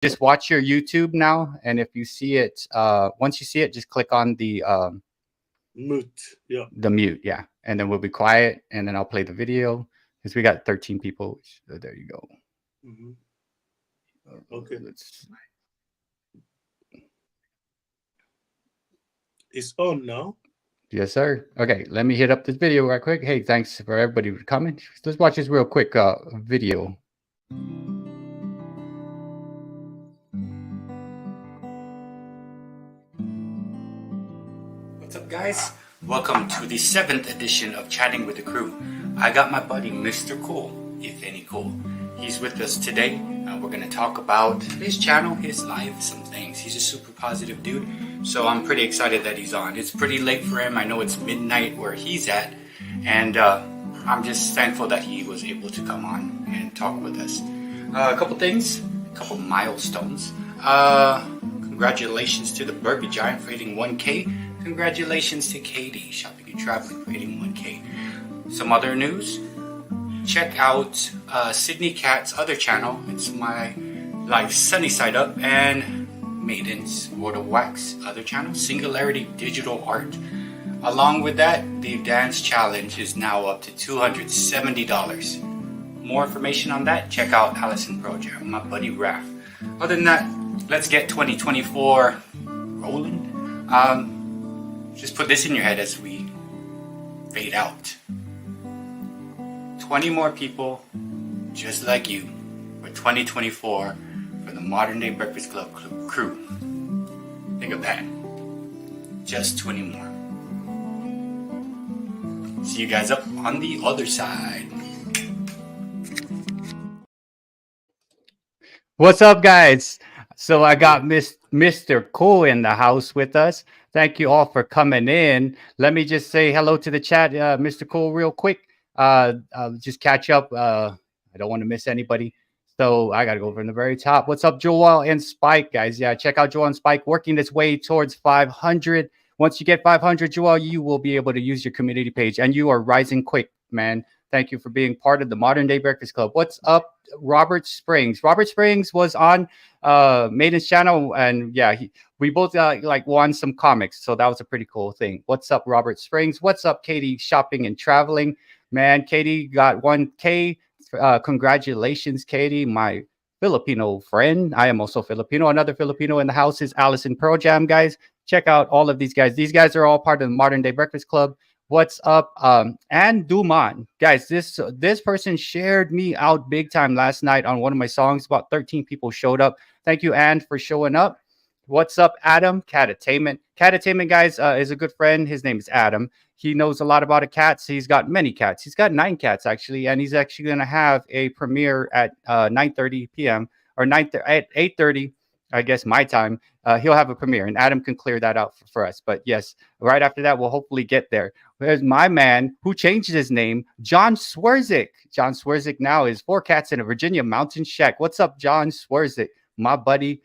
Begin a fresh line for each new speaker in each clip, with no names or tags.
just watch your YouTube now, and if you see it, once you see it, just click on
Mute. Yeah.
the mute, yeah, and then we'll be quiet, and then I'll play the video because we got 13 people. There you go.
Hmm. Okay.
Let's.
It's on now.
Yes, sir. Okay, let me hit up this video right quick. Hey, thanks for everybody for coming. Let's watch this real quick video. What's up, guys? Welcome to the 7th edition of Chatting with the Crew. I got my buddy, Mr. Cool, Ifeanyickool. He's with us today. We're going to talk about his channel, his life, some things. He's a super positive dude, so I'm pretty excited that he's on. It's pretty late for him. I know it's midnight where he's at, and I'm just thankful that he was able to come on and talk with us. A couple things, a couple milestones. Congratulations to the Burger Giant for hitting 1K. Congratulations to Katie, Shopping and Traveling, for hitting 1K. Some other news. Check out Sydney Cat's other channel. It's my Life Sunny Side Up and Maiden's World of Wax other channel, Singularity Digital Art. Along with that, the dance challenge is now up to $270. More information on that, check out Allison Pro Jam, my buddy Raph. Other than that, let's get 2024 rolling. Just put this in your head as we fade out. 20 more people just like you for 2024 for the Modern Day Breakfast Club crew. Think of that. Just 20 more. See you guys up on the other side. What's up, guys? So I got Mr. Cool in the house with us. Thank you all for coming in. Let me just say hello to the chat, Mr. Cool, real quick. Just catch up. I don't want to miss anybody. So I got to go from the very top. What's up, Joel and Spike, guys? Yeah, check out Joel and Spike working its way towards 500. Once you get 500, Joel, you will be able to use your community page, and you are rising quick, man. Thank you for being part of the Modern Day Breakfast Club. What's up, Robert Springs? Robert Springs was on Maiden's channel, and yeah, we both like won some comics, so that was a pretty cool thing. What's up, Robert Springs? What's up, Katie Shopping and Traveling? Man, Katie got 1K. Congratulations, Katie, my Filipino friend. I am also Filipino. Another Filipino in the house is Allison Pro Jam, guys. Check out all of these guys. These guys are all part of the Modern Day Breakfast Club. What's up? And Duman, guys, this person shared me out big time last night on one of my songs. About 13 people showed up. Thank you, Ann, for showing up. What's up, Adam? Catattainment. Catattainment, guys, is a good friend. His name is Adam. He knows a lot about cats. He's got many cats. He's got 9 cats, actually, and he's actually going to have a premiere at 9:30 p.m. or at 8:30, I guess, my time. He'll have a premiere, and Adam can clear that out for us. But yes, right after that, we'll hopefully get there. There's my man who changed his name, John Swerzik. John Swerzik now is 4 cats in a Virginia mountain shack. What's up, John Swerzik? My buddy,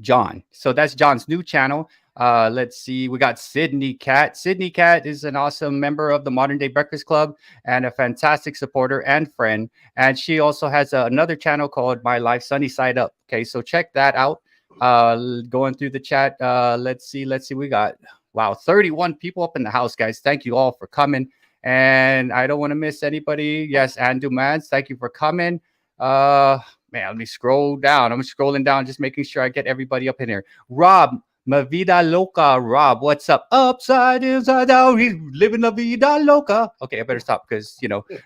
John. So that's John's new channel. Let's see. We got Sydney Cat. Sydney Cat is an awesome member of the Modern Day Breakfast Club and a fantastic supporter and friend. And she also has another channel called My Life Sunny Side Up. Okay, so check that out. Going through the chat. Let's see. We got 31 people up in the house, guys. Thank you all for coming. And I don't want to miss anybody. Yes, Andu Mans, thank you for coming. Man, let me scroll down. I'm scrolling down, just making sure I get everybody up in here. Rob, Ma Vida Loca. Rob, what's up? Upside, inside out, he's living la vida loca. Okay, I better stop because,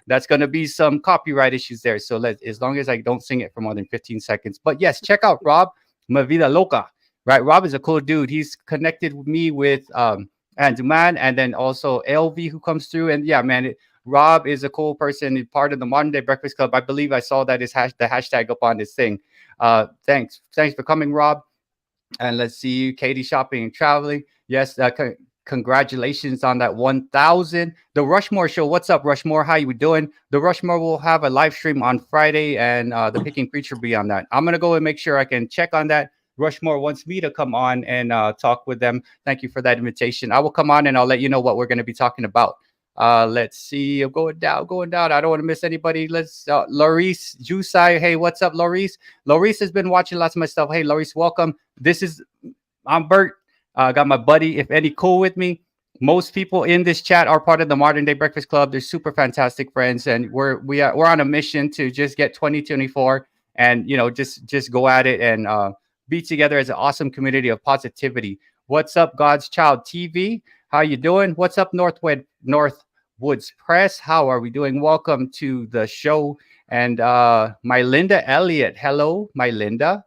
that's going to be some copyright issues there. So as long as I don't sing it for more than 15 seconds. But yes, check out Rob, Ma Vida Loca. Right, Rob is a cool dude. He's connected with me with Anduman, and then also LV who comes through. And yeah, man, Rob is a cool person. He's part of the Modern Day Breakfast Club. I believe I saw that the hashtag up on this thing. Thanks for coming, Rob. And let's see, Katie Shopping and Traveling. Yes, congratulations on that 1,000. The Rushmore Show. What's up, Rushmore? How you doing? The Rushmore will have a live stream on Friday, and the Picking Preacher will be on that. I'm gonna go and make sure I can check on that. Rushmore wants me to come on and talk with them. Thank you for that invitation. I will come on and I'll let you know what we're going to be talking about. Let's see. I'm going down, going down. I don't want to miss anybody. Let's Laurice Jusai. Hey, what's up, Laurice? Laurice has been watching lots of my stuff. Hey, Laurice, welcome. This is I'm Bert. Got my buddy, if any, cool with me. Most people in this chat are part of the Modern Day Breakfast Club. They're super fantastic friends, and we're on a mission to just get 2024 and just go at it and be together as an awesome community of positivity. What's up, God's Child TV? How you doing? What's up, Northwoods Press? How are we doing? Welcome to the show. And my Linda Elliott. Hello, my Linda.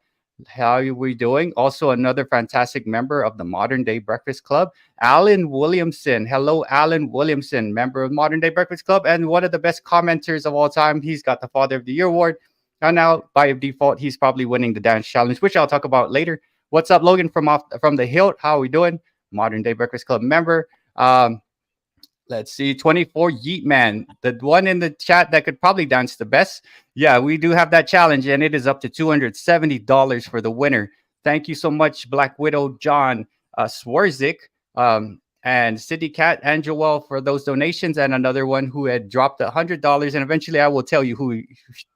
How are we doing? Also, another fantastic member of the Modern Day Breakfast Club, Alan Williamson. Hello, Alan Williamson, member of Modern Day Breakfast Club and one of the best commenters of all time. He's got the Father of the Year award. And now, by default, he's probably winning the dance challenge, which I'll talk about later. What's up, Logan from the Hilt? How are we doing? Modern Day Breakfast Club member. Let's see, 24 Yeet Man, the one in the chat that could probably dance the best. Yeah, we do have that challenge, and it is up to $270 for the winner. Thank you so much, Black Widow, John Swarzik, and City Cat and Joel for those donations, and another one who had dropped $100. And eventually, I will tell you who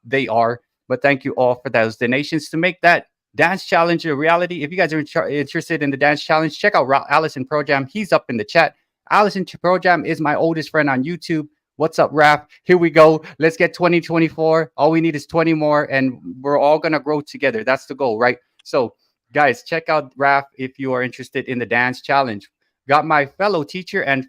they are. But thank you all for those donations to make that dance challenge a reality. If you guys are interested in the dance challenge, check out Allison Projam. He's up in the chat. Allison Projam is my oldest friend on YouTube. What's up, Rap? Here we go. Let's get 2024. All we need is 20 more, and we're all going to grow together. That's the goal, right? So, guys, check out Rap if you are interested in the dance challenge. Got my fellow teacher and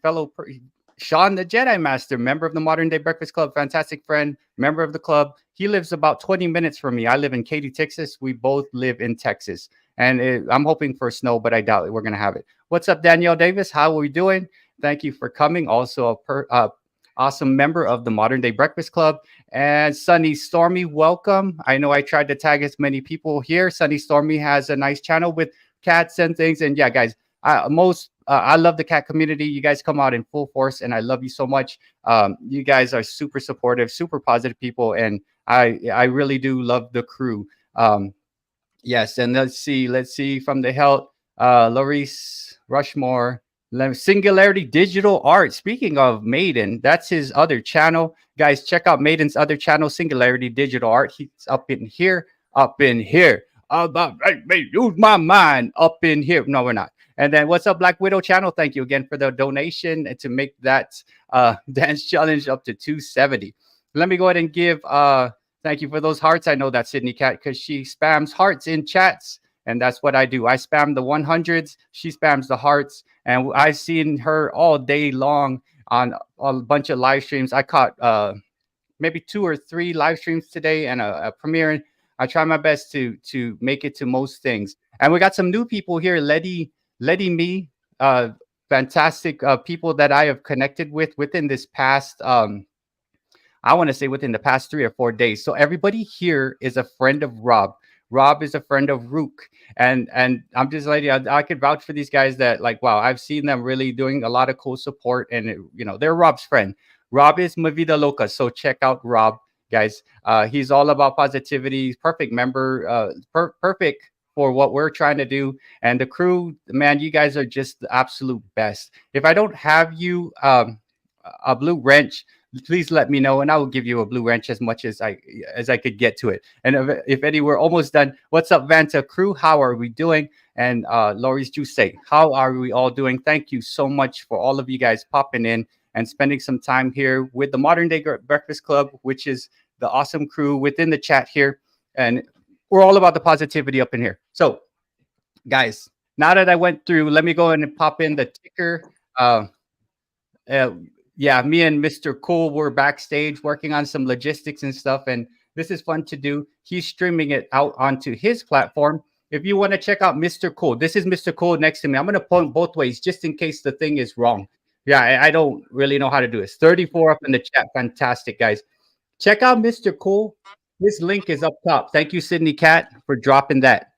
Sean, the Jedi Master, member of the Modern Day Breakfast Club, fantastic friend, member of the club. He lives about 20 minutes from me. I live in Katy, Texas. We both live in Texas. And I'm hoping for snow, but I doubt it. We're going to have it. What's up, Danielle Davis? How are we doing? Thank you for coming. Also, awesome member of the Modern Day Breakfast Club. And Sunny Stormy, welcome. I know I tried to tag as many people here. Sunny Stormy has a nice channel with cats and things. And yeah, guys, I love the cat community. You guys come out in full force, and I love you so much. You guys are super supportive, super positive people, and I really do love the crew. Yes, and let's see from the health, Laurice Rushmore, Singularity Digital Art. Speaking of Maiden, that's his other channel. Guys, check out Maiden's other channel, Singularity Digital Art. He's up in here. Use my mind up in here. No, we're not. And then what's up, Black Widow channel? Thank you again for the donation and to make that dance challenge up to 270. Let me go ahead and give thank you for those hearts. I know that's Sydney Cat because she spams hearts in chats. And that's what I do. I spam the 100s. She spams the hearts. And I've seen her all day long on a bunch of live streams. I caught maybe 2 or 3 live streams today and a premiere. I try my best to make it to most things. And we got some new people here. Letty Me, fantastic people that I have connected with within this past I want to say within the past 3 or 4 days. So everybody here is a friend of Rob. Rob is a friend of Rook. And I'm just letting you, I could vouch for these guys that like, wow, I've seen them really doing a lot of cool support. And, they're Rob's friend. Rob is Ma Vida Loca. So check out Rob, guys. He's all about positivity. He's perfect member, perfect for what we're trying to do. And the crew, man, you guys are just the absolute best. If I don't have you a blue wrench, please let me know, and I will give you a blue wrench as much as I could get to it. And if any, we're almost done. What's up, Vanta crew? How are we doing? And Laurie's Juice, how are we all doing? Thank you so much for all of you guys popping in and spending some time here with the Modern Day Breakfast Club, which is the awesome crew within the chat here. And we're all about the positivity up in here. So, guys, now that I went through, let me go in and pop in the ticker. Yeah, me and Mr. Cool were backstage working on some logistics and stuff, and this is fun to do. He's streaming it out onto his platform. If you want to check out Mr. Cool, this is Mr. Cool next to me. I'm going to point both ways just in case the thing is wrong. Yeah, I don't really know how to do this. 34 up in the chat. Fantastic, guys. Check out Mr. Cool. His link is up top. Thank you, Sydney Cat, for dropping that.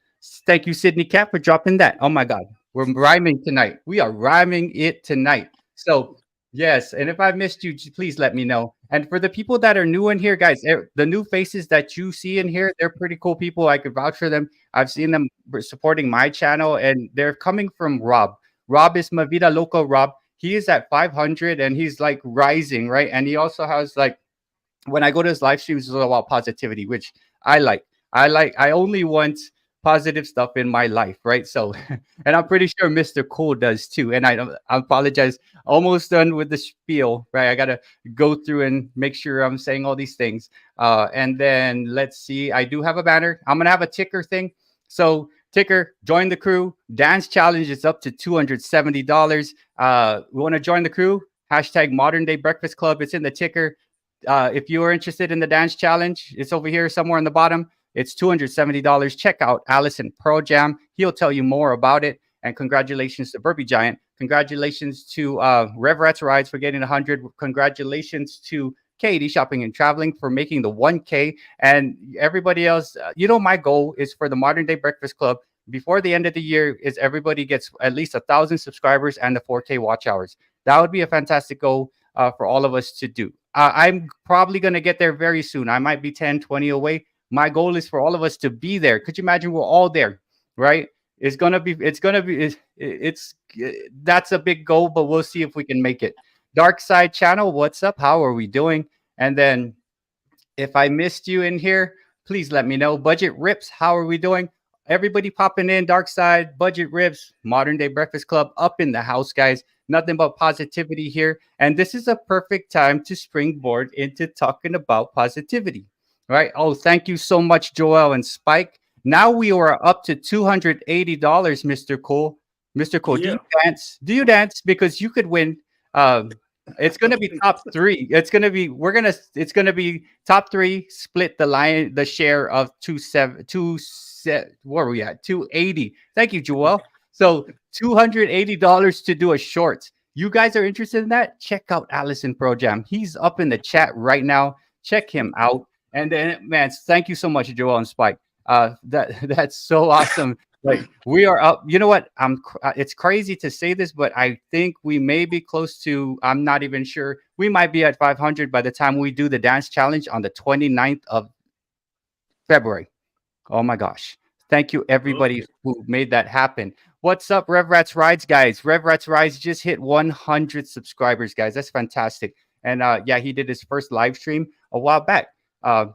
Thank you, Sydney Cat, for dropping that. Oh, my God. We're rhyming tonight. We are rhyming it tonight. So, yes, and if I missed you, please let me know. And for the people that are new in here, guys, the new faces that you see in here, they're pretty cool people. I could vouch for them. I've seen them supporting my channel, and they're coming from Rob. Rob is Ma Vida Loca Rob. he is at 500 and he's like rising, right? And he also has like, when I go to his live streams, it's all about positivity, which I like. I only want positive stuff in my life, right? So, and I'm pretty sure Mr. Cool does too. And I apologize, almost done with the spiel, right? I gotta go through and make sure I'm saying all these things. And then let's see, I do have a banner. I'm gonna have a ticker thing. So ticker, join the crew. Dance challenge is up to $270. We want to join the crew. Hashtag Modern Day Breakfast Club. It's in the ticker. If you are interested in the dance challenge, it's over here somewhere in the bottom. It's $270. Check out Allison Pearl Jam. He'll tell you more about it. And congratulations to Burpee Giant. Congratulations to Rev Rats Rides for getting 100. Congratulations to Katie Shopping and Traveling for making the 1K. And everybody else, my goal is for the Modern Day Breakfast Club before the end of the year is everybody gets at least 1,000 subscribers and the 4K watch hours. That would be a fantastic goal for all of us to do. I'm probably going to get there very soon. I might be 10, 20 away. My goal is for all of us to be there. Could you imagine we're all there, right? It's that's a big goal, but we'll see if we can make it. Dark Side Channel, what's up? How are we doing? And then if I missed you in here, please let me know. Budget Rips, how are we doing? Everybody popping in, Dark Side, Budget Rips, Modern Day Breakfast Club up in the house, guys. Nothing but positivity here. And this is a perfect time to springboard into talking about positivity, right? Oh, thank you so much, Joel and Spike. Now we are up to $280, Mr. Cole. Mr. Cole, do
Yeah.
you dance? Do you dance? Because you could win. Um, it's gonna be top three. It's gonna be top three. Split the share of where are we at? 280. Thank you, Joel. So $280 to do a short. You guys are interested in that? Check out Allison Pro Jam. He's up in the chat right now. Check him out. And then, man, thank you so much, Joel and Spike. That's so awesome. Like we are up. You know what? It's crazy to say this, but I think we may be close to. I'm not even sure. We might be at 500 by the time we do the dance challenge on the 29th of February. Oh my gosh! Thank you everybody
Okay.
who made that happen. What's up, Rev Rats Rides, guys? Rev Rats Rides just hit 100 subscribers, guys. That's fantastic. And yeah, he did his first live stream a while back. Uh,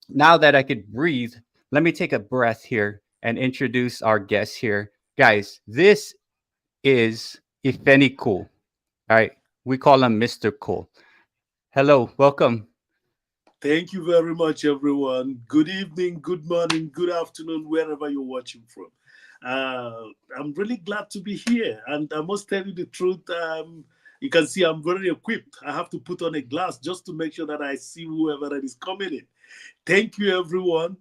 now that I could breathe, let me take a breath here and introduce our guest here. Guys, this is Ifeanyickool. All right. We call him Mr. Cool. Hello, welcome.
Thank you very much, everyone. Good evening, good morning, good afternoon, wherever you're watching from. Uh, I'm really glad to be here. And I must tell you the truth. You can see I'm very equipped. I have to put on a glass just to make sure that I see whoever that is coming in. Thank you, everyone.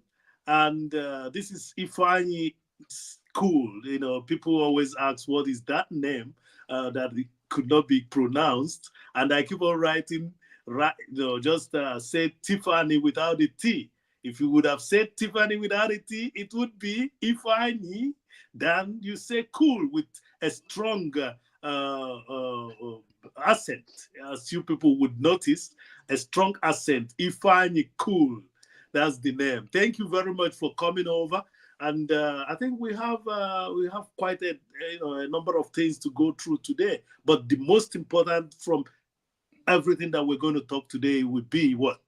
And this is Ifeanyickool. People always ask, what is that name that it could not be pronounced? And I keep on writing, right, just say Tiffany without a T. If you would have said Tiffany without a T, it would be Ifeanyi. Then you say cool with a strong accent, as you people would notice, a strong accent. Ifeanyi Cool. That's the name. Thank you very much for coming over. And I think we have quite a number of things to go through today. But the most important from everything that we're going to talk today would be what?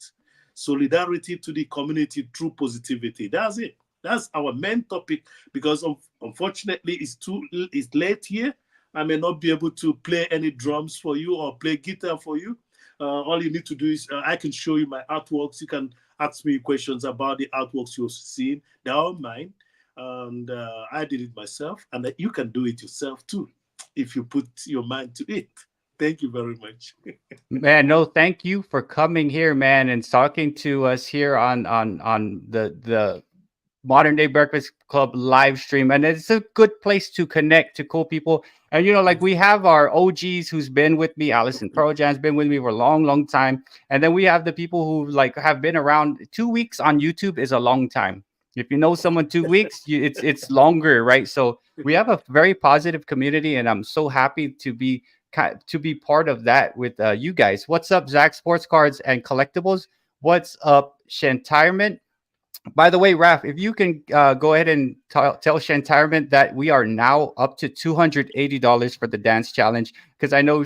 Solidarity to the community through positivity. That's it. That's our main topic because unfortunately it's late here. I may not be able to play any drums for you or play guitar for you. All you need to do is I can show you my artworks. You can ask me questions about the artworks you've seen. They're all mine. And I did it myself. And you can do it yourself too if you put your mind to it. Thank you very much.
Man, no, thank you for coming here, man, and talking to us here on the Modern Day Breakfast Club live stream. And it's a good place to connect to cool people. And like we have our OGs who's been with me. Allison Projan's been with me for a long, long time. And then we have the people who like have been around. 2 weeks on YouTube is a long time. If you know someone 2 weeks, it's longer, right? So we have a very positive community, and I'm so happy to be part of that with you guys. What's up, Zach Sports Cards and Collectibles? What's up, Shantirement? By the way, Raf, if you can go ahead and tell Shantarman that we are now up to $280 for the dance challenge, because I know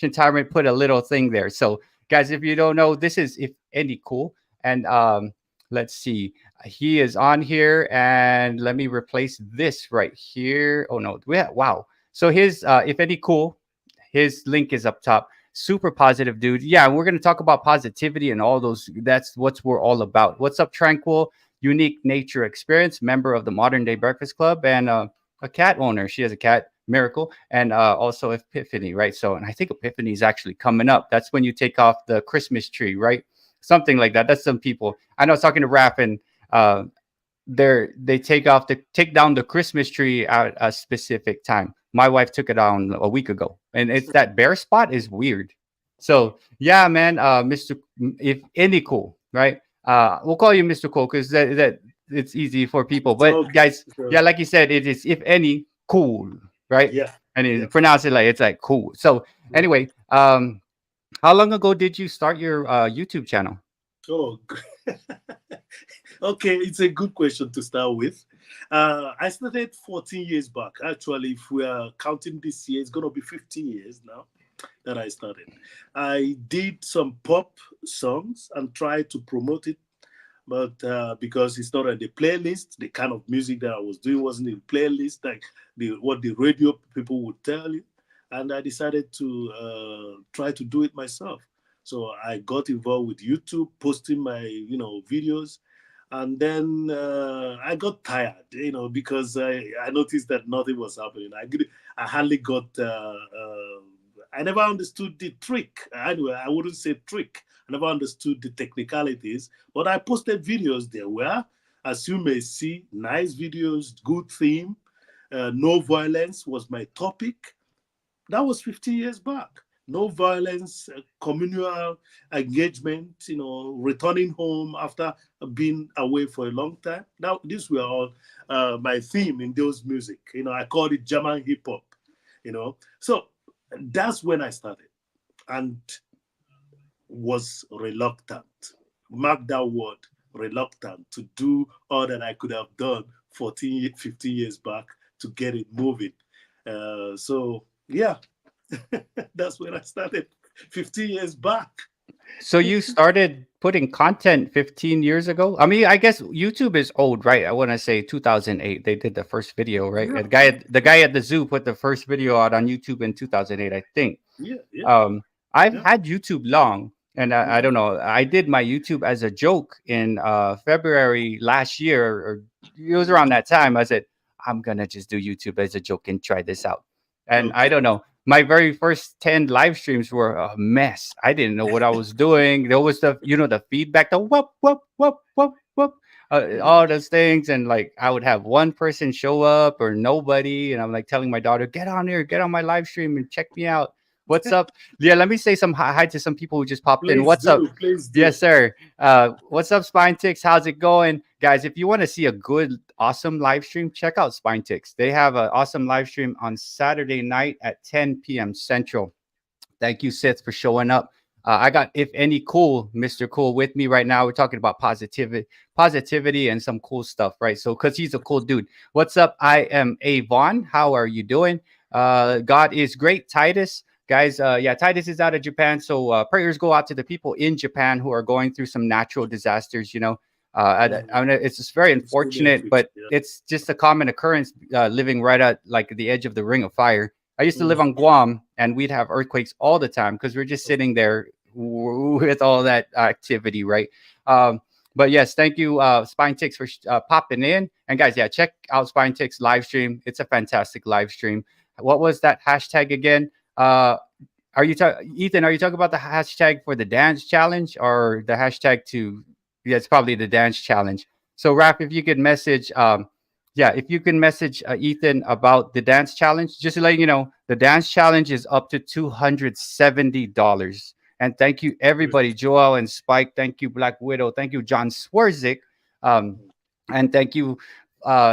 Shantarman put a little thing there. So, guys, if you don't know, this is If Any Cool. And let's see, he is on here. And let me replace this right here. Oh, no. Wow. So, his If Any Cool, his link is up top. Super positive dude. Yeah, we're gonna talk about positivity and all those. That's what we're all about. What's up, Tranquil? Unique nature experience, member of the Modern Day Breakfast Club, and a cat owner. She has a cat, Miracle, and also Epiphany, right? So, and I think Epiphany is actually coming up. That's when you take off the Christmas tree, right? Something like that. That's some people. I know. I was talking to Raph, and they take down the Christmas tree at a specific time. My wife took it down a week ago, and it's that bare spot is weird. So yeah, man, Mr. If Any Cool, right? We'll call you Mr. Cool because that it's easy for people.
It's
But
okay.
guys, yeah, like you said, it is If Any Cool, right?
Yeah.
And
Yeah.
you pronounce it like it's like cool. So
Mm.
anyway, how long ago did you start your YouTube channel?
Oh, okay. It's a good question to start with. I started 14 years back. Actually, if we are counting this year, it's going to be 15 years now that I started. I did some pop songs and tried to promote it, but because it's not on the playlist, the kind of music that I was doing wasn't in playlist, like what the radio people would tell you, and I decided to try to do it myself. So I got involved with YouTube, posting my videos, and then I got tired, because I noticed that nothing was happening. I hardly got. I never understood the trick. Anyway, I wouldn't say trick. I never understood the technicalities, but I posted videos. There were, as you may see, nice videos, good theme. No violence was my topic. That was 15 years back. No violence, communal engagement, returning home after being away for a long time. Now, these were all my theme in those music. I called it German hip hop, So that's when I started and was reluctant. Mark that word, reluctant to do all that I could have done 14, 15 years back to get it moving. So, yeah, that's when I started 15 years back.
So you started putting content 15 years ago? I mean, I guess YouTube is old, right? I want to say 2008. They did the first video, right?
Yeah,
The guy at the zoo put the first video out on YouTube in 2008, I think.
yeah, yeah,
Um, I've
yeah.
had YouTube long, and I
Mhm.
don't know. I did my YouTube as a joke in February last year, or it was around that time. I said, I'm gonna just do YouTube as a joke and try this out. And I
Okay.
don't know. My very first 10 live streams were a mess. I didn't know what I was doing. There was the feedback, the whoop, whoop, whoop, whoop, whoop,
Mhm.
all those things. And like, I would have one person show up or nobody. And I'm like telling my daughter, get on here, get on my live stream and check me out. What's up? Yeah, let me say some hi to some people who just popped in.
Please
What's up?
do, please do.
Yes, sir. What's up, Spine Ticks? How's it going? Guys, if you want to see a good, awesome live stream, check out Spine Ticks. They have an awesome live stream on Saturday night at 10 p.m. Central. Thank you, Sith, for showing up. I got If Any Cool, Mr. Cool, with me right now. We're talking about positivity, and some cool stuff, right? So, because he's a cool dude. What's up? I am Avon. How are you doing? God is great. Titus, guys. Yeah, Titus is out of Japan. So, prayers go out to the people in Japan who are going through some natural disasters.
Mhm.
It's just very
It's really
unfortunate,
unfortunate.
but
Yeah.
it's just a common occurrence living right at like the edge of the ring of fire. I used to live
Mhm.
on Guam, and we'd have earthquakes all the time because we're just sitting there with all that activity, right? Um, but yes, thank you, Spine Ticks, for popping in. And guys, yeah, check out Spine Ticks live stream. It's a fantastic live stream. What was that hashtag again? Are you Ethan? Are you talking about the hashtag for the dance challenge or the hashtag to? Yeah, it's probably the dance challenge. So, Rap, if you could message, yeah, if you can message Ethan about the dance challenge, just to let you know, the dance challenge is up to $270. And thank you,
Great.
everybody, Joel and Spike. Thank you, Black Widow. Thank you, John Swerzik. Um, and thank you,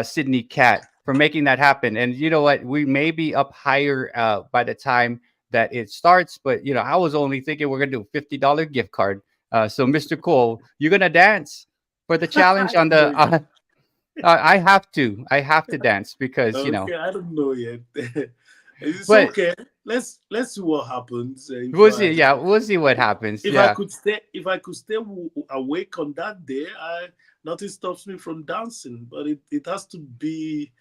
Sydney Cat, for making that happen. And you know what? We may be up higher by the time that it starts, but I was only thinking we're gonna do $50 gift card. So, Mr. Cole, you're gonna dance for the
I
challenge on
don't know
the.
yet.
I have to dance because
Okay, I don't know yet. It's
but
okay. Let's see what happens.
we'll see. Yeah, we'll see what happens.
If I
Yeah,
could stay, if I could stay awake on that day, I nothing stops me from dancing. But it has to be,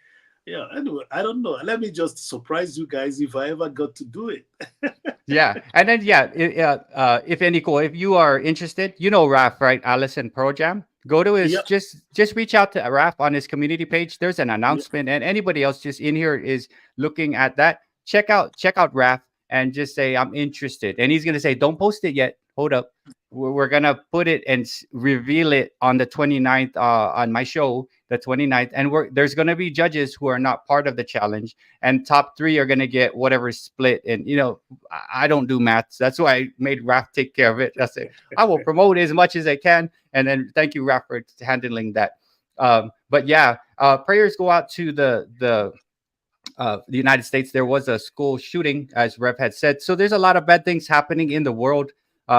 yeah. Anyway, I don't know. Let me just surprise you guys if I ever got to do it.
yeah, and then yeah, if any cool, if you are interested, you know Raf, right? Allison Pro Jam. Go to his
Yep.
just reach out to Raf on his community page. There's an
Yep.
announcement, and anybody else just in here is looking at that. Check out Raf and just say I'm interested, and he's gonna say don't post it yet. Hold up, we're gonna put it and reveal it on the 29th on my show, the 29th, and there's gonna be judges who are not part of the challenge, and top three are gonna get whatever split. And I don't do maths. That's why I made Raf take care of it. That's it. I will promote as much as I can. And then thank you, Raf, for handling that. But yeah, prayers go out to the United States. There was a school shooting, as Rev had said. So there's a lot of bad things happening in the world.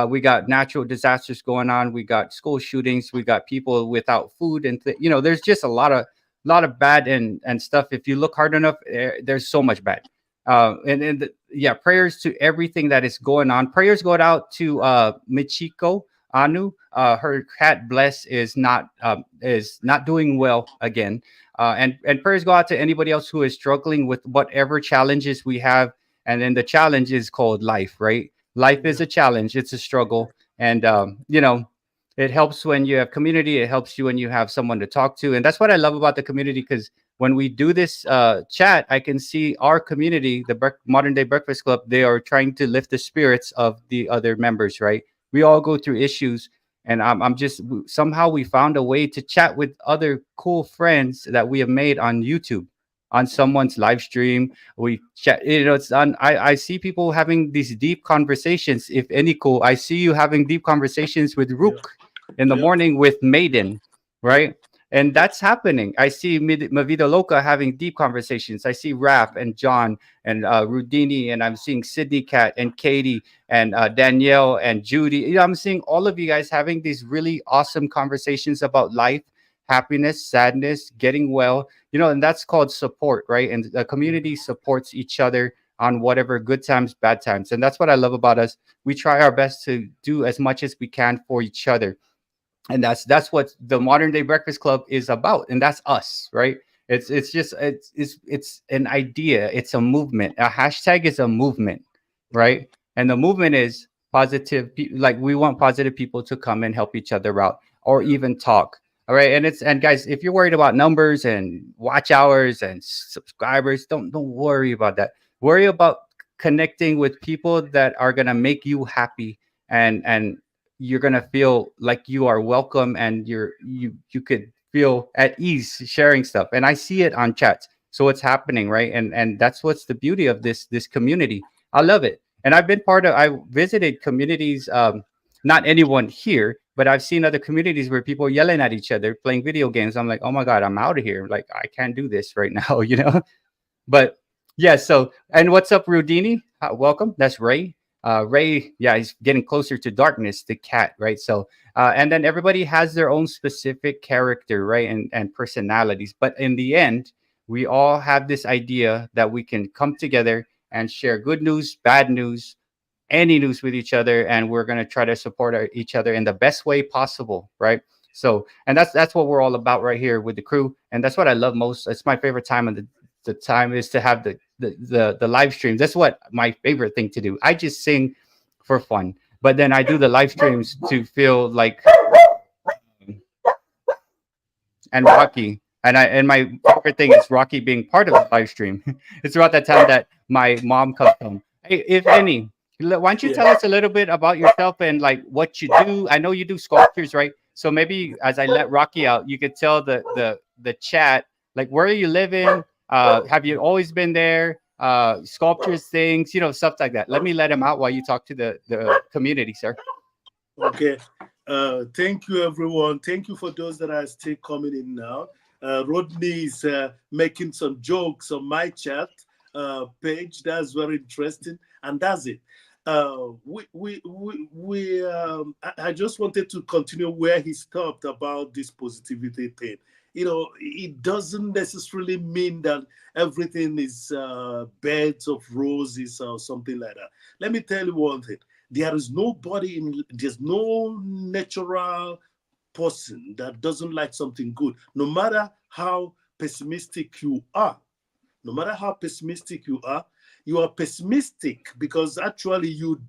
We got natural disasters going on. We got school shootings. We got people without food, and there's just a lot of bad and stuff. If you look hard enough, there's so much bad. Yeah, prayers to everything that is going on. Prayers go out to Michiko Anu. Her cat Bless is not doing well again. And prayers go out to anybody else who is struggling with whatever challenges we have. And then the challenge is called life, right? Life is
Yeah.
a challenge. It's a struggle. And, it helps when you have community. It helps you when you have someone to talk to. And that's what I love about the community, because when we do this chat, I can see our community, the Modern Day Breakfast Club, they are trying to lift the spirits of the other members, right? We all go through issues, and I'm just somehow we found a way to chat with other cool friends that we have made on YouTube, on someone's live stream. We chat, it's on. I see people having these deep conversations. If any cool, I see you having deep conversations with
Yeah.
Rook in the
Yep.
morning with Maiden,
Yep.
right? And that's happening. I see Mavida Loca having deep conversations. I see Raf and John and Rudini, and I'm seeing Sydney Cat and Katie and Danielle and Judy. I'm seeing all of you guys having these really awesome conversations about life, happiness, sadness, getting well. And that's called support, right? And the community supports each other on whatever good times, bad times. And that's what I love about us. We try our best to do as much as we can for each other, and that's what the Modern Day Breakfast Club is about, and that's us, right? It's an idea. It's a movement. A hashtag is a movement, right? And the movement is positive. Like, we want positive people to come and help each other out, or
Yeah.
even talk. All right, and guys, if you're worried about numbers and watch hours and subscribers, don't worry about that. Worry about connecting with people that are gonna make you happy, and you're gonna feel like you are welcome, and you could feel at ease sharing stuff. And I see it on chats, so it's happening, right? And that's what's the beauty of this community. I love it. And I visited communities, not anyone here, but I've seen other communities where people are yelling at each other playing video games. I'm like, oh my god, I'm out of here. Like, I can't do this right now. But yeah, so, and what's up, Rudini? Welcome. That's Ray. Ray, yeah, he's getting closer to darkness, the cat, right? So, and then everybody has their own specific character, right? And personalities. But in the end, we all have this idea that we can come together and share good news, bad news, any news with each other, and we're going to try to support each other in the best way possible, right? So, and that's what we're all about right here with the crew, and that's what I love most. It's my favorite time of the time is to have the live streams. That's what my favorite thing to do. I just sing for fun, but then I do the live streams to feel like, and Rocky. And my favorite thing is Rocky being part of the live stream. It's about that time that my mom comes home. Hey, if any, why don't you
Yeah.
tell us a little bit about yourself and like what you do? I know you do sculptures, right? So maybe as I let Rocky out, you could tell the chat, like, where are you living? Have you always been there? Sculptures, things, stuff like that. Let me let him out while you talk to the community, sir.
Okay. Thank you, everyone. Thank you for those that are still coming in now. Rodney is making some jokes on my chat page. That's very interesting. And that's it. I just wanted to continue where he stopped about this positivity thing. It doesn't necessarily mean that everything is beds of roses or something like that. Let me tell you one thing: there's no natural person that doesn't like something good, no matter how pessimistic you are. No matter how pessimistic you are pessimistic because actually you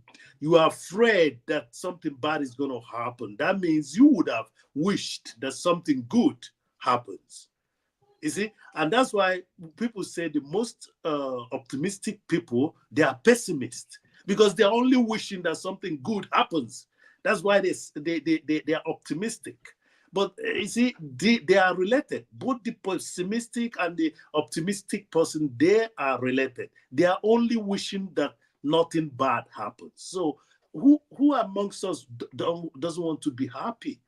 are afraid that something bad is going to happen. That means you would have wished that something good happens. You see, and that's why people say the most optimistic people, they are pessimists because they're only wishing that something good happens. That's why they are optimistic. But you see, they are related. Both the pessimistic and the optimistic person, they are related. They are only wishing that nothing bad happens. So who amongst us doesn't want to be happy?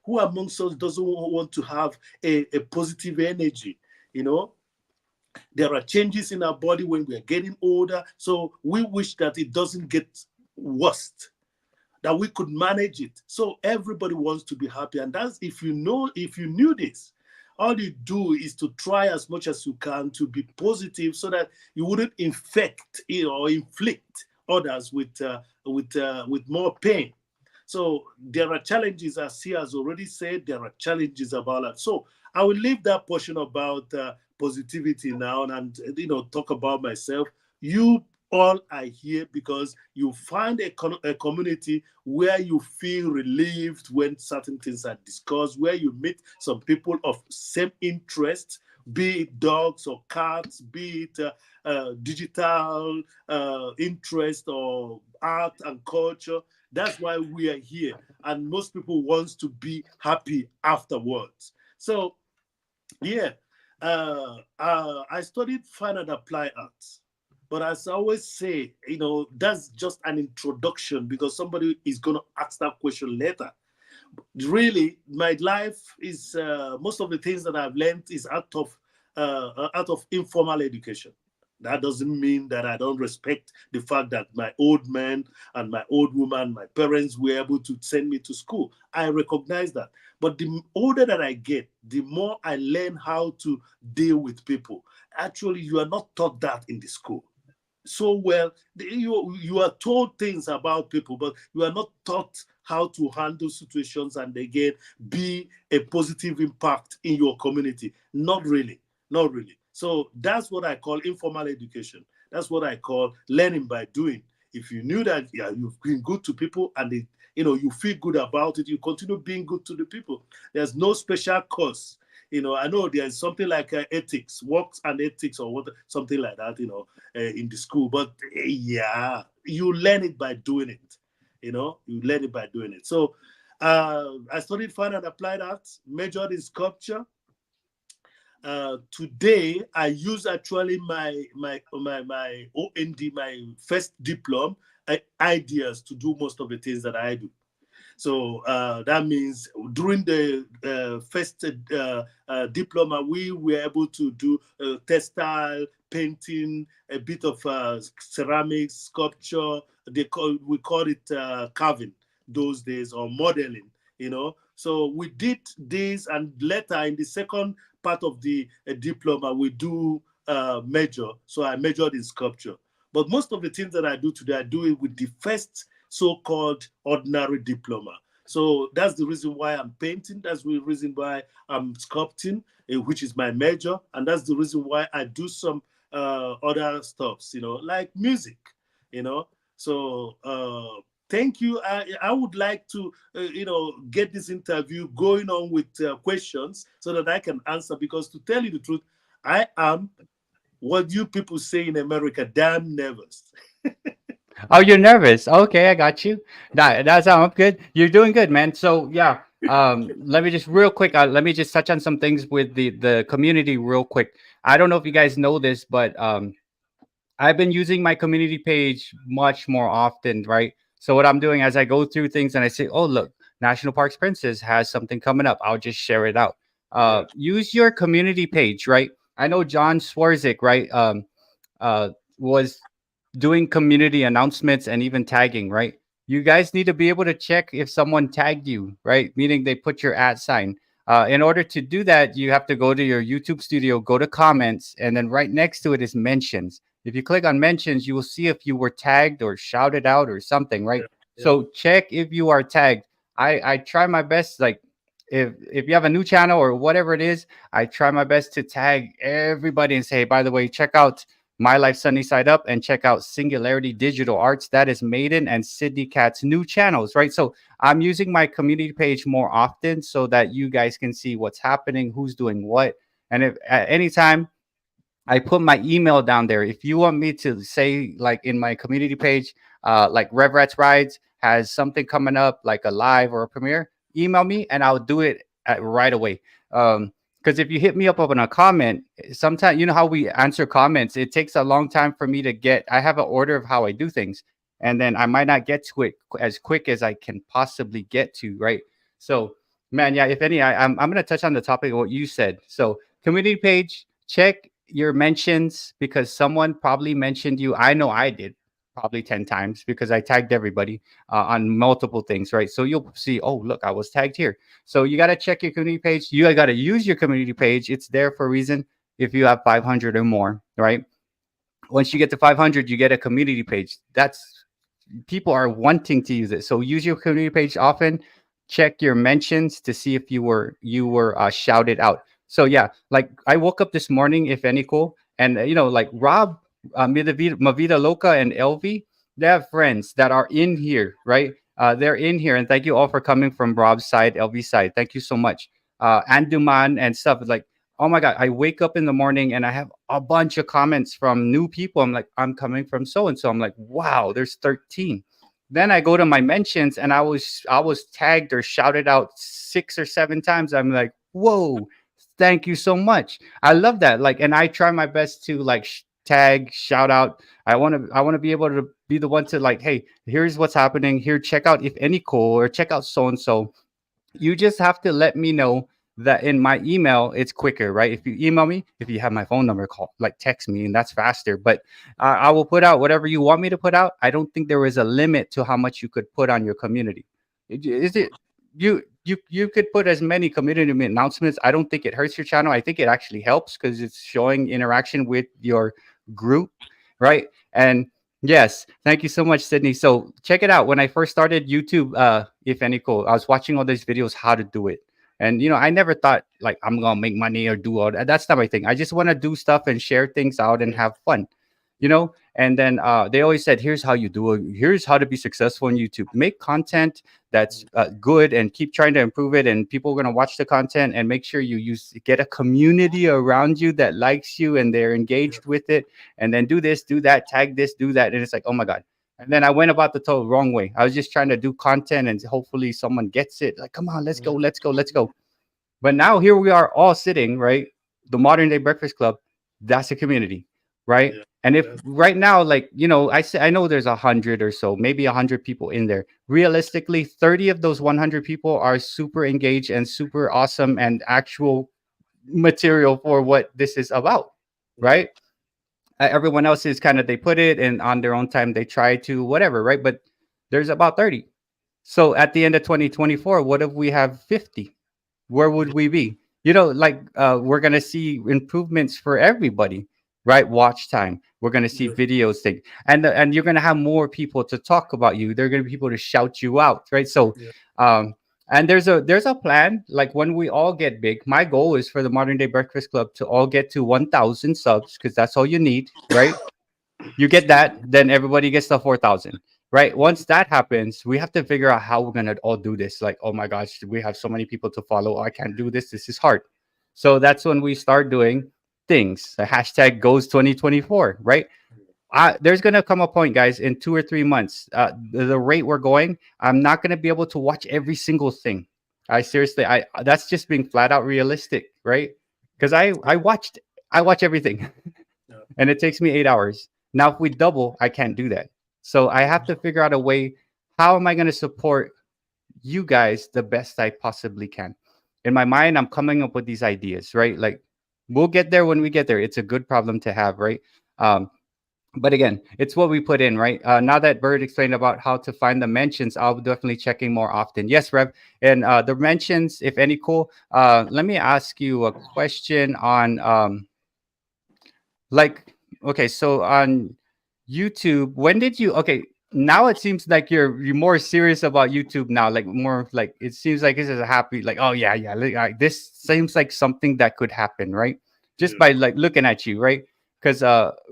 Who amongst us doesn't want to have a positive energy? You know, there are changes in our body when we are getting older. So we wish that it doesn't get worse, that we could manage it. So everybody wants to be happy. And that's if you knew this, all you do is to try as much as you can to be positive so that you wouldn't infect or inflict others with more pain. So there are challenges, as he has already said, there are challenges about that. So I will leave that portion about positivity now and talk about myself. You all are here because you find a community where you feel relieved when certain things are discussed, where you meet some people of same interest, be it dogs or cats, be it digital interest or art and culture. That's why we are here. And most people wants to be happy afterwards. So, yeah, I studied fine and applied arts. But as I always say, that's just an introduction because somebody is going to ask that question later. Really, my life is most of the things that I've learned is out of informal education. That doesn't mean that I don't respect the fact that my old man and my old woman, my parents were able to send me to school. I recognize that. But the older that I get, the more I learn how to deal with people. Actually, you are not taught that in the school so well. You are told things about people, but you are not taught how to handle situations and again be a positive impact in your community. Not really, not really. So that's what I call informal education. That's what I call learning by doing. If you knew that, yeah, you've been good to people and you feel good about it, you continue being good to the people. There's no special course. I know there's something like ethics, works and ethics, or what, something like that. In the school. But yeah, you learn it by doing it. You learn it by doing it. So I studied fine and applied arts, majored in sculpture. Today, I use actually my OND, my first diploma ideas to do most of the things that I do. So that means during the first diploma, we were able to do textile, painting, a bit of ceramics, sculpture. We call it carving those days, or modeling. So we did this, and later in the second part of the diploma, we do major. So I majored in sculpture. But most of the things that I do today, I do it with the first so-called ordinary diploma. So that's the reason why I'm painting. That's the reason why I'm sculpting, which is my major. And that's the reason why I do some other stuffs, like music, you know. So thank you. I would like to, get this interview going on with questions so that I can answer. Because to tell you the truth, I am what you people say in America, damn nervous.
Oh, you're nervous. Okay, I got you. That sounds good. You're doing good, man. So yeah, let me just real quick. Let me just touch on some things with the community real quick. I don't know if you guys know this, but I've been using my community page much more often, right? So what I'm doing as I go through things and I say, oh look, National Parks Princess has something coming up. I'll just share it out.
Yeah.
Use your community page, right? I know John Swarzik, right? Uh, was doing community announcements and even tagging, right? You guys need to be able to check if someone tagged you, right? Meaning they put your at sign. In order to do that, you have to go to your YouTube studio, go to comments, and then right next to it is mentions. If you click on mentions, you will see if you were tagged or shouted out or something, right?
Yeah. Yeah.
So check if you are tagged. I try my best, like if you have a new channel or whatever it is, I try my best to tag everybody and say, hey, by the way, check out My Life Sunny Side Up and check out Singularity Digital Arts. That is Maiden and Sydney Cat's new channels, right? So I'm using my community page more often so that you guys can see what's happening, who's doing what. And if at any time I put my email down there. If you want me to say, like in my community page, like Rev Rats Rides has something coming up, like a live or a premiere, email me and I'll do it right away. Because if you hit me up on a comment, sometimes you know how we answer comments, it takes a long time for me to get. I have an order of how I do things, and then I might not get to it as quick as I can possibly get to, right? So, man, yeah, if any, I'm going to touch on the topic of what you said. So, community page, check your mentions because someone probably mentioned you. I know I did probably 10 times because I tagged everybody on multiple things, right? So you'll see, oh, look, I was tagged here. So you got to check your community page. You got to use your community page. It's there for a reason if you have 500 or more, right? Once you get to 500, you get a community page. That's people are wanting to use it. So use your community page often. Check your mentions to see if you were shouted out. So yeah, like I woke up this morning, Ifeanyickool, and like Rob, Mavida Loca, and LV, they have friends that are in here, right? They're in here, and thank you all for coming from Rob's side, LV side. Thank you so much. Anduman and stuff like, oh my god, I wake up in the morning and I have a bunch of comments from new people. I'm like, I'm coming from so and so. I'm like, wow, there's 13. Then I go to my mentions and I was tagged or shouted out 6 or 7 times. I'm like, whoa, thank you so much. I love that. Like, and I try my best to like tag, shout out. I want to be able to be the one to like, hey, here's what's happening here. Check out if any cool or check out so and so. You just have to let me know that in my email it's quicker, right? If you email me, if you have my phone number, call, like text me, and that's faster. But I will put out whatever you want me to put out. I don't think there is a limit to how much you could put on your community. Is it you could put as many community announcements. I don't think it hurts your channel. I think it actually helps because it's showing interaction with your group, right? And yes, thank you so much, Sydney. So check it out. When I first started YouTube, if any cool, I was watching all these videos how to do it. And I never thought like I'm gonna make money or do all that. That's not my thing. I just want to do stuff and share things out and have fun, And then they always said, "Here's how you do it. Here's how to be successful on YouTube. Make content that's good and keep trying to improve it. And people are gonna watch the content and make sure you get a community around you that likes you and they're
Yeah.
engaged with it. And then do this, do that, tag this, do that." And it's like, oh my god. And then I went about the total wrong way. I was just trying to do content and hopefully someone gets it. Like, come on, let's go,
Yeah.
let's go, let's go. But now here we are all sitting, right? The Modern Day Breakfast Club, that's a community, right?
Yeah.
And if
That's
right now, like, I know there's 100 or so, maybe 100 people in there. Realistically, 30 of those 100 people are super engaged and super awesome and actual material for what this is about,
yeah.
right? Everyone else is kind of, they put it and on their own time they try to whatever, right? But there's about 30. So at the end of 2024, what if we have 50? Where would
Yeah.
we be? Like we're gonna see improvements for everybody, right? Watch time. We're gonna see
Yeah.
videos thing, and you're gonna have more people to talk about you. There are gonna be people to shout you out, right? So,
Yeah.
um, and there's a plan. Like when we all get big, my goal is for the Modern Day Breakfast Club to all get to 1,000 subs because that's all you need, right? You get
Excuse
that,
me.
then everybody gets the 4,000, right? Once that happens, we have to figure out how we're gonna all do this. Like, oh my gosh, we have so many people to follow. I can't do this. This is hard. So that's when we start doing things. The hashtag goes 2024, right? There's gonna come a point, guys, in 2 or 3 months. The rate we're going, I'm not gonna be able to watch every single thing. I seriously, I that's just being flat out realistic, right? Because I watch everything
Yeah.
and it takes me 8 hours. Now, if we double, I can't do that. So I have to figure out a way. How am I going to support you guys the best I possibly can? In my mind, I'm coming up with these ideas, right? Like we'll get there when we get there. It's a good problem to have, right? Um, But again, it's what we put in, right? Now that Bird explained about how to find the mentions, I'll be definitely checking more often. Yes, Rev. And the mentions, if any, cool. Let me ask you a question on like, okay, so on YouTube, when did you? Okay, now it seems like you're more serious about YouTube now. Like more like it seems like this is a happy. Like, oh yeah, yeah. This seems like something that could happen, right? Just
Yeah,
by like looking at you, right? Because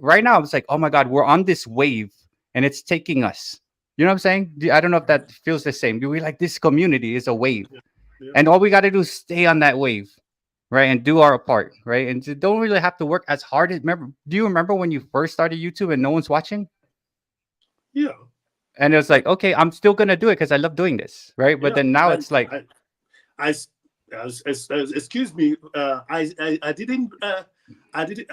right now it's like, oh my God, we're on this wave and it's taking us. You know what I'm saying? I don't know if that feels the same. Do we like this community is a wave,
yeah, yeah,
and all we got to do is stay on that wave, right, and do our part, right, and don't really have to work as hard as. Remember, do you remember when you first started YouTube and no one's watching,
yeah,
and it was like, okay, I'm still gonna do it because I love doing this, right? But
yeah.
then now
And
it's like,
I s- excuse me. I didn't. I didn't.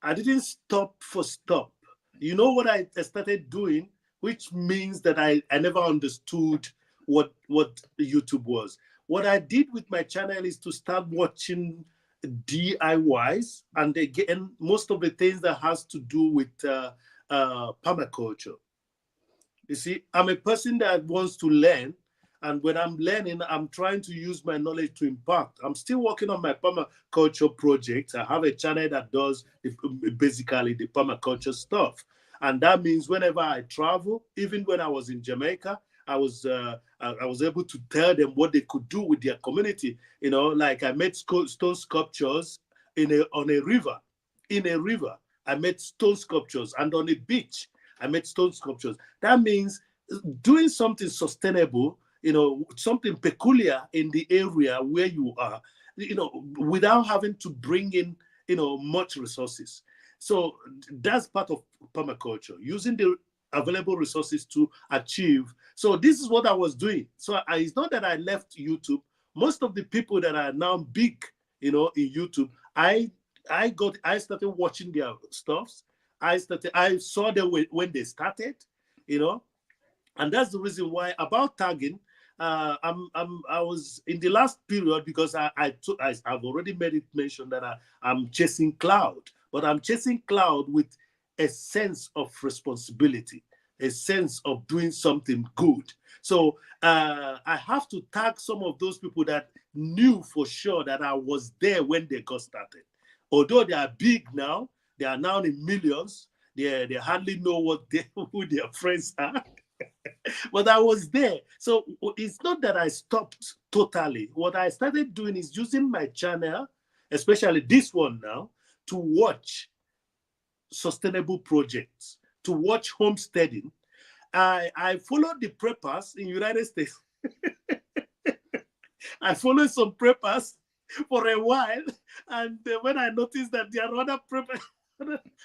I didn't stop for stop. You know what I started doing, which means that I never understood what YouTube was. What I did with my channel is to start watching DIYs, and again, most of the things that has to do with permaculture. You see, I'm a person that wants to learn. And when I'm learning, I'm trying to use my knowledge to impact. I'm still working on my permaculture project. I have a channel that does basically the permaculture stuff. And that means whenever I travel, even when I was in Jamaica, I was able to tell them what they could do with their community. You know, like I made stone sculptures on a river. In a river, I made stone sculptures, and on a beach, I made stone sculptures. That means doing something sustainable, something peculiar in the area where you are, without having to bring in, much resources. So that's part of permaculture, using the available resources to achieve. So this is what I was doing. So it's not that I left YouTube. Most of the people that are now big, in YouTube, I started watching their stuffs. I saw them when they started, you know, and that's the reason why about tagging. I was in the last period because I've already made it mention that I'm chasing cloud, but I'm chasing cloud with a sense of responsibility, a sense of doing something good. So I have to tag some of those people that knew for sure that I was there when they got started. Although they are big now, they are now in millions. They hardly know who their friends are. But I was there. So it's not that I stopped totally. What I started doing is using my channel, especially this one now, to watch sustainable projects, to watch homesteading. I followed the preppers in United States. I followed some preppers for a while, and when I noticed that there are other preppers,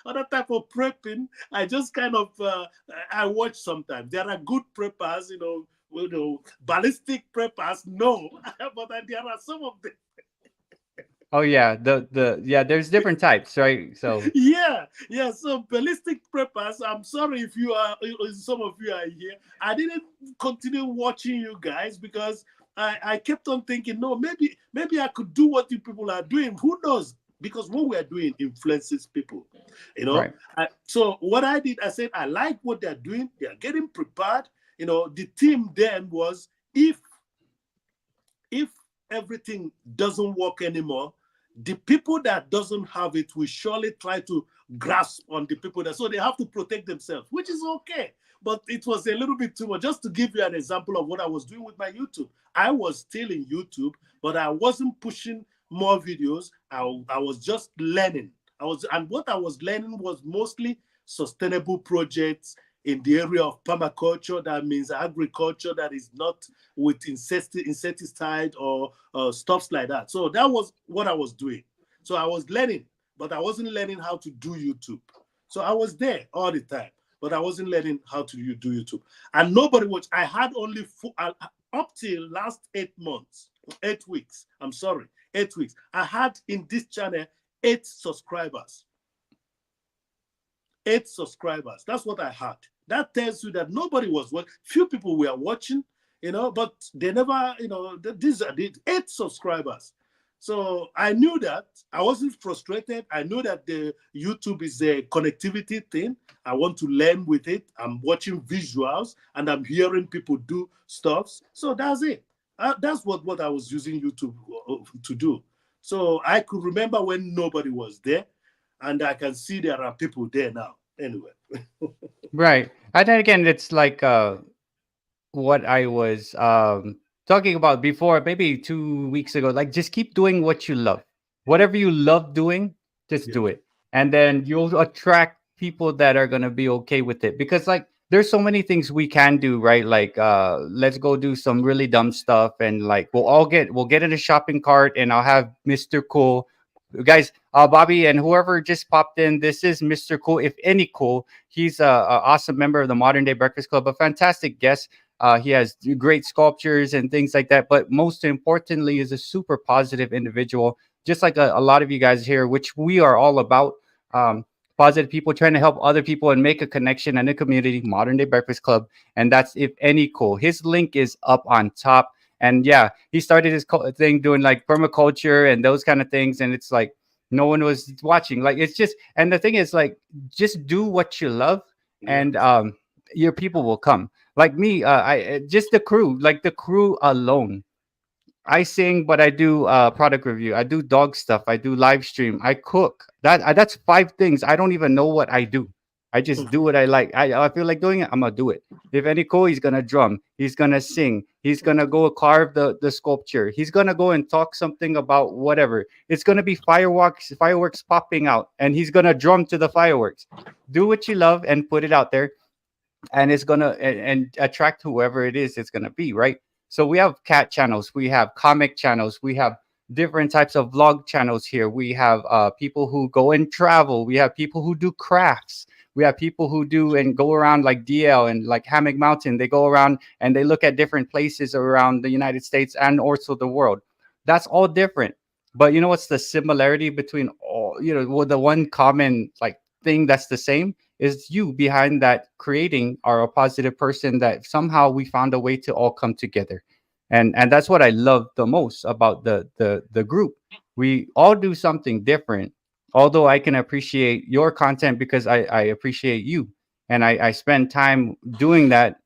other type of prepping, I just kind of I watch sometimes. There are good preppers, ballistic preppers. No, but there are some of them.
oh yeah, the yeah, there's different types, right? So
Yeah, yeah. So ballistic preppers. I'm sorry if some of you are here. I didn't continue watching you guys because I kept on thinking, no, maybe I could do what you people are doing. Who knows? Because what we are doing influences people, you know.
right,
So what I did, I said, I like what they're doing. They are getting prepared. The team then was if everything doesn't work anymore, the people that doesn't have it will surely try to grasp on the people that, so they have to protect themselves, which is okay. But it was a little bit too much. Just to give you an example of what I was doing with my YouTube, I was still in YouTube, but I wasn't pushing more videos. I was just learning. And what I was learning was mostly sustainable projects in the area of permaculture. That means agriculture that is not with insecticide or stuffs like that. So that was what I was doing. So I was learning, but I wasn't learning how to do YouTube. So I was there all the time, but I wasn't learning how to do YouTube. And nobody watched. I had only up till last 8 months, 8 weeks. I'm sorry, 8 weeks. I had in this channel 8 subscribers. 8 subscribers. That's what I had. That tells you that nobody was watching. Few people were watching, but they never, these are the 8 subscribers. So I knew that. I wasn't frustrated. I knew that the YouTube is a connectivity thing. I want to learn with it. I'm watching visuals and I'm hearing people do stuff. So that's it. That's what I was using YouTube to do. So I could remember when nobody was there, and I can see there are people there now. Anyway.
Right. And then again, it's like what I was talking about before, maybe 2 weeks ago. Like, just keep doing what you love. Whatever you love doing, just
Yeah.
do it, and then you'll attract people that are gonna be okay with it. Because like, there's so many things we can do, right? Like, let's go do some really dumb stuff, and like, we'll get in a shopping cart, and I'll have Mr. Cool. Guys, Bobby and whoever just popped in, this is Mr. Cool, if any cool. He's a awesome member of the Modern Day Breakfast Club, a fantastic guest. He has great sculptures and things like that. But most importantly, is a super positive individual, just like a lot of you guys here, which we are all about. Um, Positive people trying to help other people and make a connection and a community. Modern Day Breakfast Club, and that's if any cool. His link is up on top. And yeah, he started his thing doing like permaculture and those kind of things, and it's like no one was watching. Like, it's just, and the thing is like, just do what you love,
Yeah.
and your people will come. Like me, just the crew, like the crew alone. I sing, but I do product review. I do dog stuff. I do live stream. I cook. That's five things. I don't even know what I do. I just do what I like. I feel like doing it. I'm gonna do it. If any cool, he's gonna drum. He's gonna sing. He's gonna go carve the sculpture. He's gonna go and talk something about whatever. It's gonna be fireworks popping out, and he's gonna drum to the fireworks. Do what you love and put it out there, and it's gonna and attract whoever it is it's gonna be, right? So we have cat channels, we have comic channels, we have different types of vlog channels here. We have people who go and travel, we have people who do crafts, we have people who do and go around like DL and like Hammock Mountain. They go around and they look at different places around the United States and also the world. That's all different. But you know what's the similarity between all, well, the one common like thing that's the same is you behind that creating are a positive person that somehow we found a way to all come together. And that's what I love the most about the group. We all do something different, although I can appreciate your content because I appreciate you, and I spend time doing that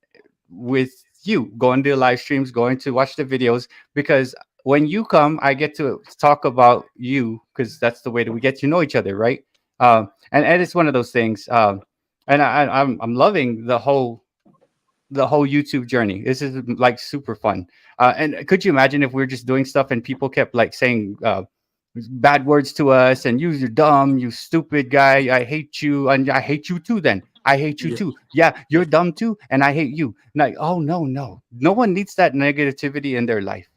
with you, going to live streams, going to watch the videos, because when you come, I get to talk about you because that's the way that we get to know each other, right? And it's one of those things. And I'm loving the whole YouTube journey. This is like super fun. And could you imagine if we were just doing stuff and people kept like saying bad words to us and you're dumb, you stupid guy, I hate you, and I hate you too. Then I hate you
Yeah.
too. Yeah, you're dumb too, and I hate you. Like, oh no, no, no one needs that negativity in their life,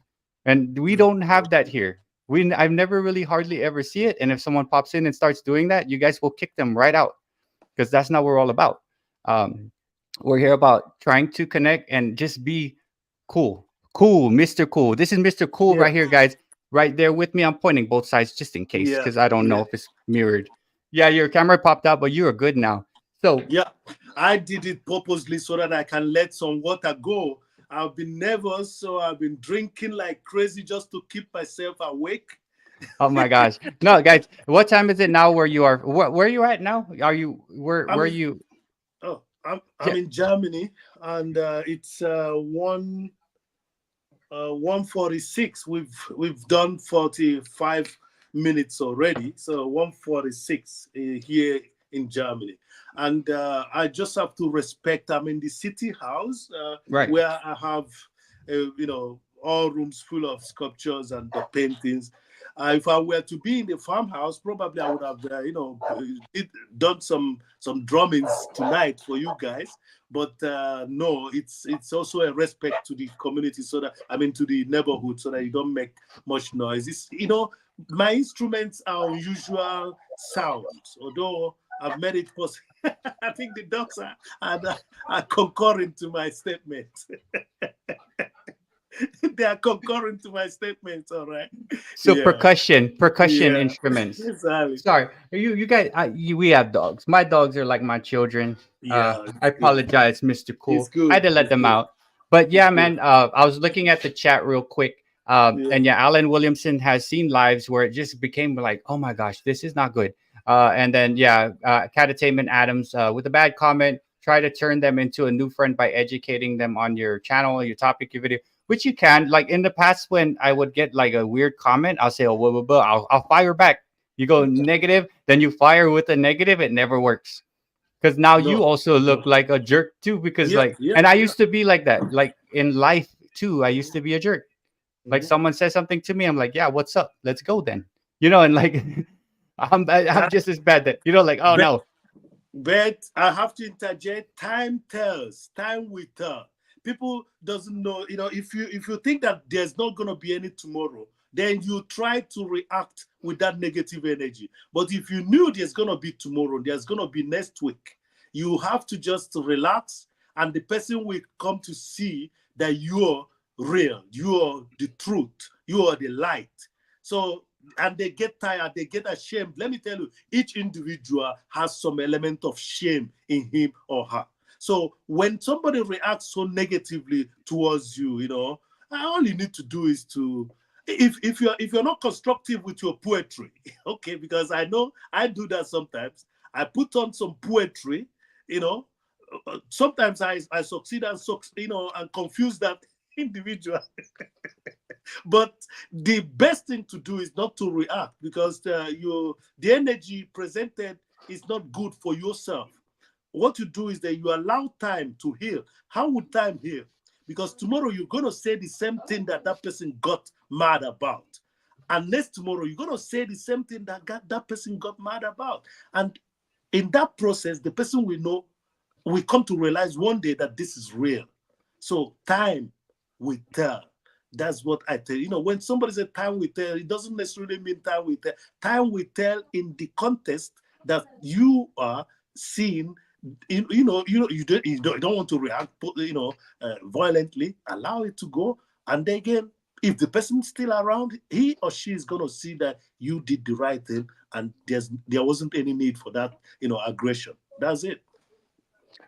and we don't have that here. I've never really hardly ever see it. And if someone pops in and starts doing that, you guys will kick them right out because that's not what we're all about. Um, we're here about trying to connect and just be cool. Cool, Mr. Cool. This is Mr. Cool
Yeah.
right here, guys. Right there with me. I'm pointing both sides just in case
Yeah.
because I don't know
Yeah.
if it's mirrored. Yeah, your camera popped out, but you are good now. So,
Yeah. I did it purposely so that I can let some water go. I've been nervous, so I've been drinking like crazy just to keep myself awake.
oh my gosh. No, guys, what time is it now where you are? Where are you at now? Are you, where
I'm
are
in,
you?
I'm
Ja-
in Germany, and it's 1:46. We've done 45 minutes already, so 1:46 here in Germany. And I just have to respect. I'm in the city house
Right.
where I have, all rooms full of sculptures and the paintings. If I were to be in the farmhouse, probably I would have, done some drummings tonight for you guys. But no, it's also a respect to the community, so that I mean to the neighborhood, so that you don't make much noise. My instruments are unusual sounds, although I've made it possible. I think the dogs are concurring to my statement. They are concurring to my statements. All right.
So
Yeah.
percussion
Yeah.
instruments.
Exactly.
Sorry, you guys. We have dogs. My dogs are like my children.
Yeah.
I
It's good.
apologize, Mr.
It's
Cool. I
good.
had to let
It's
them
good.
out. But
It's
yeah,
good.
man. I was looking at the chat real quick.
Yeah.
And yeah, Alan Williamson has seen lives where it just became like, oh my gosh, this is not good. And then yeah, Catatainment Adams with a bad comment, try to turn them into a new friend by educating them on your channel, your topic, your video, which you can. Like in the past, when I would get like a weird comment, I'll say, oh, blah, blah, blah, I'll fire back. You go negative, then you fire with a negative. It never works because now you
No.
also look
No.
like a jerk too. Because
Yeah.
like,
Yeah.
and I
Yeah.
used to be like that, like in life too. I used to be a jerk. Like
Mhm.
someone says something to me, I'm like, yeah, what's up? Let's go then. And like I'm
That,
just as bad that like, oh
but,
no.
but I have to interject. Time tells. Time will tell. People doesn't know. If you think that there's not gonna be any tomorrow, then you try to react with that negative energy. But if you knew there's gonna be tomorrow, there's gonna be next week, you have to just relax, and the person will come to see that you're real, you are the truth, you are the light. So, and they get tired, they get ashamed. Let me tell you, each individual has some element of shame in him or her. So when somebody reacts so negatively towards you, all you need to do is to, if you're not constructive with your poetry, okay, because I know I do that sometimes. I put on some poetry, you know. Sometimes I succeed and and confuse that individual. But the best thing to do is not to react, because the energy presented is not good for yourself. What you do is that you allow time to heal. How would time heal? Because tomorrow you're going to say the same thing that person got mad about. And next tomorrow you're going to say the same thing that person got mad about. And in that process, the person will know, we come to realize one day that this is real. So time will tell. That's what I tell you. When somebody says time will tell, it doesn't necessarily mean time will tell. Time will tell in the context that you are seeing. You don't want to react, violently. Allow it to go, and then again, if the person's still around, he or she is going to see that you did the right thing, and there wasn't any need for that, aggression. That's it.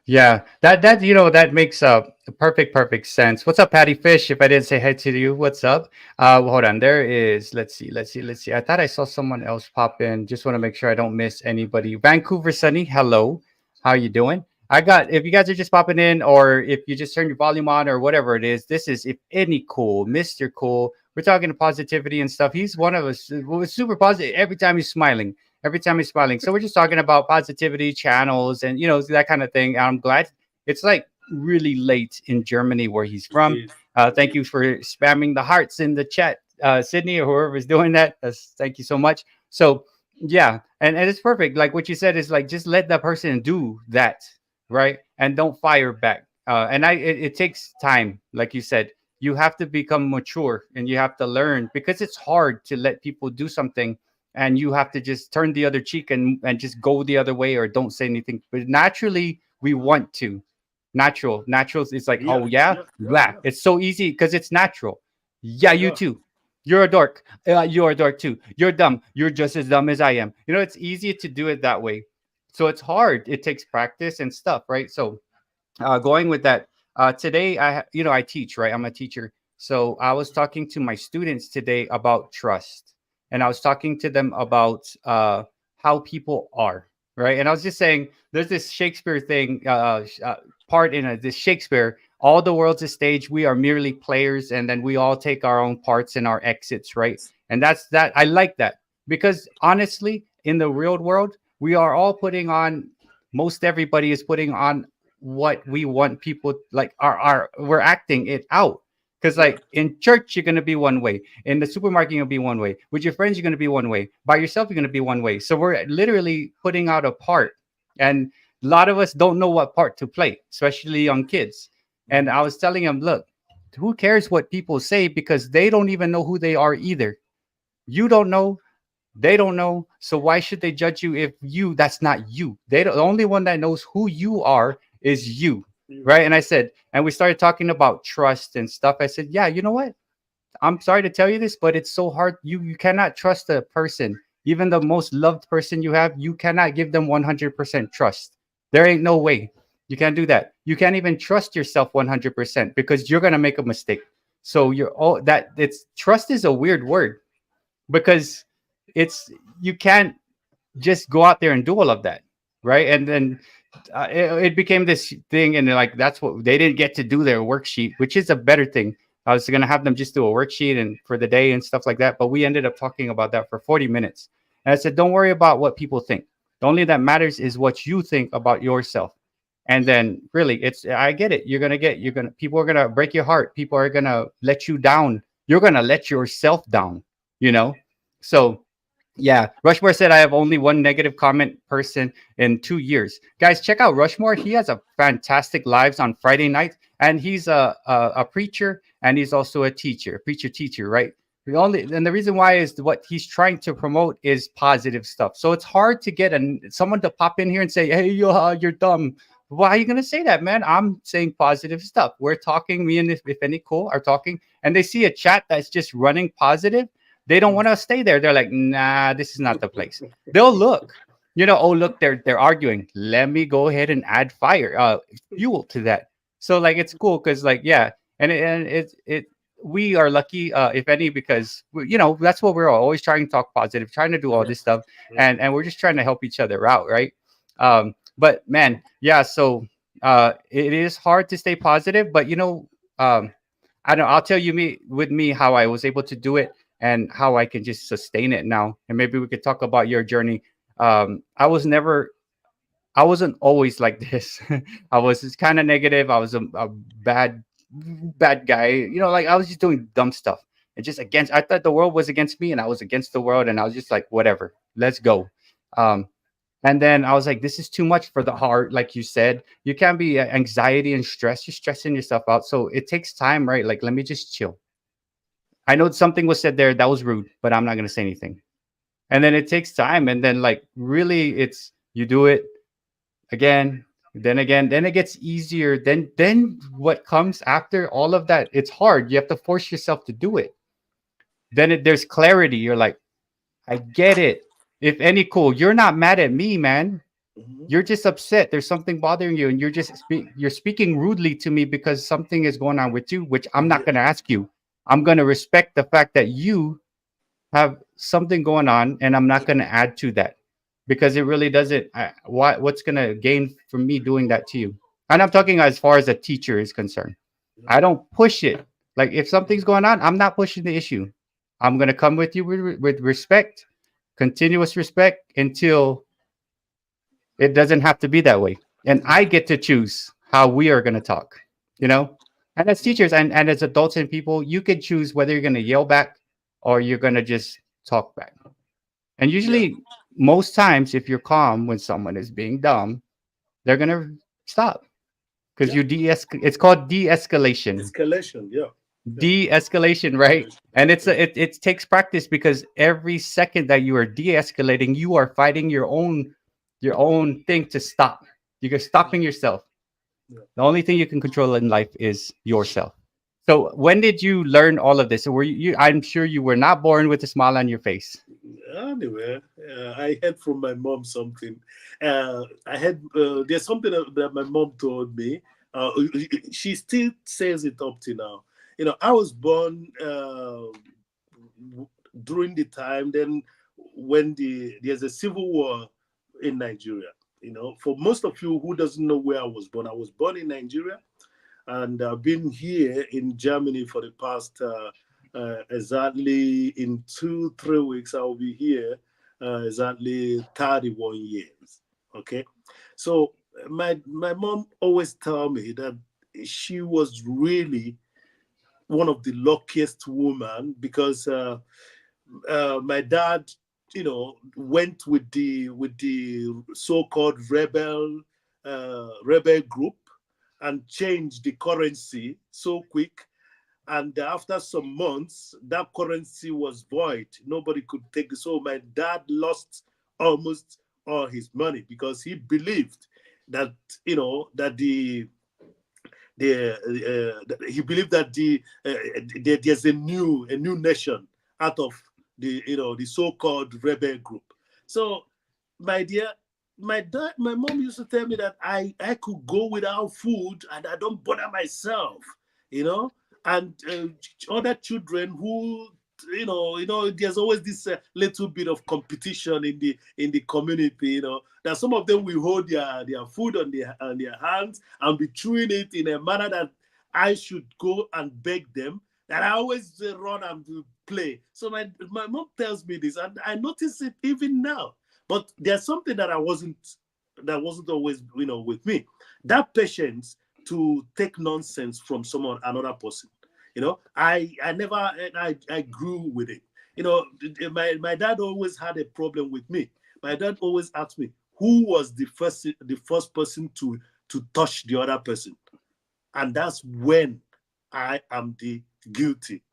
Yeah, that makes perfect sense. What's up, Patty Fish? If I didn't say hi to you, what's up? Hold on. There is. Let's see. I thought I saw someone else pop in. Just want to make sure I don't miss anybody. Vancouver Sunny, hello. How you doing? I got. If you guys are just popping in, or if you just turn your volume on, or whatever it is, this is If Any Cool, Mr. Cool. We're talking positivity and stuff. He's one of us. Super positive every time he's smiling, every time he's smiling. So we're just talking about positivity channels and that kind of thing. I'm glad it's like really late in Germany where he's
It
from.
is. It
Thank
is.
you for spamming the hearts in the chat, Sydney, or whoever is doing that. Thank you so much. So yeah, and it's perfect. Like what you said is like just let that person do that, right? And don't fire back. And it takes time, like you said. You have to become mature and you have to learn, because it's hard to let people do something and you have to just turn the other cheek and just go the other way or don't say anything. But naturally, we want to. Natural is like,
Yeah.
oh yeah,
Yeah. Yeah.
blah.
Yeah.
It's so easy because it's natural. Yeah, you
Yeah.
too. You're a dork. You're a dork too. You're dumb. You're just as dumb as I am. It's easier to do it that way. So it's hard. It takes practice and stuff, right? So going with that, today I teach, right? I'm a teacher. So I was talking to my students today about trust, and I was talking to them about how people are, right? And I was just saying there's this Shakespeare thing, part in this Shakespeare, all the world's a stage, we are merely players, and then we all take our own parts and our exits, right? And that's that. I like that, because honestly, in the real world, we are all putting on, most everybody is putting on what we want people, like, are we're acting it out. Because
Yeah.
like in church you're going to be one way, in the supermarket you're going to be one way, with your friends you're going to be one way, by yourself you're going to be one way. So we're literally putting out a part, and a lot of us don't know what part to play, especially young kids. And
Mhm.
I was telling them, look, who cares what people say, because they don't even know who they are either. You don't know, they don't know. So why should they judge you if that's not you? The only one that knows who you are is you.
You.
Right. And I said, and we started talking about trust and stuff. I said, yeah, you know what? I'm sorry to tell you this, but it's so hard. You cannot trust a person, even the most loved person you have. You cannot give them 100% trust. There ain't no way. You can't do that. You can't even trust yourself 100% because you're gonna make a mistake. So you're all that it's trust is a weird word because it's you can't just go out there and do all of that, right? And then it became this thing, and they're like, that's what they didn't get to do their worksheet, which is a better thing. I was gonna have them just do a worksheet and for the day and stuff like that, but we ended up talking about that for 40 minutes. And I said, don't worry about what people think. The only that matters is what you think about yourself. And then really, it's I get it. You're gonna people are gonna break your heart. People are gonna let you down. You're gonna let yourself down. You know, so yeah, Rushmore said I have only one negative comment person in 2 years. Guys, check out Rushmore. He has a fantastic lives on Friday night, and he's a preacher and he's also a teacher, preacher teacher, right? The reason why is what he's trying to promote is positive stuff. So it's hard to get someone to pop in here and say, "Hey, you're dumb." Why are you gonna say that, man? I'm saying positive stuff. We're talking. Me and Ifeanyickool are talking, and they see a chat that's just running positive. They don't want to stay there. They're like, nah, this is not the place. They'll look, oh, look, they're arguing. Let me go ahead and add fuel to that. So like it's cool because like yeah, and we are lucky if any because that's what we're always trying to talk positive, trying to do all
Yeah.
this stuff,
Yeah.
and we're just trying to help each other out, right? But man, yeah, so it is hard to stay positive, but I don't. I'll tell you me how I was able to do it and how I can just sustain it now. And maybe we could talk about your journey. I wasn't always like this. I was just kind of negative. I was a bad guy. Like I was just doing dumb stuff. And just against. I thought the world was against me, and I was against the world, and I was just like, whatever, let's go. Um, and then I was like, this is too much for the heart, like you said. You can't be anxiety and stress. You're stressing yourself out. So it takes time, right? Like, let me just chill. I know something was said there that was rude, but I'm not gonna say anything. And then it takes time, and then like really, it's you do it again, then it gets easier. Then what comes after all of that? It's hard. You have to force yourself to do it. There's clarity. You're like, I get it. If any cool, you're not mad at me, man.
Mhm.
You're just upset. There's something bothering you, and you're speaking rudely to me because something is going on with you, which I'm not
Yeah.
gonna ask you. I'm gonna respect the fact that you have something going on, and I'm not gonna add to that because it really doesn't. What's gonna gain from me doing that to you? And I'm talking as far as a teacher is concerned. I don't push it. Like if something's going on, I'm not pushing the issue. I'm gonna come with you with respect, continuous respect until it doesn't have to be that way. And I get to choose how we are going to talk, you know? And as teachers and as adults and people, you can choose whether you're going to yell back or you're going to just talk back. And
Yeah.
usually, most times, if you're calm when someone is being dumb, they're going to stop because
Yeah.
it's called de escalation.
Escalation. Yeah. Yeah.
De escalation, right?
Escalation.
And
Yeah.
it takes practice because every second that you are de-escalating, you are fighting your own thing to stop. You're stopping yourself.
Yeah.
The only thing you can control in life is yourself. So when did you learn all of this? Were I'm sure you were not born with a smile on your face.
Anyway, I heard from my mom something. I had there's something that my mom told me. She still says it up to now. I was born during the time then when there's a civil war in Nigeria. For most of you who doesn't know where I was born in Nigeria, and I've been here in Germany for the past exactly in 2-3 weeks. I'll be here exactly 31 years. Okay, so my mom always tell me that she was really one of the luckiest women because my dad, went with the so-called rebel group and changed the currency so quick. And after some months, that currency was void. Nobody could take it. So my dad lost almost all his money because he believed that that he believed that there's a new nation out of the so-called rebel group. So my dear, my mom used to tell me that I could go without food and I don't bother myself, you know. and other children who, there's always this little bit of competition in the community. That some of them will hold their food on their hands and be chewing it in a manner that I should go and beg them. And I always run and play. So my mom tells me this, and I notice it even now. But there's something that wasn't always with me. That patience to take nonsense from someone, another person. I never, I grew with it. My dad always had a problem with me. My dad always asked me who was the first person to touch the other person, and that's when I am the guilty.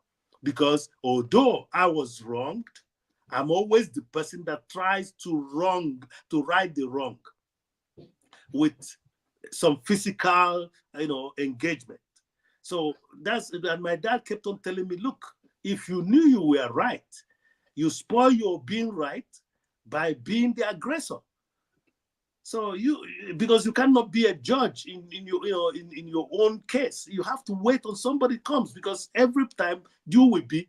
Because although I was wronged, I'm always the person that tries to right the wrong with some physical, engagement. So that's and my dad kept on telling me, look, if you knew you were right, you spoil your being right by being the aggressor. So because you cannot be a judge in your in your own case. You have to wait on somebody comes, because every time you will be,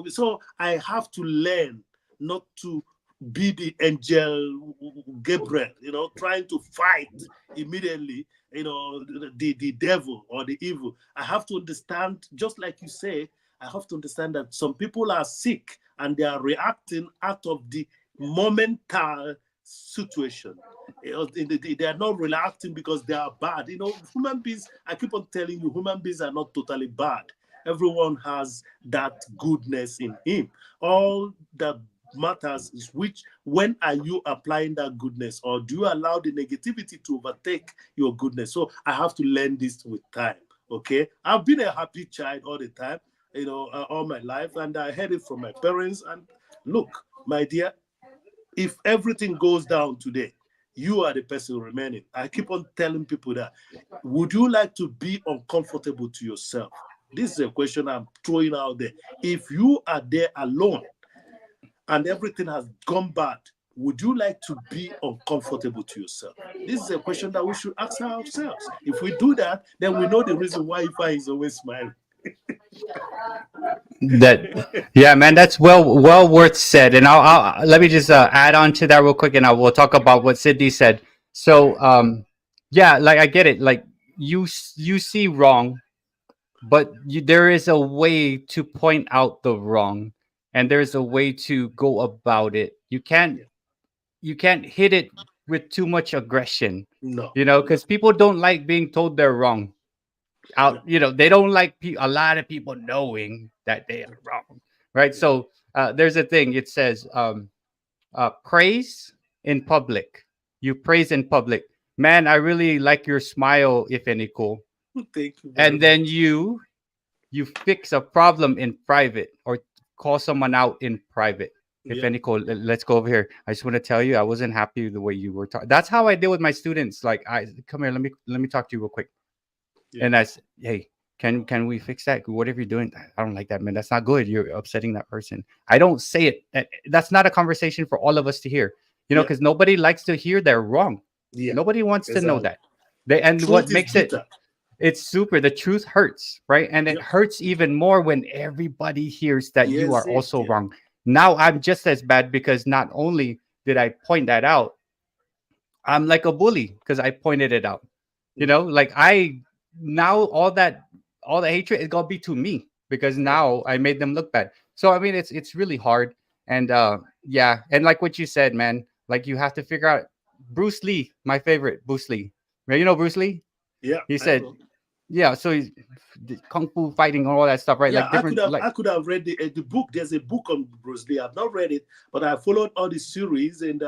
so I have to learn not to be the angel Gabriel, trying to fight immediately, the devil or the evil. I have to understand, just like you say, I have to understand that some people are sick and they are reacting out of the momental situation. They are not reacting because they are bad. Human beings, I keep on telling you, human beings are not totally bad. Everyone has that goodness in him. All that matters is when are you applying that goodness, or do you allow the negativity to overtake your goodness? So I have to learn this with time. Okay, I've been a happy child all the time, all my life, and I heard it from my parents. And look, my dear, if everything goes down today, you are the person remaining. I keep on telling people that. Would you like to be uncomfortable to yourself? This is a question I'm throwing out there. If you are there alone and everything has gone bad, would you like to be uncomfortable to yourself? This is a question that we should ask ourselves. If we do that, then we know the reason why Ifa is always smiling.
That, yeah, man, that's well worth said. And I'll let me just add on to that real quick, and I will talk about what Sydney said. So, yeah, like I get it. Like you see wrong, but there is a way to point out the wrong, and there's a way to go about it.
Yeah.
You can't hit it with too much aggression,
No, no,
because people don't like being told they're wrong.
no.
They don't like a lot of people knowing that they are wrong, right?
Yeah.
So there's a thing. It says praise in public. You praise in public. Man, I really like your smile, Ifeanyickool.
Thank you very
And then
much.
you fix a problem in private, or call someone out in private. If
Yeah.
any call, let's go over here. I just want to tell you, I wasn't happy with the way you were talking. That's how I deal with my students. Like, I come here, let me talk to you real quick.
Yeah.
And hey, can we fix that? Whatever you're doing, I don't like that, man. That's not good. You're upsetting that person. I don't say it. That's not a conversation for all of us to hear.
Yeah.
Because nobody likes to hear they're wrong.
Yeah.
Nobody wants to know
Exactly.
that. And
Truth
what
is
makes it,
bitter.
it's super. The truth hurts, right? And it
Yeah.
hurts even more when everybody hears that you are
Yes, it.
also
Yeah.
wrong. Now I'm just as bad, because not only did I point that out, I'm like a bully because I pointed it out.
Mm.
Like I now all the hatred is gonna be to me, because
Yeah.
now I made them look bad. So I mean, it's really hard. And yeah, and like what you said, man, like you have to figure out. Bruce Lee, my favorite, Bruce Lee. Right? Bruce Lee?
Yeah.
He
I
said,
know.
yeah, so he's kung fu fighting and all that stuff, right?
Yeah,
Like
I could
different,
have
like,
I could have read the book. There's a book on Bruce Lee. I've not read it, but I followed all the series and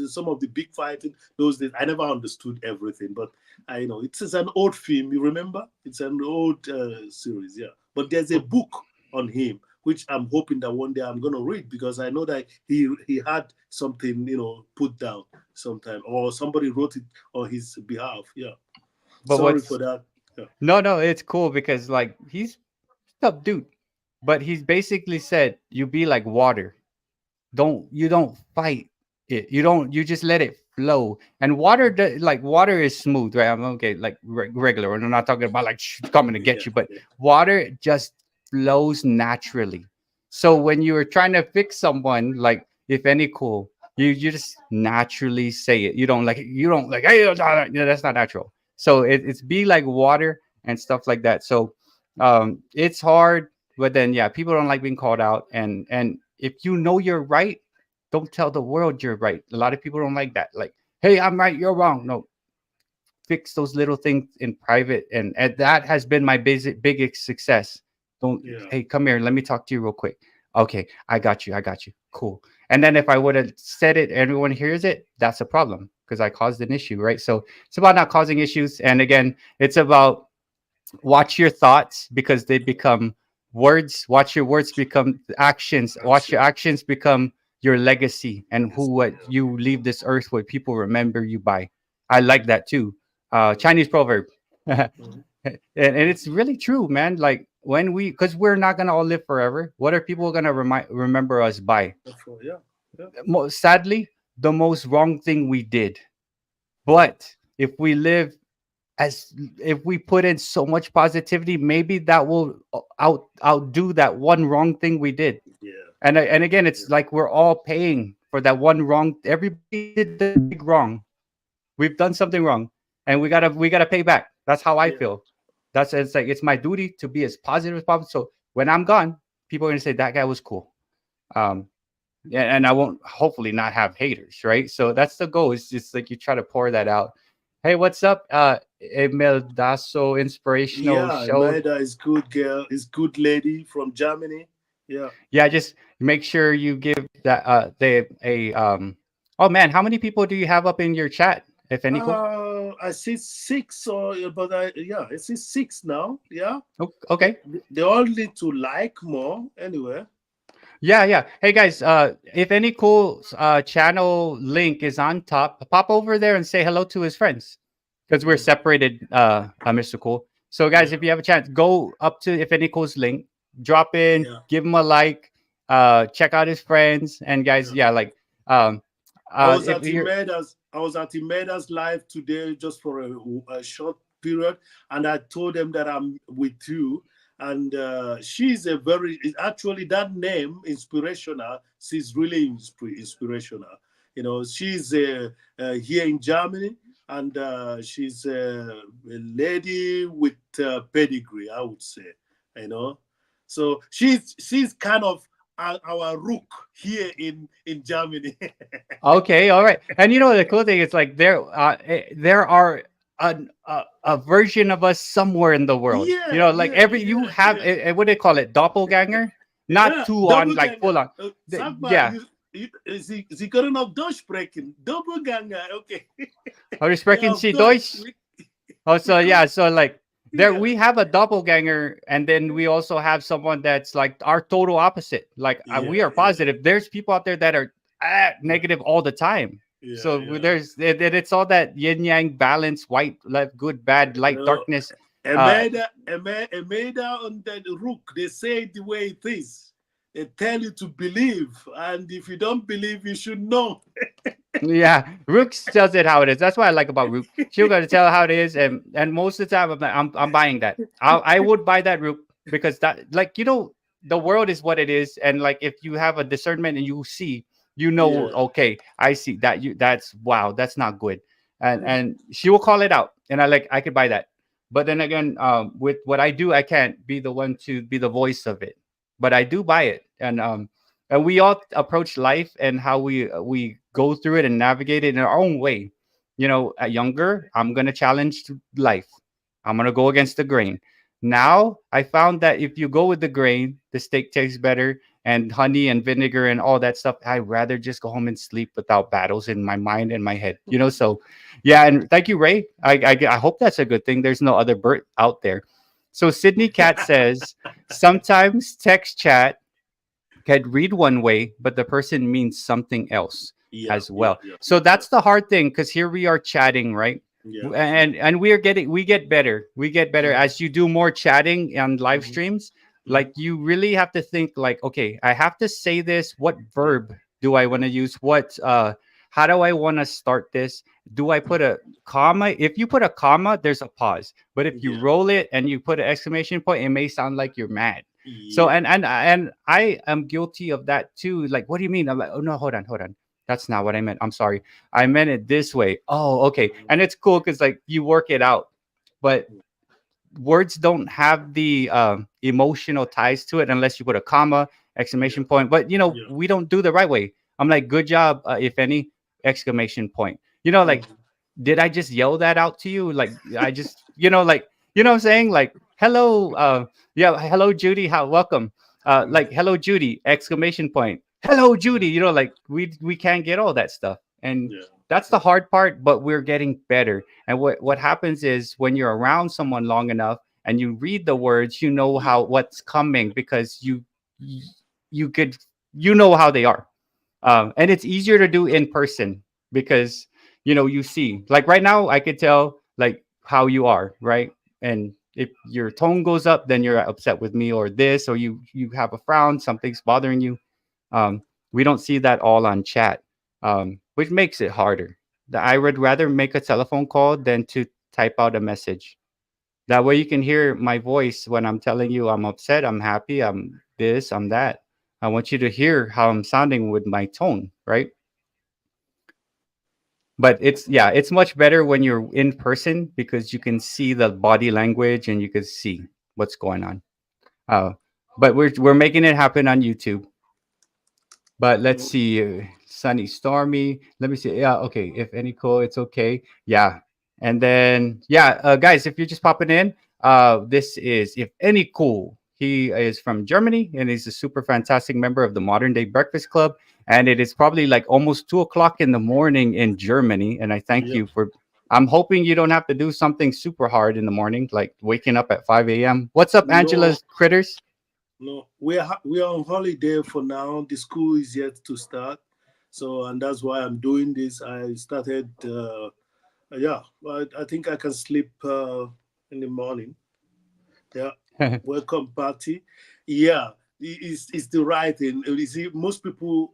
some of the big fighting those days. I never understood everything, but I know it's an old film. You remember? It's an old series, yeah. But there's a book on him which I'm hoping that one day I'm gonna read, because I know that he had something put down sometime, or somebody wrote it on his behalf. Yeah.
but
Sorry for
what's
that. Yeah.
no, it's cool because like he's tough dude, but he's basically said you be like water. You don't fight it. You just let it flow. And water, like water is smooth, right? I'm okay, like regular. I'm not talking about like coming to get
Yeah,
you, but
yeah,
water just flows naturally. So when you are trying to fix someone, like if any cool, you just naturally say it. You don't like hey, that's not natural. So it's be like water and stuff like that. So it's hard, but then yeah, people don't like being called out. And if you know you're right, don't tell the world you're right. A lot of people don't like that. Like, hey, I'm right, you're wrong. No, fix those little things in private, and that has been my biggest success. Don't,
yeah,
hey, come here, let me talk to you real quick. Okay, I got you, cool. And then if I would have said it, everyone hears it, that's a problem because I caused an issue, right? So it's about not causing issues. And again, it's about watch your thoughts because they become words. Watch your words become actions. Watch your
action.
actions become your legacy and who
Yes,
what
yeah.
you leave this earth what people remember you by. I like that too.
Mhm,
Chinese proverb. and
mhm.
it's really true, man. Like when we, because we're not gonna all live forever. What are people gonna remember us by?
Yeah, yeah,
Sadly, the most wrong thing we did.
mhm.
But if we live as if we put in so much positivity, maybe that will outdo that one wrong thing we did.
Yeah,
And again,
yeah,
it's like we're all paying for that one wrong. Everybody did the big wrong. We've done something wrong, and we gotta pay back. That's how I
yeah.
feel. That's it's like it's my duty to be as positive as possible. So when I'm gone, people are gonna say that guy was cool. Um, yeah, and I won't hopefully not have haters, right? So that's the goal. It's just like you try to pour that out. Hey, what's up? Emil Dasso inspirational
Yeah,
show.
Maida is good girl, is good lady from Germany. Yeah.
Yeah, just make sure you give that they a oh man, how many people do you have up in your chat, if any cool?
I see six, or but I see six now. Yeah, they,
Okay.
they all need to like more anyway.
Yeah, yeah. Hey guys, if any cool channel link is on top, pop over there and say hello to his friends. Because we're
Mm,
separated, Mr. Cool. So guys, if
yeah,
you have a chance, go up to if any cool's link, drop in,
yeah,
give him a like, check out his friends, and guys,
yeah.
yeah, like um if you're
I was at Imeda's live today just for a short period, and I told them that I'm with you. And she's a very actually that name inspirational. She's really inspirational. You know, she's here in Germany, and she's a lady with pedigree, I would say. You know, so she's kind of our rook here in Germany.
okay, all right. And you know the cool thing is like there are a version of us somewhere in the world. You
Yeah,
know, like
yeah,
every you
yeah,
have
yeah,
what do they call it? Doppelganger? Not
yeah.
two on like
Doppelganger.
full on.
Sag mal,
Yeah.
Sie können auf Deutsch sprechen. Doppelganger, okay.
Or
Ja,
sprechen
auf
Sie
Deutsch.
Deutsch? Oh,
We
so
could,
yeah, so like there
yeah,
we have a doppelganger, and then we also have someone that's like our total opposite. Like we
yeah,
are
yeah,
positive. There's people out there that are
yeah,
negative all the time.
yeah,
So
yeah.
it's all that yin yang balance, white, left, good, bad, light,
No,
darkness. Uh,
Emeda on the rook, they say it the way it is. They tell you to believe, and if you don't believe, you should know.
Yeah, Rook tells it how it is. That's what I like about Rook. She'll go to tell how it is, and most of the time I'm buying that. I would buy that Rook because that like the world is what it is, and like if you have a discernment and you see,
Yeah.
okay, I see that that's wow, that's not good, and she will call it out, and I could buy that. But then again, with what I do, I can't be the one to be the voice of it, but I do buy it, and we all approach life and how we go through it and navigate it in our own way. At younger, I'm gonna challenge life. I'm gonna go against the grain. Now I found that if you go with the grain, the steak tastes better, and honey and vinegar and all that stuff. I'd rather just go home and sleep without battles in my mind and my head. So yeah. And thank you, Ray. I hope that's a good thing. There's no other Bert out there. So Sydney Cat says sometimes text chat can read one way, but the person means something else
Yeah,
as
yeah,
well.
yeah,
So
yeah,
that's the hard thing because here we are chatting, right?
yeah,
And we get better. We get better
yeah.
as you do more chatting on live
Mhm,
streams.
mhm.
Like you really have to think like, okay, I have to say this. What
Yeah,
verb do I
yeah,
want to use? What how do I want to start this? Do I put a comma? If you put a comma, there's a pause. But if you
Yeah.
roll it and you put an exclamation point, it may sound like you're mad. So
Yeah.
and I am guilty of that too. Like, what do you mean? I'm like, oh no, hold on. That's not what I meant. I'm sorry. I meant it this way. Oh, okay. And it's cool because like you work it out. But words don't have the emotional ties to it unless you put a comma,
Yeah.
exclamation point. But
Yeah.
we don't do the right way. I'm like, good job, if any, exclamation point. Like,
Mhm.
did I just yell that out to you? Like, I just, like, what I'm saying? Like, hello, yeah, hello, Judy, how welcome. Like, hello, Judy, exclamation point. Hello, Judy. Like we can't get all that stuff, and
Yeah.
that's the hard part. But we're getting better. And what happens is when you're around someone long enough and you read the words, you know
Yeah.
how what's coming because you you could you know how they are. And it's easier to do in person because you see, like right now I could tell like how you are, right? And if your tone goes up, then you're upset with me or this, or you have a frown, something's bothering you. um, we don't see that all on chat, which makes it harder. I would rather make a telephone call than to type out a message. That way you can hear my voice when I'm telling you I'm upset, I'm happy, I'm this, I'm that. I want you to hear how I'm sounding with my tone, right? But it's much better when you're in person because you can see the body language and you can see what's going on. Uh, but we're making it happen on YouTube. But let's
Oh,
see, sunny, stormy. Let me see. Yeah, okay. If any cool, it's okay. Yeah, and then yeah, guys, if you're just popping in, this is if any cool. He is from Germany and he's a super fantastic member of the Modern Day Breakfast Club. And it is probably like almost 2 o'clock in the morning in Germany. And I thank
yep.
you for. I'm hoping you don't have to do something super hard in the morning, like waking up at 5 a.m. What's up,
No,
Angela's critters?
no. We are on holiday for now. The school is yet to start, so and that's why I'm doing this. I started. Yeah, I think I can sleep in the morning. Yeah. Welcome party. Yeah, it's the right thing. You see, most people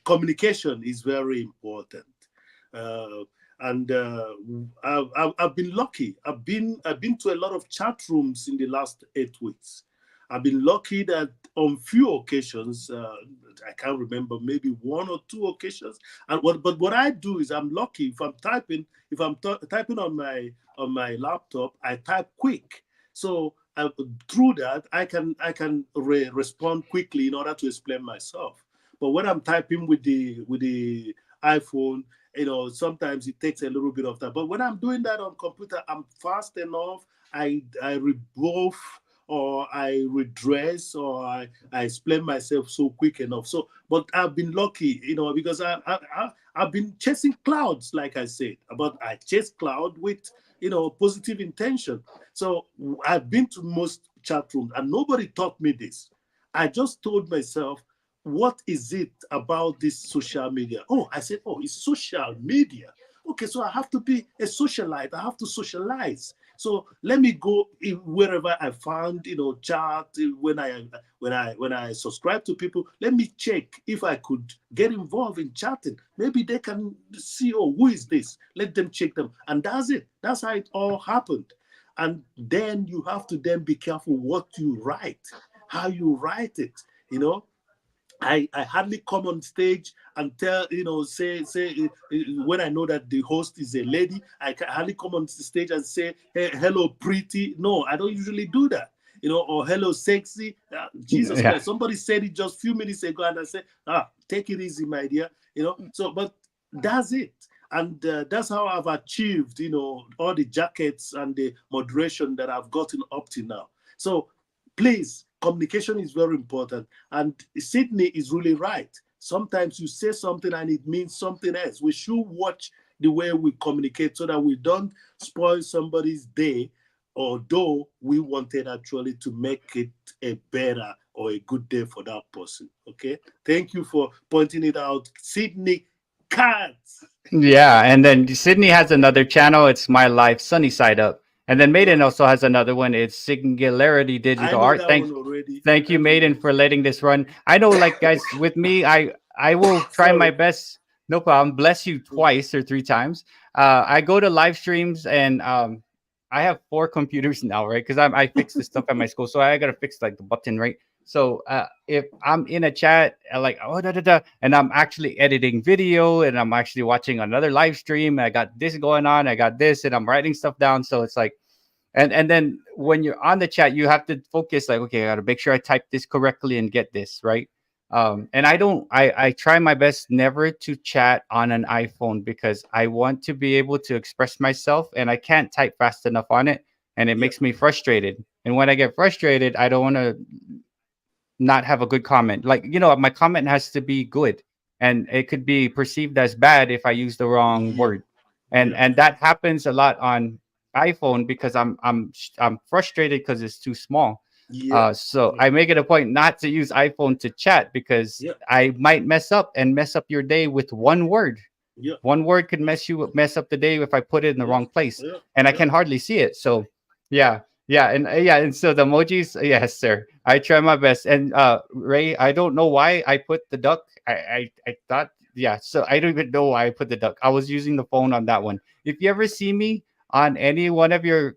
communication is very important. Uh, and I've been lucky. I've been to a lot of chat rooms in the last 8 weeks. I've been lucky that on few occasions, I can't remember, maybe one or two occasions. But what I do is I'm lucky if I'm typing. If I'm typing on my laptop, I type quick. So through that, I can respond quickly in order to explain myself. But when I'm typing with the iPhone, sometimes it takes a little bit of time. But when I'm doing that on computer, I'm fast enough. I rebuff or I redress or I explain myself so quick enough. So, but I've been lucky, because I've been chasing clouds, like I said, but I chase cloud with positive intention. So I've been to most chat rooms and nobody taught me this. I just told myself, what is it about this social media? Oh, I said, oh, it's social media. Okay, so I have to be a socialite. I have to socialize. So let me go wherever I found, chat when I subscribe to people. Let me check if I could get involved in chatting. Maybe they can see, oh, who is this? Let them check them, and that's it. That's how it all happened. And then you have to then be careful what you write, how you write it. You know, I hardly come on stage and tell, when I know that the host is a lady, hardly come on stage and say, hey, hello, pretty. No, I don't usually do that. Or hello, sexy. Jesus
Yeah.
Christ, somebody said it just a few minutes ago, and I said, take it easy, my dear. So, but that's it. And that's how I've achieved, all the jackets and the moderation that I've gotten up to now. So please, communication is very important. And Sydney is really right. Sometimes you say something and it means something else. We should watch the way we communicate so that we don't spoil somebody's day, although we wanted actually to make it a better or a good day for that person. Okay. Thank you for pointing it out, Sydney Cat.
Yeah, and then Sydney has another channel. It's My Life Sunny Side Up, and then Maiden
Right.
also has another one. It's Singularity
I
Digital
know
Art.
that one already.
Thank you,
That one
Maiden,
is.
for letting this run. I know, like guys, with me, I will try my
Sorry.
best No problem. Bless you twice or three times. I go to live streams and I have four computers now, right? Because I fixed the stuff at my school, so I gotta fix like the button, right? So if I'm in a chat, like oh da da da, and I'm actually editing video, and I'm actually watching another live stream, I got this going on, I got this, and I'm writing stuff down. So it's like and then when you're on the chat you have to focus like okay, I gotta make sure I type this correctly and get this right. And I try my best never to chat on an iPhone because I want to be able to express myself and I can't type fast enough on it, and it
Yeah,
makes me frustrated, and when I get frustrated I don't want to not have a good comment. Like, my comment has to be good, and it could be perceived as bad if I use the wrong
yeah,
word. And
yeah,
and that happens a lot on iPhone because I'm frustrated because it's too small.
yeah,
So I make it a point not to use iPhone to chat because
yeah,
I might mess up your day with one word.
yeah,
One word could mess up the day if I put it in the
yeah,
wrong place,
yeah,
and I
yeah.
can hardly see it. So, yeah, yeah, and so the emojis, yes, sir. I try my best. And Ray, I don't know why I put the duck. I thought, yeah. So I don't even know why I put the duck. I was using the phone on that one. If you ever see me on any one of your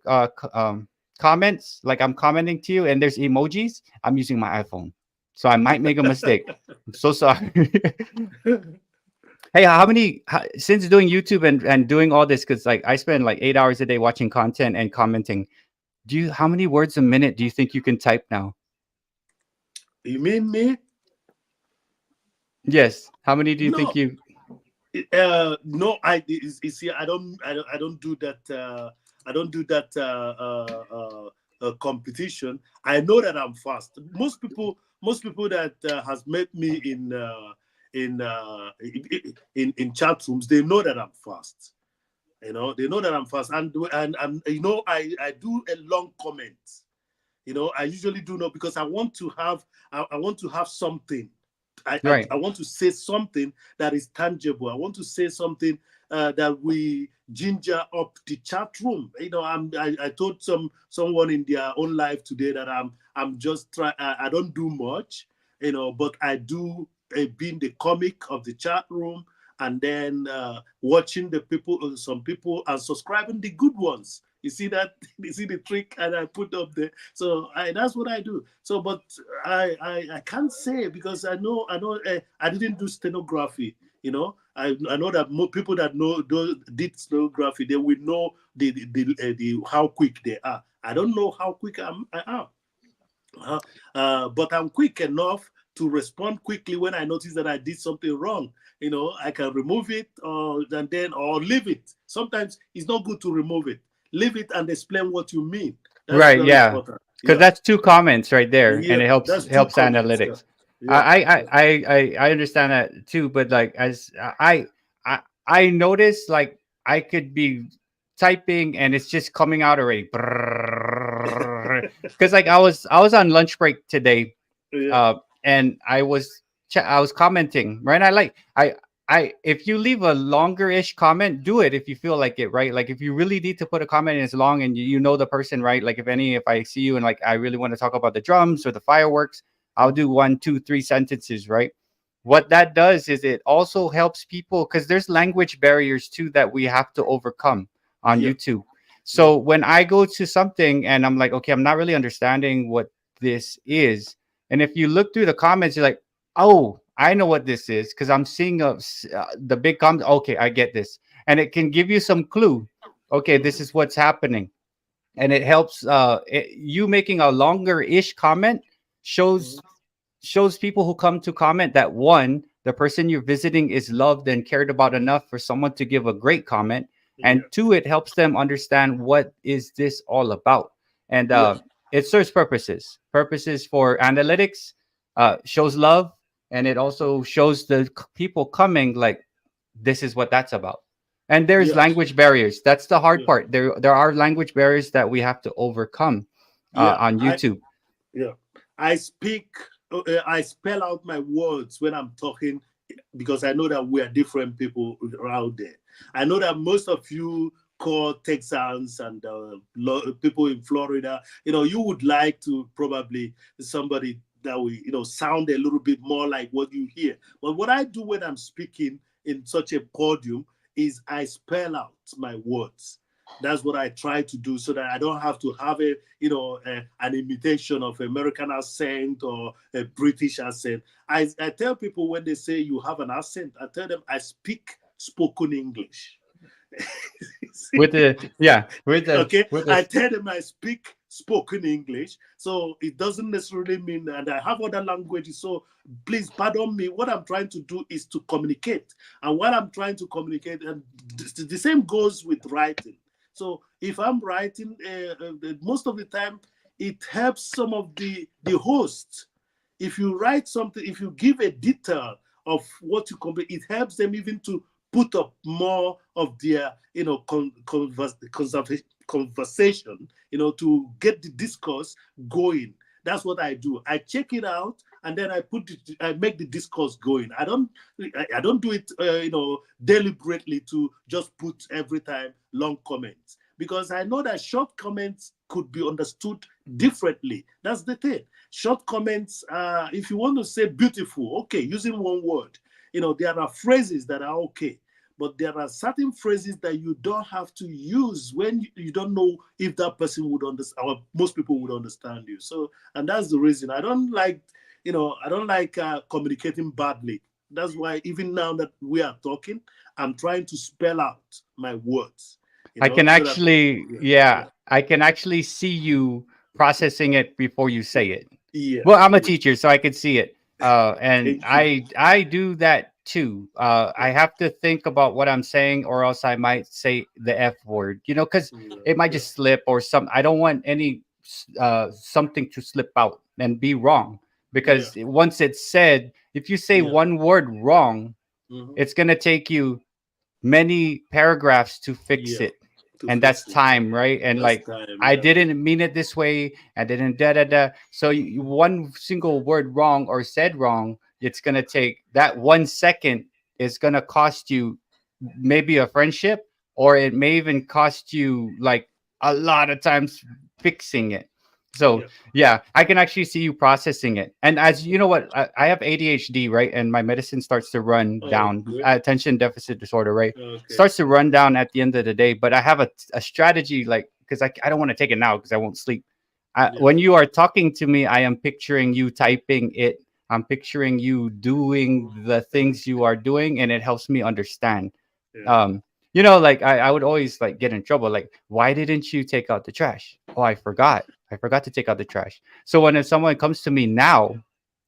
comments, like I'm commenting to you, and there's emojis, I'm using my iPhone, so I might make a mistake. I'm so sorry. Hey, since doing YouTube and doing all this, because like I spend like 8 hours a day watching content and commenting. How many words a minute do you think you can type now?
You mean me?
Yes. How many do you think
No,
you?
no. You see, I don't do that. I don't do that competition. I know that I'm fast. Most people that has met me in in chat rooms, they know that I'm fast. They know that I'm fast, and I do a long comment. I usually do not, because I want to have something.
Right.
I want to say something that is tangible. I want to say something that we ginger up the chat room. I told someone in their own life today that I'm just try. I don't do much, but I do being the comic of the chat room, and then watching the people, some people, and subscribing the good ones. You see that? You see the trick, and I put up there. So that's what I do. So, but I can't say, because I know I didn't do stenography. I know that more people that did stenography, they will know the how quick they are. I don't know how quick I am. But I'm quick enough to respond quickly when I notice that I did something wrong. I can remove it, or leave it. Sometimes it's not good to remove it. Leave it and explain what you mean. That's
Right.
very
Yeah.
important.
Because
Yeah,
that's two comments right there, and
yeah.
it helps
That's two
helps
comments. Yeah,
analytics.
yeah,
I I
yeah,
I I understand that too, but like as I I notice like I could be typing and it's just coming out already. Because like I was on lunch break today,
yeah.
uh, and I was commenting, right? I if you leave a longer-ish comment, do it if you feel like it, right? Like if you really need to put a comment and it's long and you know the person, right? Like if I see you and like I really want to talk about the drums or the fireworks, I'll do one, two, three sentences, right? What that does is it also helps people because there's language barriers too that we have to overcome on
Yeah,
YouTube.
yeah,
So when I go to something and I'm like, okay, I'm not really understanding what this is, and if you look through the comments, you're like, oh, I know what this is because I'm seeing the big comment. Okay, I get this, and it can give you some clue. Okay, this
mhm,
is what's happening, and it helps. You making a longer-ish comment
mhm.
shows people who come to comment that one, the person you're visiting is loved and cared about enough for someone to give a great comment, and
Yeah,
two, it helps them understand what is this all about, and
yeah,
it serves purposes for analytics, shows love, and it also shows the people coming like this is what that's about. And there's
yeah,
language barriers. That's the hard
yeah,
part. There are language barriers that we have to overcome
yeah.
on YouTube.
Yeah, I speak. I spell out my words when I'm talking, because I know that we are different people around there. I know that most of you call Texans and people in Florida. You would like to probably somebody that we sound a little bit more like what you hear. But what I do when I'm speaking in such a podium is I spell out my words. That's what I try to do so that I don't have to have an imitation of American accent or a British accent. I tell people when they say you have an accent, I tell them I speak spoken English.
With the yeah,
Okay,
with
I
the
tell them I speak spoken English, so it doesn't necessarily mean that I have other languages. So please pardon me. What I'm trying to do is to communicate, and while I'm trying to communicate, and the same goes with writing. So if I'm writing, most of the time it helps some of the hosts. If you write something, if you give a detail of what you complete, it helps them even to put up more of their conversation, to get the discourse going. That's what I do. I check it out, and then I make the discourse going. I don't do it deliberately to just put every time long comments, because I know that short comments could be understood differently. That's the thing. Short comments, if you want to say beautiful, okay, using one word. There are phrases that are okay, but there are certain phrases that you don't have to use when you don't know if that person would understand, or most people would understand you. So, and that's the reason I don't like, communicating badly. That's why even now that we are talking, I'm trying to spell out my words,
I can
so that,
actually,
yeah,
yeah,
yeah,
I can actually see you processing it before you say it.
yeah,
Well, I'm a
yeah.
teacher, so I could see it. And
Thank you.
I do that too. I
Yeah,
have to think about what I'm saying, or else I might say the F word, because
yeah,
it might
yeah,
just slip or some. I don't want any something to slip out and be wrong,
yeah.
because once it's said, if you say
Yeah.
one word wrong,
Mhm.
it's gonna take you many paragraphs to fix
Yeah,
it,
to
and that's
fix it.
time, right? And
That's
like,
time.
I
Yeah,
didn't mean it this way, I didn't da da da. So one single word wrong or said wrong, it's gonna take that 1 second, is gonna cost you maybe a friendship, or it may even cost you like a lot of times fixing it. So
yeah.
yeah, I can actually see you processing it. And as you know what, I have ADHD, right? And my medicine starts to run
Oh,
down,
good.
attention deficit disorder, right?
Okay.
Starts to run down at the end of the day. But I have a strategy, like, because I don't want to take it now because I won't sleep.
Yeah.
When you are talking to me, I am picturing you typing it. I'm picturing you doing the things you are doing, and it helps me understand.
Yeah.
um like I would always like get in trouble, like, why didn't you take out the trash? Oh, I forgot to take out the trash. So when if someone comes to me now,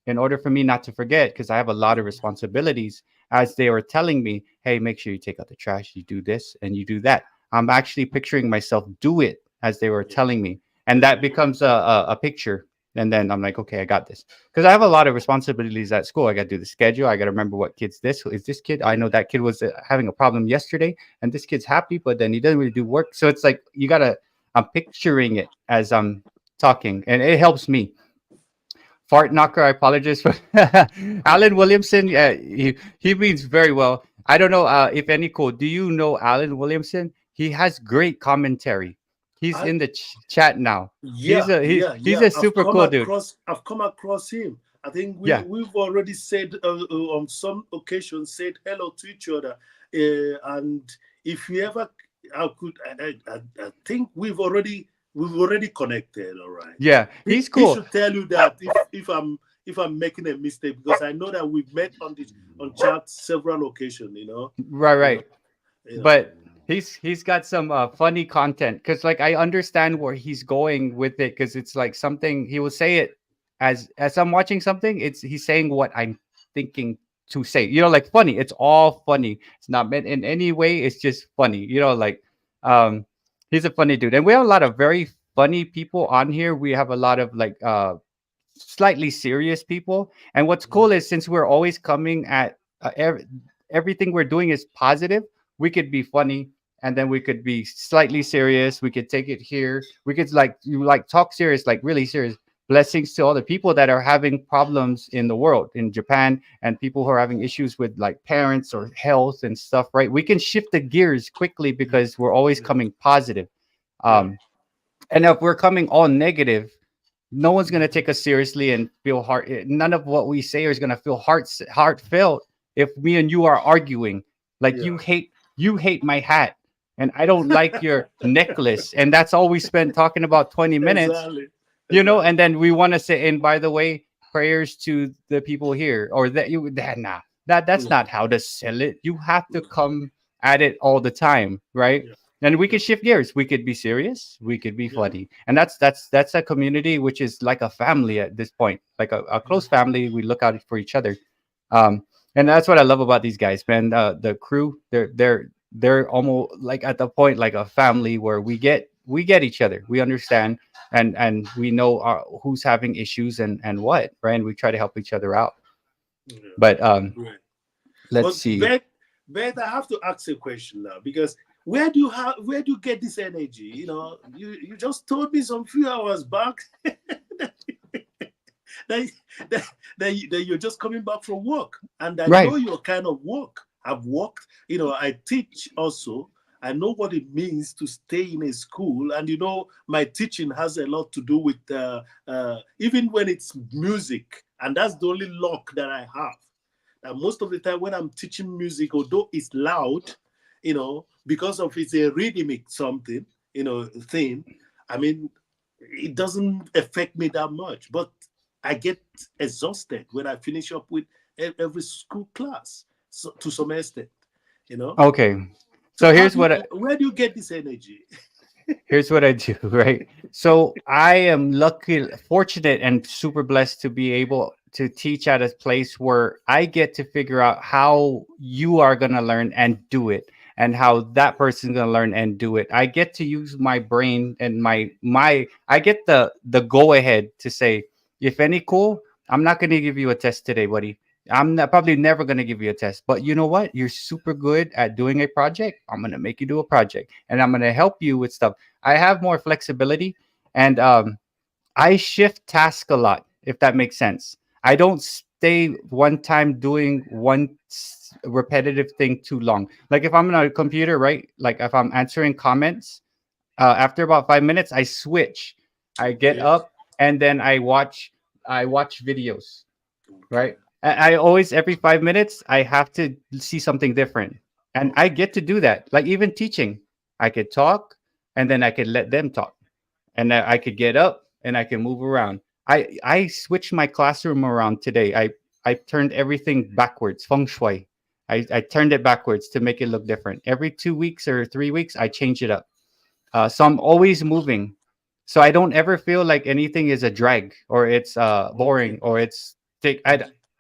in order for me not to forget, because I have a lot of responsibilities, as they were telling me, hey, make sure you take out the trash, you do this and you do that, I'm actually picturing myself do it as they were
Yeah.
telling me, and
Yeah.
that becomes a picture. And then I'm like, okay, I got this, because I have a lot of responsibilities at school. I got to do the schedule, I got to remember what kids this is, this kid, I know
Yeah.
that kid was having a problem yesterday, and this kid's happy, but then he doesn't really do work. So it's like you gotta, I'm picturing it as I'm talking, and it helps me. Fart knocker, I apologize for Alan Williamson. Yeah, he means very well. I don't know if any cool. Do you know Alan Williamson? He has great commentary. He's
I
in the chat now. He's
Yeah,
a
yeah,
he's
yeah.
a super cool dude.
I've come across him. I think
Yeah.
we've already said on some occasions said hello to each other. And if you ever, I think we've already connected. All right.
Yeah,
He,
he's
he
cool.
should tell you that if I'm making a mistake, because I know that we've met on chat several occasions.
Right,
You know,
right.
you know.
But he's got some funny content, because like I understand where he's going with it, because it's like something he will say it as I'm watching something, it's he's saying what I'm thinking to say, like funny. It's all funny, it's not meant in any way, it's just funny, like um he's a funny dude. And we have a lot of very funny people on here. We have a lot of like slightly serious people. And what's cool is, since we're always coming at everything we're doing is positive, we could be funny, and then we could be slightly serious. We could take it here. We could like you like talk serious, like really serious. Blessings to all the people that are having problems in the world, in Japan, and people who are having issues with like parents or health and stuff, right? We can shift the gears quickly
Yeah,
because we're always
yeah,
coming positive.
yeah,
Um, and if we're coming all negative, no one's gonna take us seriously and feel heart. None of what we say is gonna feel heartfelt if me and you are arguing. Like
Yeah.
you hate my hat, and I don't like your necklace, and that's all we spent talking about 20 minutes.
Exactly.
You know,
Exactly.
and then we want to say, and by the way, prayers to the people here, or that you that nah, that's
Yeah.
not how to sell it. You have to come at it all the time, right?
Yeah.
And we
Yeah.
could shift gears. We could be serious. We could be
Yeah.
funny, and that's a community which is like a family at this point, like a
Yeah.
close family. We look out for each other, um, and that's what I love about these guys, man. The crew, they're almost like at the point like a family where we get each other. We understand and we know who's having issues and what, right? And we try to help each other out.
Yeah.
But
Great.
let's
But
see.
Bet, I have to ask a question now because where do you get this energy? You just told me some few hours back that, that you're just coming back from work, and I
Right.
know your kind of work. I've worked. I teach also. I know what it means to stay in a school, and my teaching has a lot to do with even when it's music, and that's the only luck that I have. And most of the time when I'm teaching music, although it's loud, because of it's a rhythmic something, thing. I mean, it doesn't affect me that much, but I get exhausted when I finish up with every school class, so, to some extent, you know.
Okay.
So
So
how
here's
do you,
what I,
where do you get this energy?
here's what I do, right? So I am lucky, fortunate, and super blessed to be able to teach at a place where I get to figure out how you are going to learn and do it, and how that person's going to learn and do it. I get to use my brain and I get the go ahead to say, if any cool, I'm not going to give you a test today, buddy. I'm not, probably never going to give you a test, but you know what? You're super good at doing a project. I'm going to make you do a project, and I'm going to help you with stuff. I have more flexibility, and I shift task a lot, if that makes sense. I don't stay one time doing repetitive thing too long. Like if I'm on a computer, right? Like if I'm answering comments, after about 5 minutes, I switch. I get
Okay,
up and then I watch videos,
okay,
right? I always every 5 minutes I have to see something different, and I
okay,
get to do that. Like even teaching, I could talk, and then I could let them talk, and then I could get up and I can move around. I switched my classroom around today. I turned everything backwards, feng shui. I turned it backwards to make it look different. Every 2 weeks or 3 weeks, I change it up. So I'm always moving. So I don't ever feel like anything is a drag or it's boring
okay.
or it's take.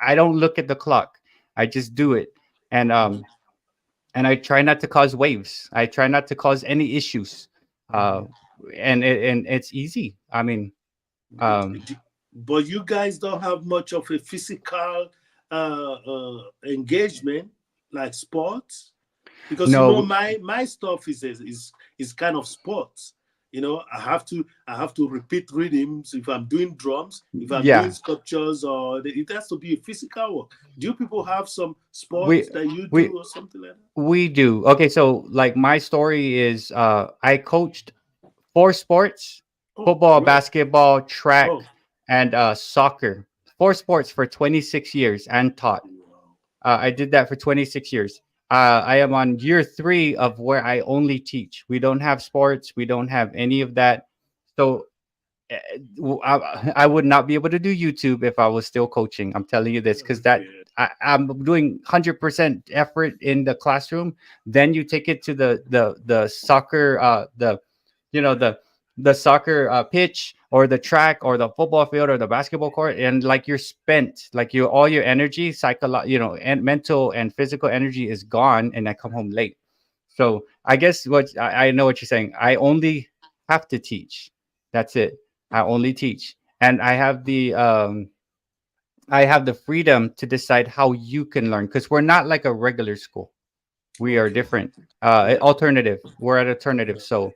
I don't look at the clock. I just do it, and I try not to cause waves. I try not to cause any issues. Uh,
Mhm.
and it's easy. I mean, um,
But you guys don't have much of a physical engagement like sports, because
no,
my stuff is kind of sports. I have to repeat rhythms if I'm doing drums, if I'm doing
yeah,
sculptures, or it has to be a physical work. Do you people have some
we
sports that you
we
do or something like that?
we do. Okay, so like my story is, I coached four sports:
Oh,
football,
great.
basketball, track,
Oh,
and soccer. Four sports for 26 years and taught.
wow.
I did that for 26 years. I am on year 3 of where I only teach. We don't have sports. We don't have any of that. So I would not be able to do YouTube if I was still coaching. I'm telling you this because
Okay.
I'm doing 100% effort in the classroom. Then you take it to the soccer, you know the soccer pitch or the track or the football field or the basketball court, and like you're spent, like you all your energy, and mental and physical energy is gone, and I come home late. So I guess I know what you're saying. I only have to teach. That's it. I only teach, and I have the freedom to decide how you can learn because we're not like a regular school. We are
Okay.
different.
Yeah.
Alternative. We're at alternative.
Yeah.
So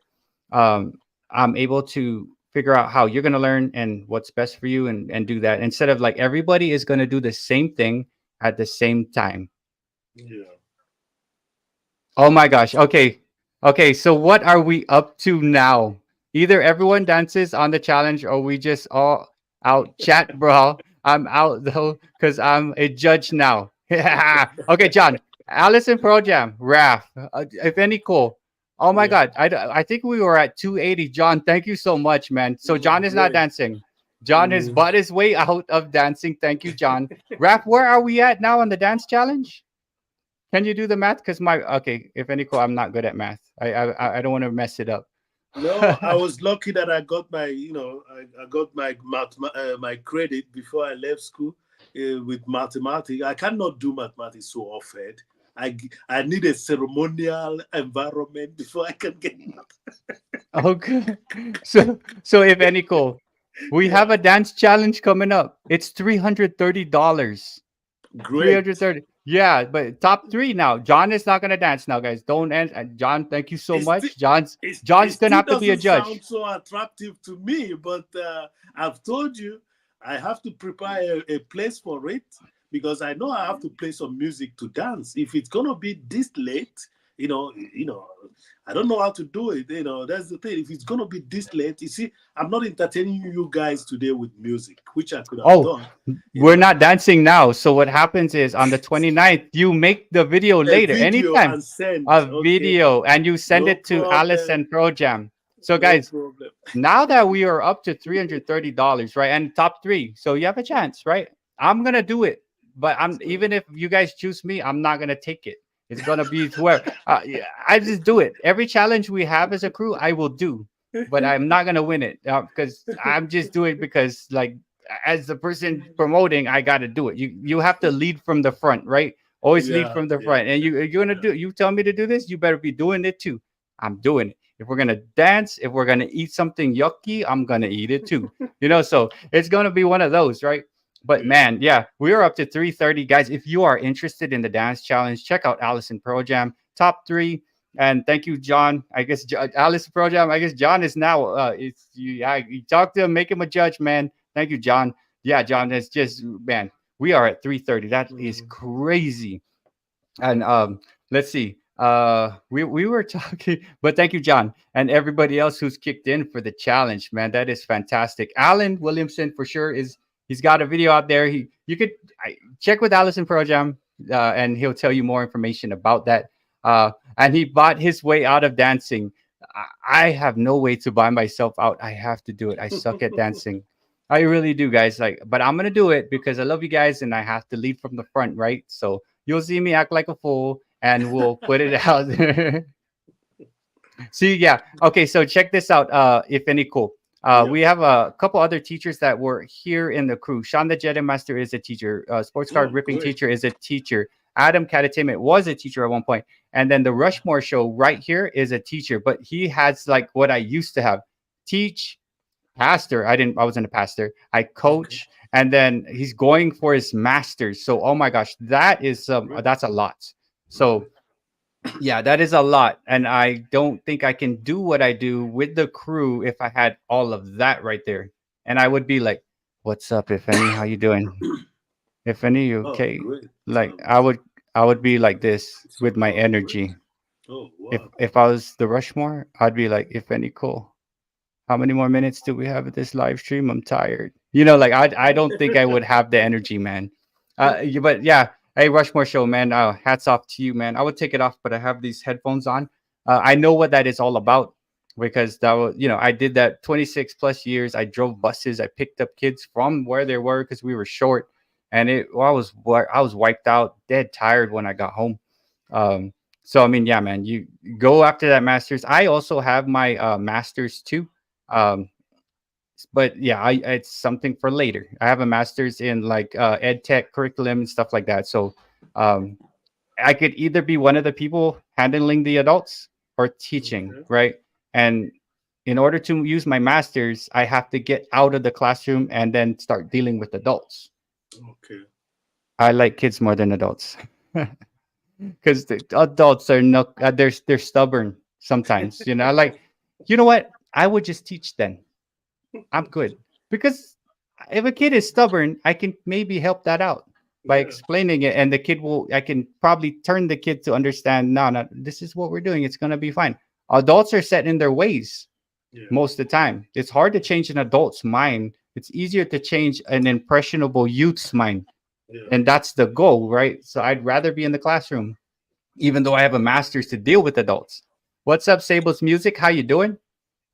um, I'm able to figure out how you're going to learn and what's best for you, and do that instead of like everybody is going to do the same thing at the same time.
Yeah.
Oh my gosh.
That's
Okay. Okay. So what are we up to now? Either everyone dances on the challenge or we just all out chat, bro. I'm out though because I'm a judge now. Okay, John. Allison Pro Jam, Raf, if any cool. Oh my
Yeah.
God, I think we were at 280. John, thank you so much, man. So
Oh,
John is not
great.
dancing. John has
Mm.
bought his way out of dancing. Thank you, John. Raf, where are we at now on the dance challenge? Can you do the math? Because my okay, if any cool, I'm not good at math. I don't want to mess it up.
No, I was lucky that I got my, I got my my credit before I left school with mathematics. I cannot do mathematics so often. I need a ceremonial environment before I can get
Okay. So if any cool, we
yeah.
have a dance challenge coming up. It's $330.
Great.
330. Yeah, but top three now. John is not gonna dance now, guys. Don't end. John, thank you so
It still,
much.
it
John's gonna
still
have to be a
doesn't
judge.
sound so attractive to me, but I've told you I have to prepare a place for it because I know I have to play some music to dance. If it's gonna be this late, I don't know how to do it. That's the thing. If it's gonna be this late, you see, I'm not entertaining you guys today with music, which I could have
Oh,
done. You
we're
know,
not dancing now. So what happens is on the 29th, you make the video
a
later,
video
anytime,
and send.
a
Okay,
video, and you send
no
it to Alice
problem.
and Pro Jam. So
No
guys,
problem.
now that we are up to $330, right? And top three. So you have a chance, right? I'm gonna do it. But I'm
So,
even if you guys choose me, I'm not gonna take it. It's gonna be whoever. Yeah, I just do it. Every challenge we have as a crew, I will do. But I'm not gonna win it because I'm just doing it because like as the person promoting, I gotta do it. You have to lead from the front, right? Always lead
yeah,
from the
yeah,
front. And
yeah,
you're gonna
yeah.
do. You tell me to do this, you better be doing it too. I'm doing it. If we're gonna dance, if we're gonna eat something yucky, I'm gonna eat it too. So it's gonna be one of those, right? But
Yeah.
man, yeah, we are up to 330, guys. If you are interested in the dance challenge, check out Allison Pro Jam top three. And thank you, John. I guess Allison Pro Jam. I guess John is now. It's you. You talk to him, make him a judge, man. Thank you, John. Yeah, John. It's just man. We are at 330. That is
Mhm.
crazy. And let's see. We were talking, but thank you, John, and everybody else who's kicked in for the challenge, man. That is fantastic. Alan Williamson for sure is he's got a video out there. You could check with Allison Pro Jam, and he'll tell you more information about that. And he bought his way out of dancing. I have no way to buy myself out. I have to do it. I suck at dancing. I really do, guys. Like, but I'm gonna do it because I love you guys, and I have to lead from the front, right? So you'll see me act like a fool, and we'll put it out there. See, yeah. Okay, so check this out. If any cool.
Yeah.
We have a couple other teachers that were here in the crew. Sean the Jedi Master is a teacher. Sports card
Oh,
ripping
great.
teacher is a teacher. Adam Catatainment was a teacher at one point, and then the Rushmore show right here is a teacher, but he has like what I used to have: teach, pastor. I wasn't a pastor. I
Okay.
coach, and then he's going for his masters. So oh my gosh,
Great.
that's a lot. So
Great.
yeah, that is a lot, and I don't think I can do what I do with the crew if I had all of that right there. And I would be like, "What's up, Ifany? How you doing? Ifany, you
Oh,
okay?"
great.
Like I would be like this with my
Oh, great.
energy.
Oh,
If
wow.
if I was the Rushmore, I'd be like, "Ifany, cool. How many more minutes do we have at this live stream? I'm tired." Like I don't think I would have the energy, man. But yeah, hey Rushmore show, man. Hats off to you, man. I would take it off, but I have these headphones on. I know what that is all about because that was, I did that 26 plus years. I drove buses. I picked up kids from where they were because we were short, and I was wiped out, dead tired when I got home. Um, so I mean, yeah, man, you go after that masters. I also have my masters too. Um, but yeah, it's something for later. I have a master's in like ed tech curriculum and stuff like that. So um, I could either be one of the people handling the adults or teaching,
Okay.
right? And in order to use my master's, I have to get out of the classroom and then start dealing with adults.
Okay.
I like kids more than adults because the adults are not they're stubborn sometimes. Like you know what? I would just teach then. I'm good. Because if a kid is stubborn, I can maybe help that out by
Yeah.
explaining it, and I can probably turn the kid to understand, no, no, this is what we're doing. It's going to be fine. Adults are set in their ways
Yeah.
most of the time. It's hard to change an adult's mind. It's easier to change an impressionable youth's mind.
Yeah.
And that's the goal, right? So I'd rather be in the classroom. even though I have a master's to deal with adults. What's up, Sable's Music? How you doing?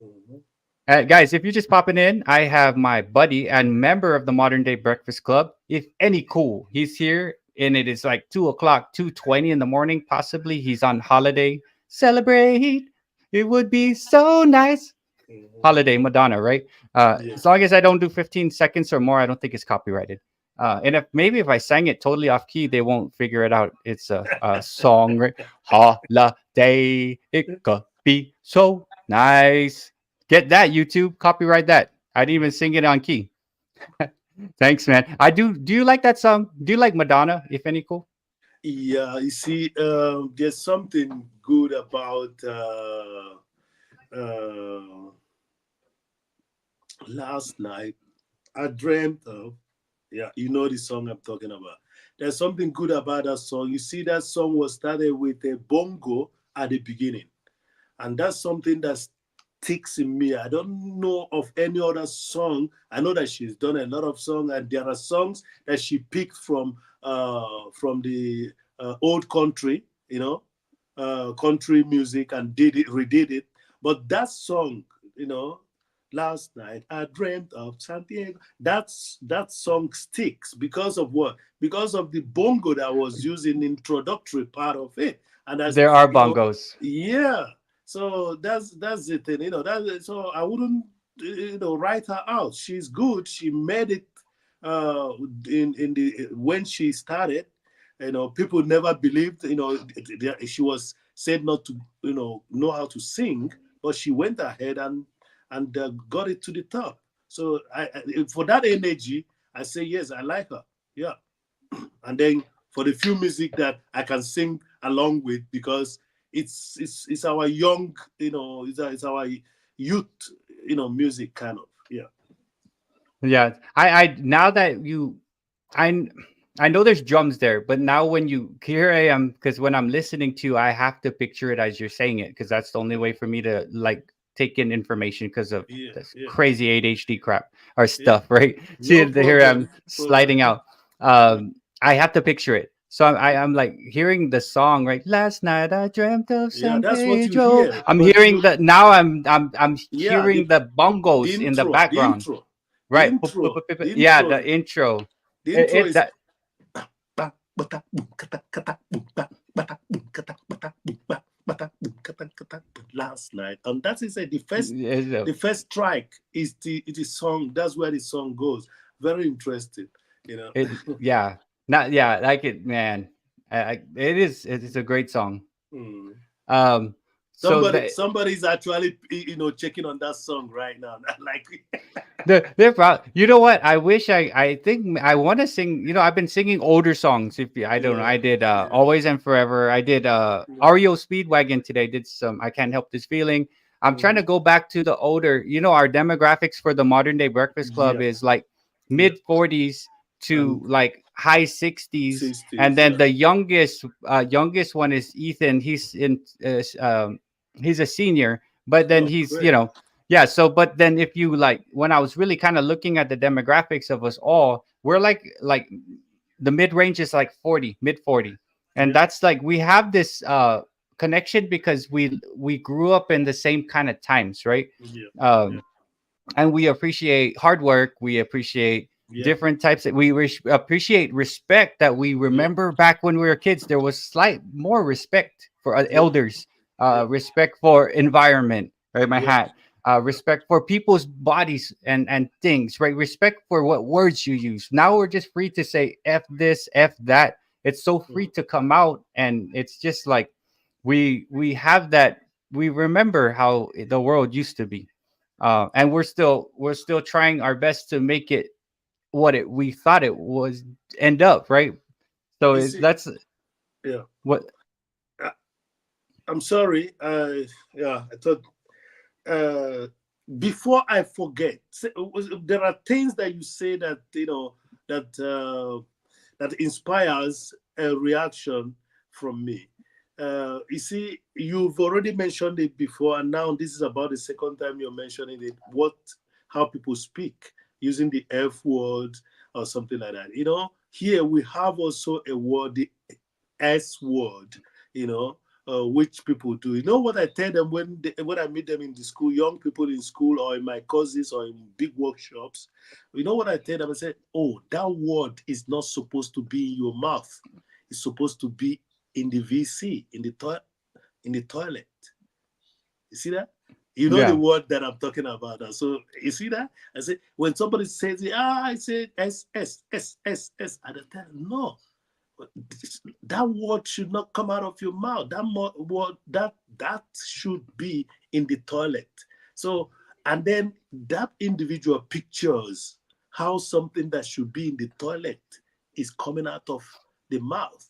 Mhm.
Guys, if you're just popping in, I have my buddy and member of the Modern Day Breakfast Club, If Any Cool. He's here, and it is like 2 o'clock, 2:20 in the morning. Possibly he's on holiday. Celebrate. It would be so nice.
Mhm.
Holiday Madonna, right?
Yeah.
As long as I don't do 15 seconds or more, I don't think it's copyrighted. And if maybe if I sang it totally off key, they won't figure it out. It's a song, right? Holiday, it could be so nice. Get that, YouTube. Copyright that. I didn't even sing it on key. Thanks, man. I do. Do you like that song? Do you like Madonna? If any, cool.
Yeah, you see, there's something good about last night. I dreamt of, yeah, you know the song I'm talking about. There's something good about that song. You see, that song was started with a bongo at the beginning. And that's something that sticks in me. I don't know of any other song. I know that she's done a lot of songs, and there are songs that she picked from the old country, country music, and did it, redid it. But that song, last night I dreamt of Santiago. That song sticks because of what? Because of the bongo that was used in the introductory part of it, and that's
There are
you know,
bongos.
yeah. So that's the thing, so I wouldn't, write her out. She's good. She made it in the when she started. People never believed. She was said not to, know how to sing, but she went ahead and got it to the top. So for that energy, I say yes, I like her. Yeah, and then for the few music that I can sing along with, because it's our young, it's our youth, music kind of. Yeah.
Yeah, I now that you, I I know there's drums there, but now when you here I am because when I'm listening to you, I have to picture it as you're saying it because that's the only way for me to like take in information because of
Yeah.
this
Yeah.
crazy ADHD crap or
Yeah.
stuff, right? See,
No
here
problem.
I'm
No
sliding
problem.
out.
Yeah.
I have to picture it. So I'm like hearing the song, right? Last night I dreamt of
Yeah,
San
that's what you
Pedro.
hear.
I'm
But
hearing the now I'm
yeah,
hearing the
the
bongos in the
intro, the
background.
intro, the
Right.
intro, the
Yeah,
intro,
the intro.
the
It,
intro
it
is
that
last night, and that is the first,
is a,
strike is the song. That's where the song goes. Very interesting,
it yeah. Not yeah, I like it, man. It is it's a great song.
Hmm.
Um so
Somebody's actually, checking on that song right now. Like,
they're proud. You know what? I wish I think I want to sing. I've been singing older songs. If you, I don't know,
yeah,
I did
yeah,
Always and Forever. I did
yeah.
REO Speedwagon today. Did some I Can't Help This Feeling. I'm trying to
Mhm.
go back to the older. Our demographics for the Modern Day Breakfast Club
Yeah,
is like
yeah,
mid 40s to
and
like high 60s, and
60s.
then
Yeah.
the youngest one is Ethan. He's a senior, but then
Oh,
he's
great.
yeah. So, but then if you like, when I was really kind of looking at the demographics of us all, we're like the mid range is like 40, mid 40, and
Yeah,
that's like we have this connection because we grew up in the same kind of times, right?
yeah, yeah,
Um, and we appreciate hard work. We appreciate
yeah,
different types of we appreciate respect that we
yeah,
remember back when we were kids. There was slight more respect for
yeah,
elders,
yeah,
respect for environment, right? My
yeah,
hat. Respect for people's bodies and things, right? Respect for what words you use. Now we're just free to say f this, f that. It's so free
mm.
to come out, and it's just like we have that. We remember how the world used to be, and we're still trying our best to make it what it we thought it was end up, right? So
You
it's
see,
that's
yeah.
what
I, I'm sorry. Yeah, I thought, uh, before I forget, there are things that you say that that inspires a reaction from me. You see, you've already mentioned it before, and now this is about the second time you're mentioning it. How people speak using the F word or something like that. Here we have also a word, the S word. you know, which people do. You know what I tell them when I meet them in the school, young people in school or in my courses or in big workshops. You know what I tell them? I say, "Oh, that word is not supposed to be in your mouth. It's supposed to be in the VC, in the toilet. You see that? You know the
Yeah.
word that I'm talking about. Now. So you see that? I say when somebody says it, I say S. At the time, no, that word should not come out of your mouth. Word that should be in the toilet. So and then that individual pictures how something that should be in the toilet is coming out of the mouth,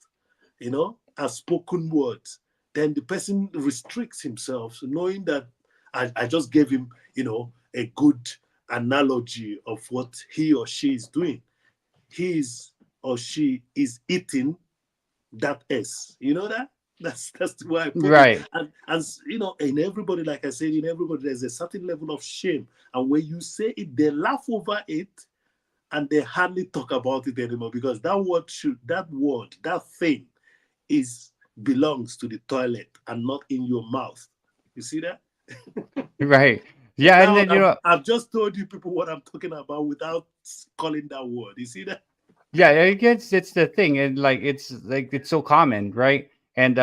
as spoken words. Then the person restricts himself, knowing that I just gave him, a good analogy of what he or she is doing. He is or she is eating that S. You know that? That's the way I put it.
Right.
And in everybody, like I said, in everybody, there's a certain level of shame. And when you say it, they laugh over it and they hardly talk about it anymore because that thing is belongs to the toilet and not in your mouth. You see that?
Right. Yeah, and
Now
then
I've just told you people what I'm talking about without calling that word. You see that?
yeah, it's the thing, and it's so common, right? And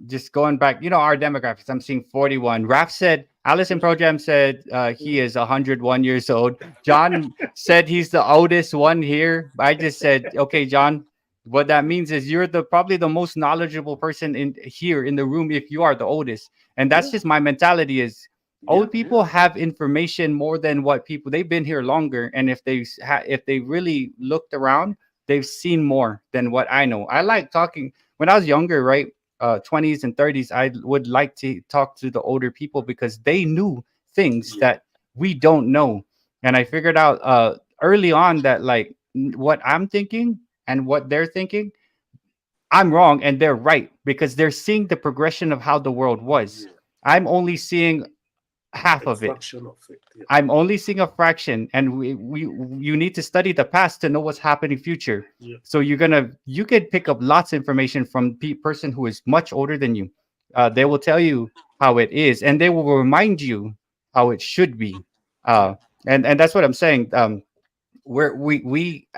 just going back, our demographics, I'm seeing 41. Raf said, Allison Projam said he is 101 years old. John said he's the oldest one here. I just said, okay, John, what that means is you're the probably the most knowledgeable person in here in the room if you are the oldest. And that's
Yeah,
just my mentality is
yeah,
old people
yeah,
have information more than what people they've been here longer, and if they really looked around, they've seen more than what I know. I like talking when I was younger, right? 20s and 30s, I would like to talk to the older people because they knew things
yeah,
that we don't know. And I figured out early on that what I'm thinking and what they're thinking, I'm wrong and they're right because they're seeing the progression of how the world was.
yeah.
I'm only seeing half
A
of it.
fraction of it. Yeah,
I'm only seeing a fraction, and we you need to study the past to know what's happening future.
yeah,
So you could pick up lots of information from person who is much older than you. They will tell you how it is, and they will remind you how it should be.
yeah,
Uh, and that's what I'm saying. Where we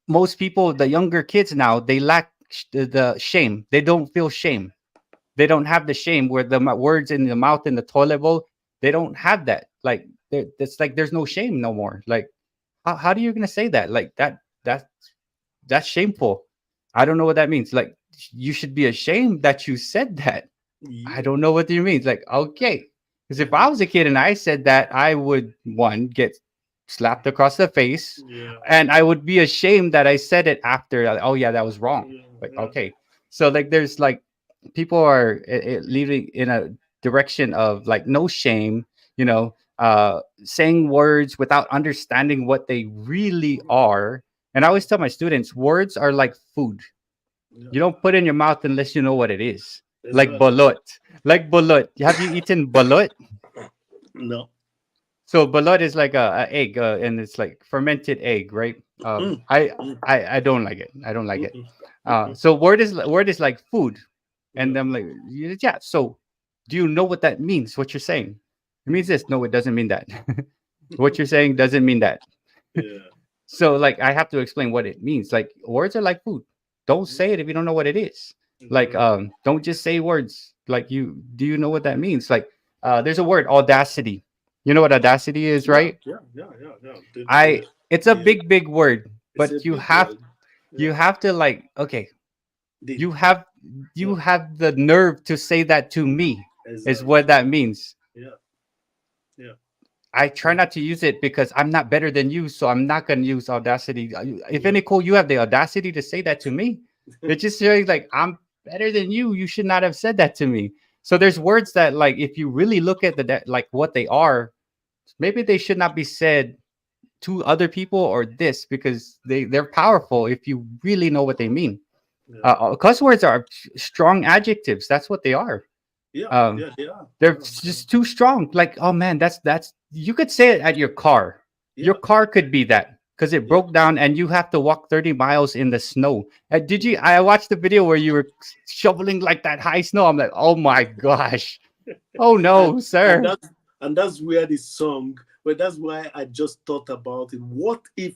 most people, the younger kids now, they lack the shame. They don't feel shame. They don't have the shame where the words in the mouth in the toilet bowl. They don't have that. Like it's like there's no shame no more. Like how are you gonna say that? Like that's shameful. I don't know what that means. Like you should be ashamed that you said that. I
yeah,
don't know what you mean. Like, okay. Because if I
mhm,
was a kid and I said that, I would one get slapped across the face,
yeah,
and I would be ashamed that I said it after. Like, oh yeah, that was wrong.
yeah,
Like,
yeah,
okay. So there's people are leading in a direction of like no shame, saying words without understanding what they really are. And I always tell my students, words are like food.
yeah.
You don't put in your mouth unless you know what it is. Like
Exactly.
balut. Like balut. Have you eaten balut?
No.
So balut is like a egg, and it's like fermented egg, right?
Mm,
I,
mm,
I don't like it. I don't like it.
mm, mm,
So word is like food,
yeah,
and I'm like, yeah. So do you know what that means? What you're saying? It means this. No, it doesn't mean that. What you're saying doesn't mean that.
yeah,
So like I have to explain what it means. Like words are like food. Don't
mm,
say it if you don't know what it is. Like
exactly.
don't just say words. Like you do you know what that means? Like there's a word audacity. You know what audacity is,
Yeah,
right?
yeah, yeah, yeah, yeah.
I It's a
The,
big word,
it's a
but
big word.
you
Yeah.
have to like okay,
The,
you have
yeah,
you have the nerve to say that to me is
exactly.
what that means.
Yeah, yeah,
I try
yeah,
not to use it because I'm not better than you, so I'm not going to use audacity. If
yeah,
any cool, you have the audacity to say that to me. It's just really like I'm better than you. You should not have said that to me. So there's
yeah,
words that like if you really look at like what they are, maybe they should not be said to other people or this because they're powerful if you really know what they mean.
yeah,
Cuss words are strong adjectives. That's what they are.
yeah,
Um,
yeah, they are.
they're
Yeah,
just too strong. Like, oh man, that's you could say it at your car. Your
yeah,
car could be that. because it
Yeah.
broke down and you have to walk 30 miles in the snow. Did you? I watched the video where you were shoveling like that high snow. I'm like, oh my gosh. Oh
and
no,
and
sir.
that's where the song. Well, that's why I just thought about it. What if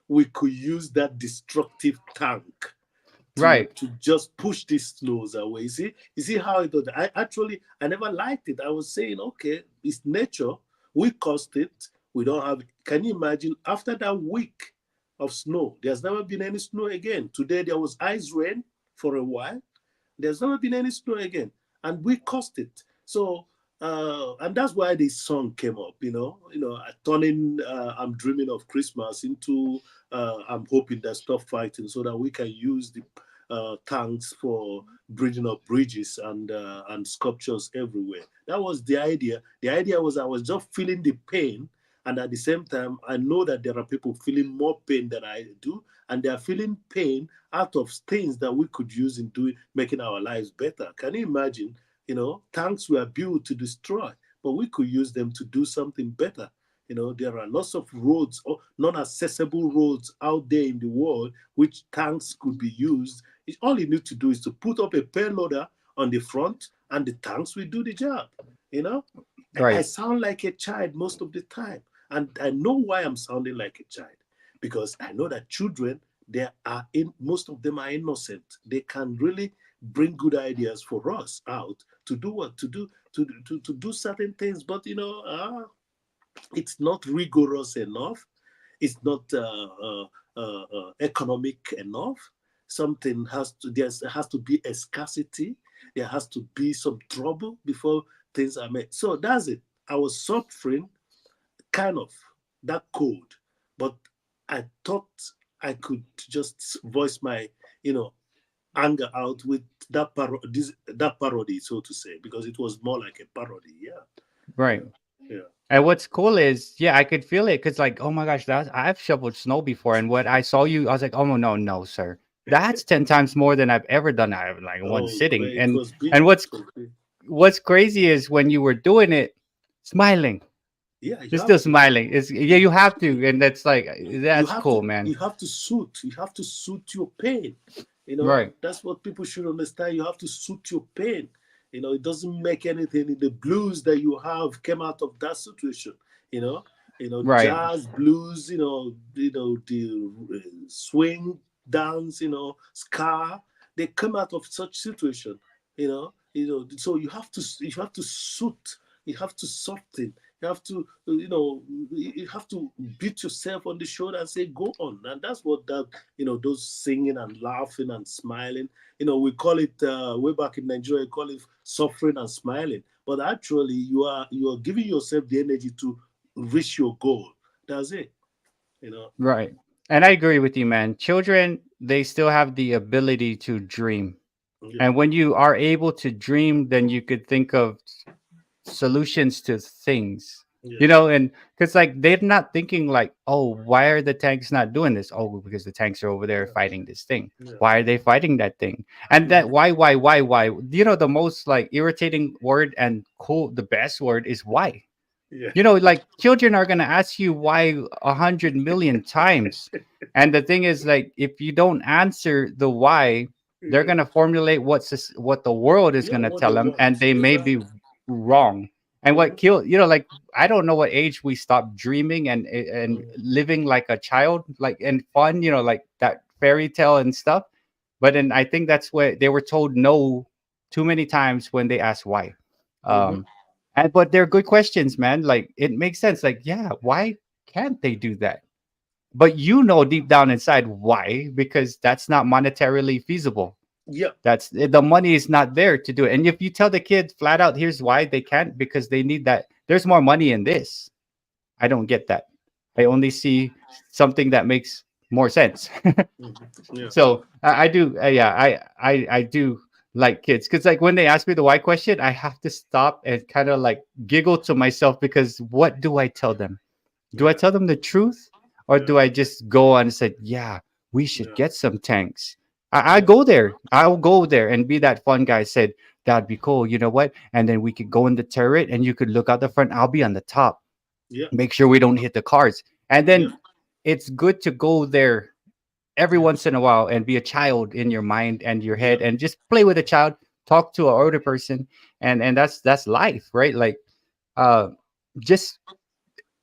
we could use that destructive tank
Right,
to just push these snows away? You see how it. I never liked it. I was saying, okay, it's nature. We caused it. We don't have. Can you imagine after that week of snow? There's never been any snow again. Today there was ice rain for a while. There's never been any snow again, and we caused it. So, and that's why this song came up. Turning "I'm Dreaming of Christmas" into "I'm Hoping That Stop Fighting," so that we can use the tanks for bridging up bridges and sculptures everywhere. That was the idea. The idea was I was just feeling the pain, and at the same time, I know that there are people feeling more pain than I do, and they are feeling pain out of things that we could use in doing making our lives better. Can you imagine? Tanks were built to destroy, but we could use them to do something better. There are lots of roads or non-accessible roads out there in the world which tanks could be used. All you need to do is to put up a payloader on the front, and the tanks will do the job. You know, I
right,
sound like a child most of the time, and I know why I'm sounding like a child, because I know that children, they are in most of them are innocent. They can really bring good ideas for us out to do what to do certain things, but it's not rigorous enough. It's not economic enough. Something has to be a scarcity. There has to be some trouble before things are made. So that's it. I was suffering kind of that cold, but I thought I could just voice my you know anger out with that parody, so to say, because it was more like a parody. Yeah,
right.
yeah, yeah,
And what's cool is, yeah, I could feel it because, like, oh my gosh, I've shoveled snow before, and what I saw you, I was like, oh no, no, sir, that's 10 times more than I've ever done. I like one
oh,
sitting,
it was big.
and
It was big.
what's crazy is when you were doing it, smiling,
Yeah, you
you're
have
still
to.
smiling. It's yeah, you have to, and that's like
you
that's
have
cool,
to
man.
you have to suit your pain.
Right,
That's what people should understand. You have to suit your pain. It doesn't make anything. The blues that you have came out of that situation. you know
right,
Jazz, blues, the swing dance, ska, they come out of such situation. So you have to suit, you have to soften, you have to you have to beat yourself on the shoulder and say go on. And that's what that those singing and laughing and smiling, we call it way back in Nigeria, we call it suffering and smiling, but actually you are giving yourself the energy to reach your goal. That's it. you know
right. And I agree with you, man. Children, they still have the ability to dream,
yeah,
and when you are able to dream, then you could think of solutions to things,
yeah,
and because like they're not thinking like, oh, why are the tanks not doing this? Oh, because the tanks are over there
yeah,
fighting this thing.
yeah.
Why are they fighting that thing? And that
Mhm.
why, the most like irritating word and cool, the best word is why.
Yeah.
Like children are gonna ask you why 100 million times, and the thing is, like, if you don't answer the why, they're
Yeah.
gonna formulate what the world is
Yeah,
gonna
what they
tell them,
want.
and they may
Exactly.
be wrong. And what
Hmm.
kill, like, I don't know what age we stop dreaming and living like a child, like, and fun, like that fairy tale and stuff. But then I think that's where they were told no too many times when they asked why.
Hmm.
um and but they're good questions, man. Like, it makes sense. Like, yeah, why can't they do that? But deep down inside why, because that's not monetarily feasible.
Yeah.
That's the money is not there to do it. And if you tell the kid flat out, here's why they can't, because they need that. There's more money in this. I don't get that. I only see something that makes more sense.
Hmm. Yeah.
So I do, yeah, I do like kids, because like when they ask me the why question, I have to stop and kind of like giggle to myself, because what do I tell them? Do I
Yeah.
tell them the truth, or
Yeah.
do I just go on and say, yeah, we should
Yeah.
get some tanks? I
Yeah.
go there. I'll go there and be that fun guy. Said that'd be cool. You know what? And then we could go in the turret, and you could look out the front. I'll be on the top.
Yeah.
Make sure we don't hit the cars. And
Yeah.
then it's good to go there every
Yeah.
once in a while and be a child in your mind and your
Yeah.
head and just play with a child, talk to an older person, and that's life, right? Like, uh just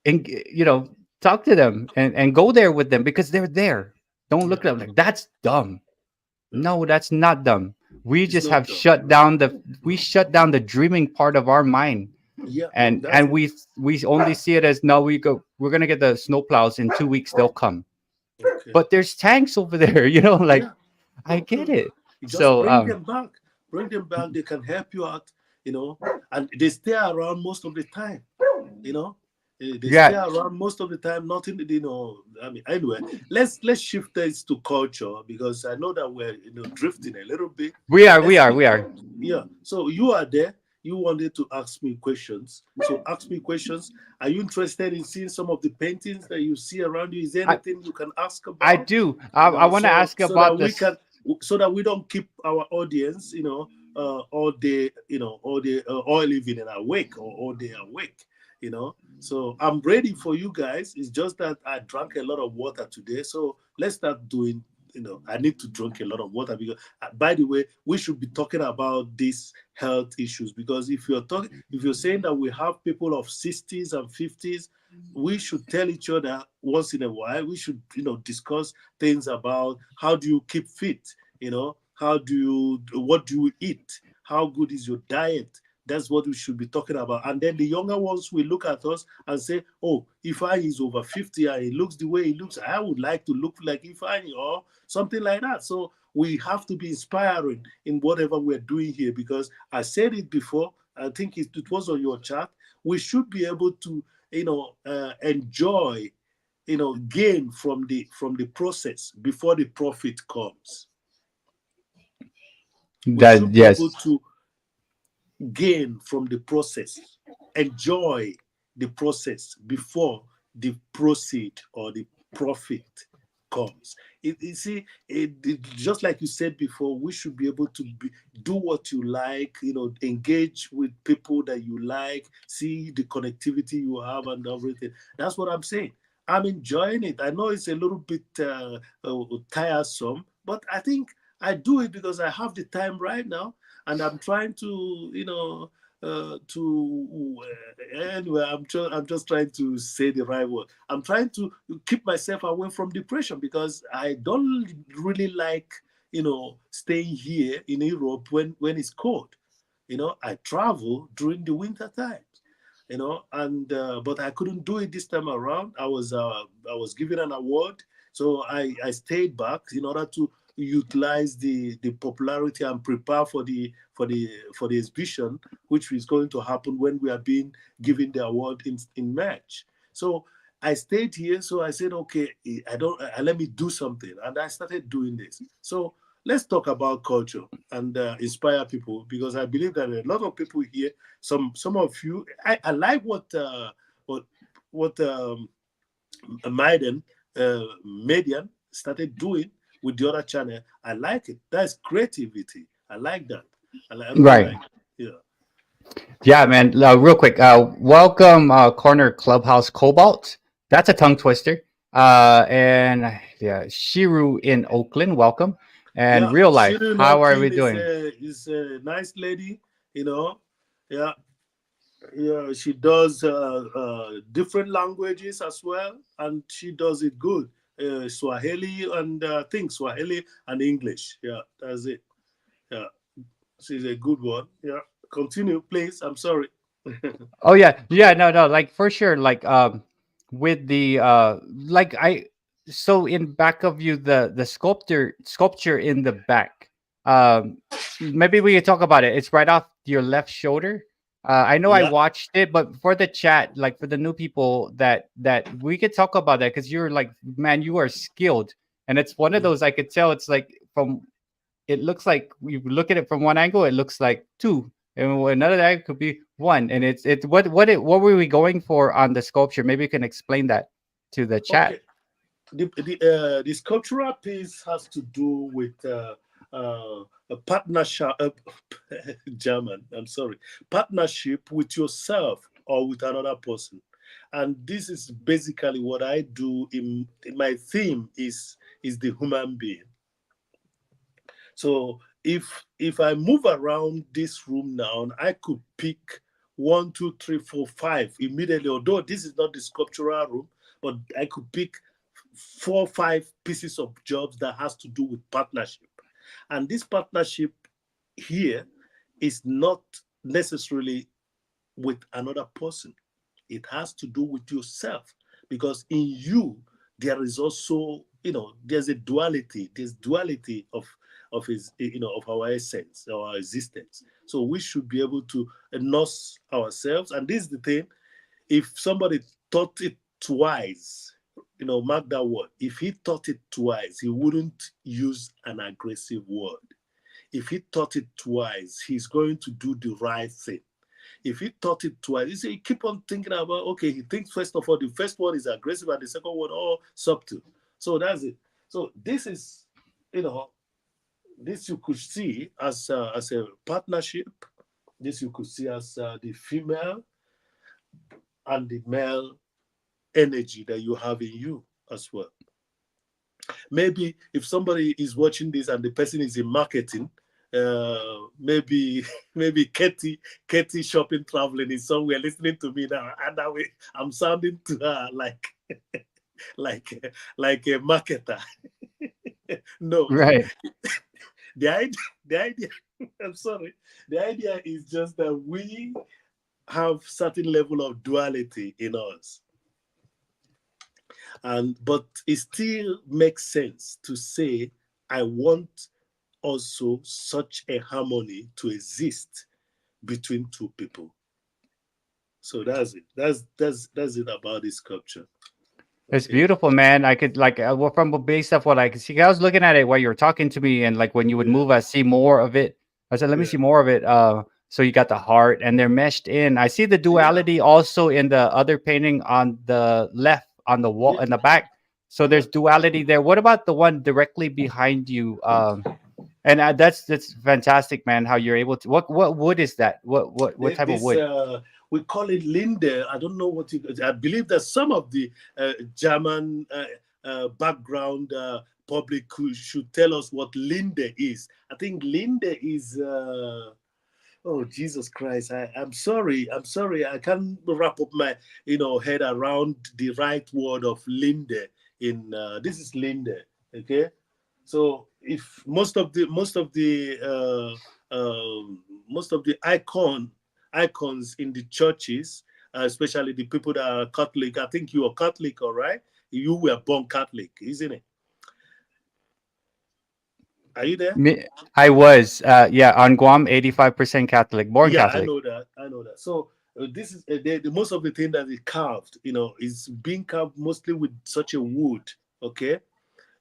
you know, talk to them and go there with them because they're there. Don't
Yeah.
look at them like that's dumb.
Yeah.
No, that's not dumb. We
It's
just
not
have
done.
shut down the dreaming part of our mind,
Yeah. That's
and
it.
we only see it as, no, we're gonna get the snowplows in 2 weeks, they'll come.
Okay.
But there's tanks over there, like,
Yeah.
I get it.
You just
So
bring them back. Bring them back. They can help you out, and they stay around most of the time, you know. They stay
yeah,
around most of the time. Nothing, I mean, anyway, let's shift this to culture because I know that we're drifting a little bit.
we
Let's
are,
keep,
we are.
yeah. So you are there. You wanted to ask me questions. So ask me questions. Are you interested in seeing some of the paintings that you see around you? Is there
I
anything you can ask
I
about?
do. I want to
So
ask about this.
so that we don't keep our audience, all day, all living and awake or all day awake, So I'm ready for you guys. It's just that I drank a lot of water today, so let's start doing. I need to drink a lot of water because, by the way, we should be talking about these health issues because if you're saying that we have people of 60s and 50s, we should tell each other once in a while. We should, discuss things about how do you keep fit, what do you eat, how good is your diet. That's what we should be talking about. And then the younger ones will look at us and say, oh, Ifeanyi is over 50 and he looks the way he looks, I would like to look like Ifeanyi or something like that. So we have to be inspiring in whatever we're doing here because I said it before. I think it was on your chat. We should be able to, enjoy, gain from the process before the profit comes. We
That
should be able
yes,
to gain from the process, enjoy the process before the proceed or the profit comes. You see, just like you said before, we should be able to do what you like, engage with people that you like, see the connectivity you have and everything. That's what I'm saying. I'm enjoying it. I know it's a little bit tiresome, but I think I do it because I have the time right now and I'm trying to, anyway, I'm just trying to say the right word. I'm trying to keep myself away from depression because I don't really like, staying here in Europe when it's cold. I travel during the winter times. And but I couldn't do it this time around. I was given an award, so I stayed back in order to utilize the popularity and prepare for the exhibition, which is going to happen when we are being given the award in March. So I stayed here. So I said, okay, I don't let me do something, and I started doing this. So let's talk about culture and inspire people because I believe that a lot of people here, some of you, I like what what Maiden Median started doing with the other channel. I like it. That's creativity. I like that. I really
right.
like it. Yeah.
Yeah, man. Real quick, welcome, Corner Clubhouse Cobalt. That's a tongue twister. And yeah, Shiru in Oakland, welcome. And
Yeah.
real life,
Shirin
how are we
Okin
doing?
is a nice lady, you know. Yeah. Yeah, she does different languages as well, and she does it good. Swahili and I think Swahili and English. Yeah, that's it. Yeah, she's a good one. Yeah, continue, please. I'm sorry.
Oh yeah, yeah, no, no, like for sure, like with the like I so in back of you the sculpture in the back. Maybe we could talk about it. It's right off your left shoulder. I know I
Yeah.
watched it, but for the chat, like for the new people that we could talk about that because you're like, man, you are skilled, and it's one of
Mm.
those I could tell. It's like from it looks like we look at it from one angle, it looks like two, and another angle could be one. And it's what were we going for on the sculpture? Maybe you can explain that to the chat.
Okay. The sculptural piece has to do with a partnership, German. I'm sorry, partnership with yourself or with another person. And this is basically what I do. In my theme is the human being. So if I move around this room now, I could pick one, two, three, four, five immediately. Although this is not the sculptural room, but I could pick four, five pieces of jobs that has to do with partnership. And this partnership here is not necessarily with another person. It has to do with yourself, because in you there is also, there's a duality. There's duality of his, of our essence, our existence. So we should be able to nurse ourselves. And this is the thing: if somebody taught it twice, mark that word. If he taught it twice, he wouldn't use an aggressive word. If he taught it twice, he's going to do the right thing. If he taught it twice, you see, you keep on thinking about, okay, he thinks first of all, the first one is aggressive and the second one, all subtle. So that's it. So this is, you know, this you could see as a partnership. This you could see as the female and the male energy that you have in you as well. Maybe if somebody is watching this and the person is in marketing, maybe maybe Katie shopping traveling is somewhere listening to me now, and that way I'm sounding to her like like a marketer. No,
Right.
the idea, the idea. I'm sorry. The idea is just that we have certain level of duality in us, and but it still makes sense to say I want also such a harmony to exist between two people. So that's it. That's it about this sculpture.
It's
Okay.
beautiful, man. I could like well, from based off what I could see. I was looking at it while you were talking to me, and like when you would
Yeah.
move, I see more of it. I said, "Let me
Yeah.
see more of it." So you got the heart, and they're meshed in. I see the
Yeah.
duality also in the other painting on the left, on the wall
Yeah.
in the back. So
Yeah.
there's duality there. What about the one directly behind you? And that's fantastic, man. How you're able to what wood is that? What type of
This
wood?
we call it Linde. I don't know what you. I believe that some of the German background public should tell us what Linde is. I think Linde is. Oh Jesus Christ! I'm sorry. I'm sorry. I can't wrap up my head around the right word of Linde. In this is Linde. Okay, so if most of the icons in the churches, especially the people that are Catholic. I think you are Catholic, all right? You were born Catholic, isn't it? Are you there?
Me, I was yeah, on Guam, 85% Catholic, born
Yeah, I
Catholic.
know that. I know that. So this is the most of the thing that is carved. Is being carved mostly with such a wood. Okay.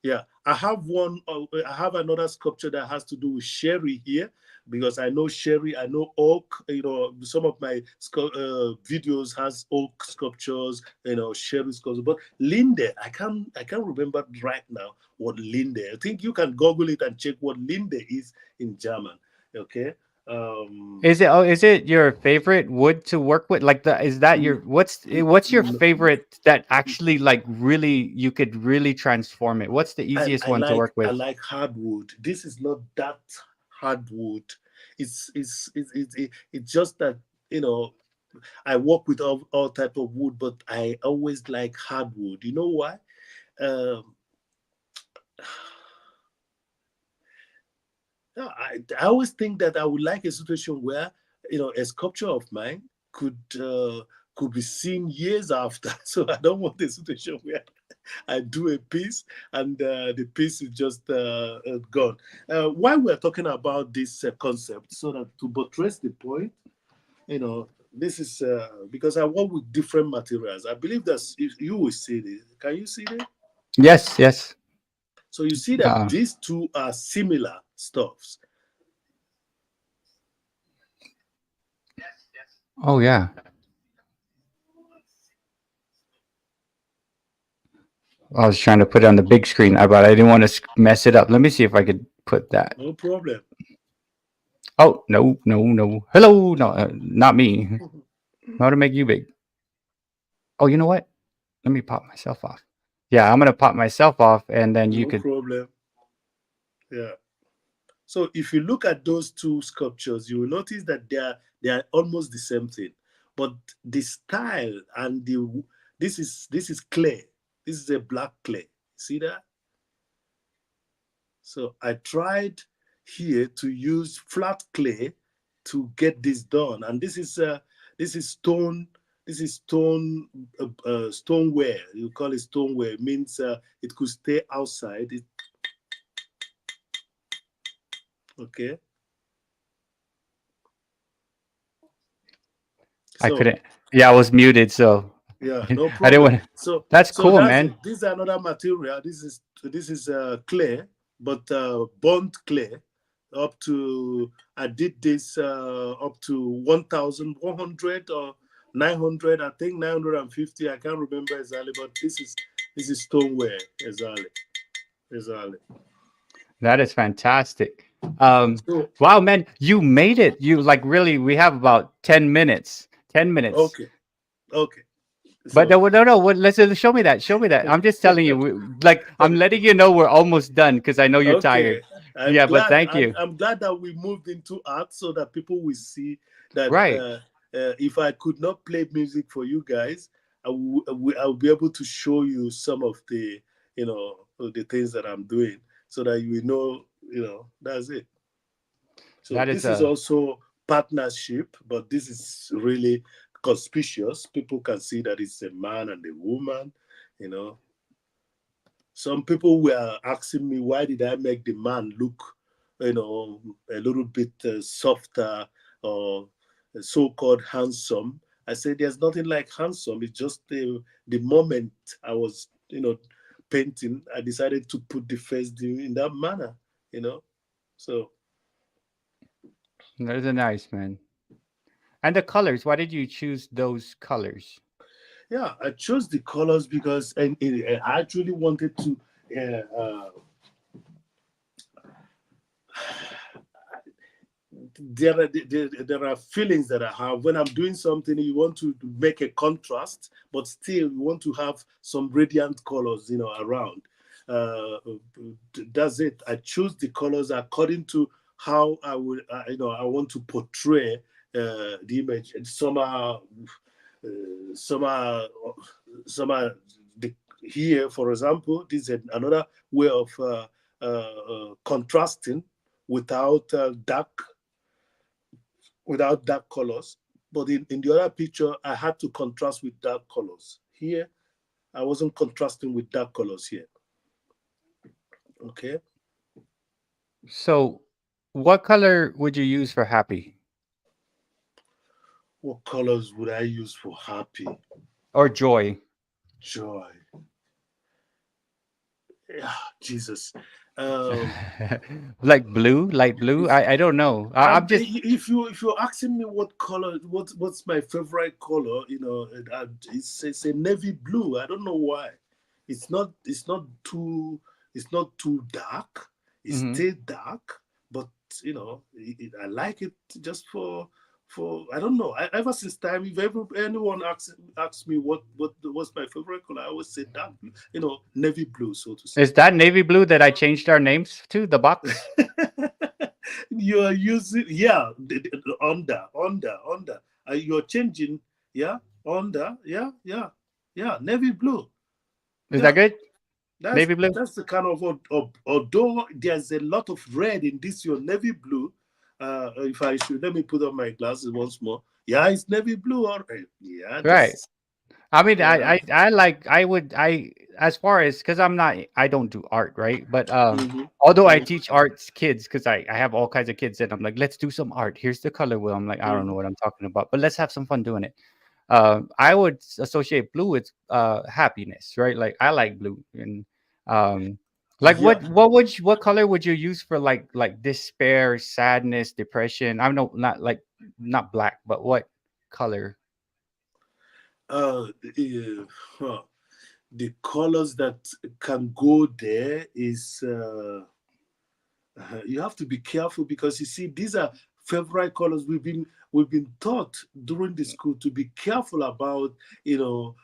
Yeah, I have one. I have another sculpture that has to do with sherry here, because I know sherry. I know oak. Some of my videos has oak sculptures. Sherry sculptures. But Linde, I can't remember right now what Linde. I think you can Google it and check what Linde is in German. Okay. Um,
Is it your favorite wood to work with? Like the is that your
mm,
what's your
mm,
favorite that actually like really you could really transform it? What's the
I,
easiest
I
one to
like
work
I
with?
like hardwood. This is not that hardwood. It's just that you know I work with all type of wood, but I always like hardwood. You know why? Um, yeah, I always think that I would like a situation where a sculpture of mine could be seen years after. So I don't want a situation where I do a piece and the piece is just gone. Why we're talking about this concept, so that to buttress the point, this is because I work with different materials. I believe that you will see this. Can you see this?
Yes, yes.
So you see that
Uh,
these two are similar stuffs.
oh yeah. I was trying to put it on the big screen, but I didn't want to mess it up. Let me see if I could put that.
No problem.
Oh no. Hello, no, not me. How to make you big? Oh, you know what? Let me pop myself off. Yeah, I'm gonna pop myself off, and then you
No
could.
problem. Yeah. So if you look at those two sculptures, you will notice that they are almost the same thing, but the style and the this is clay. This is a black clay. See that? So I tried here to use flat clay to get this done, and this is stone. This is stoneware. You call it stoneware. It means it could stay outside. Okay.
I
So
couldn't. Yeah, I was muted, so
yeah, no
I didn't
problem.
want.
So
That's
so
cool,
that's
man.
it. This is another material. This is clay, but burnt clay. Up to I did this up to 1,100 or 900. I think 950. I can't remember exactly, but this is stoneware exactly. Exactly.
That is fantastic. Um,
So
wow, man, you made it. You like really. We have about 10 minutes. 10 minutes.
okay, okay.
But
So
no, no, no. What, let's show me that. Show me that. I'm just telling you. Like I'm letting you know we're almost done because I know you're
okay,
tired. Yeah, but thank
I'm,
you.
I'm glad that we moved into art so that people will see that
Right.
if I could not play music for you guys, I'll be able to show you some of the the things that I'm doing so that you will know that's it. So
That is
this is
a.
also partnership, but this is really conspicuous. People can see that it's a man and a woman, you know. Some people were asking me, why did I make the man look, a little bit softer or so-called handsome? I said, there's nothing like handsome. It's just the moment I was, painting, I decided to put the face in that manner, you know. So
That is a nice man. And the colors. Why did you choose those colors?
yeah, I chose the colors because I actually wanted to. There are feelings that I have when I'm doing something. You want to make a contrast, but still you want to have some radiant colors, around. Uh, that's it. I choose the colors according to how I would, I want to portray the image. And some are, some are the, here, for example. This is another way of contrasting without dark colors. But in the other picture, I had to contrast with dark colors. Here, I wasn't contrasting with dark colors here. Okay.
So, what color would you use for happy
What colors would I use for happy?
or joy?
Joy. Yeah, Jesus. Um,
Like blue, light blue. I don't know. I'm just.
if you're asking me what color, what's my favorite color, it's a navy blue. I don't know why. It's not too dark. It's
Mhm.
still dark, but I like it just for I don't know. Ever since time, if anyone asks me what's my favorite color, I always say dark blue, navy blue, so to say.
Is that navy blue that I changed our names to the box?
You are using, yeah, under you're changing, yeah, under, yeah, yeah, navy blue.
Is that
Yeah,
good?
that's
Navy blue.
that's the kind of although there's a lot of red in this your navy blue. If I should, let me put on my glasses once more. Yeah, it's navy blue, all right. Yeah,
Right.
just
I mean,
yeah.
I like I would I as far as because I don't do art, right? But
Hmm.
although I
Hmm.
teach arts kids because I have all kinds of kids and I'm like, let's do some art. Here's the color wheel. I'm like, I don't know
Hmm.
what I'm talking about, but let's have some fun doing it. I would associate blue with happiness, right? Like I like blue and um like
Yeah.
what color would you use for like despair, sadness, depression? I know not black, but what color?
Huh. The colors that can go there is you have to be careful because you see these are favorite colors. We've been taught during the school to be careful about, you know,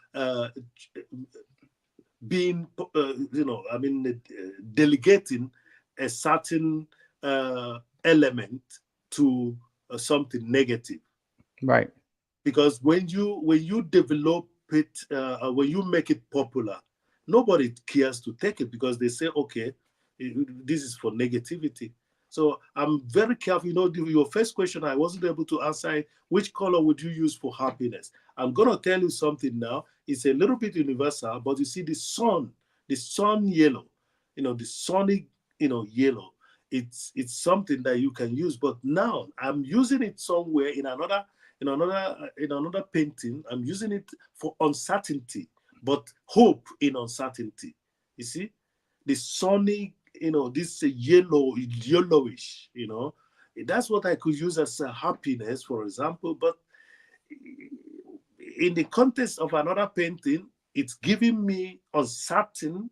being, I mean, delegating a certain element to something negative.
Right.
Because when you develop it, when you make it popular, nobody cares to take it because they say, okay, this is for negativity. So I'm very careful. Your first question I wasn't able to answer, which color would you use for happiness? I'm gonna tell you something now. It's a little bit universal, but you see the sun yellow, the sunny, yellow. It's something that you can use. But now I'm using it somewhere in another painting. I'm using it for uncertainty, but hope in uncertainty. You see, the sunny, this yellowish, that's what I could use as a happiness, for example. But in the context of another painting, it's giving me uncertain,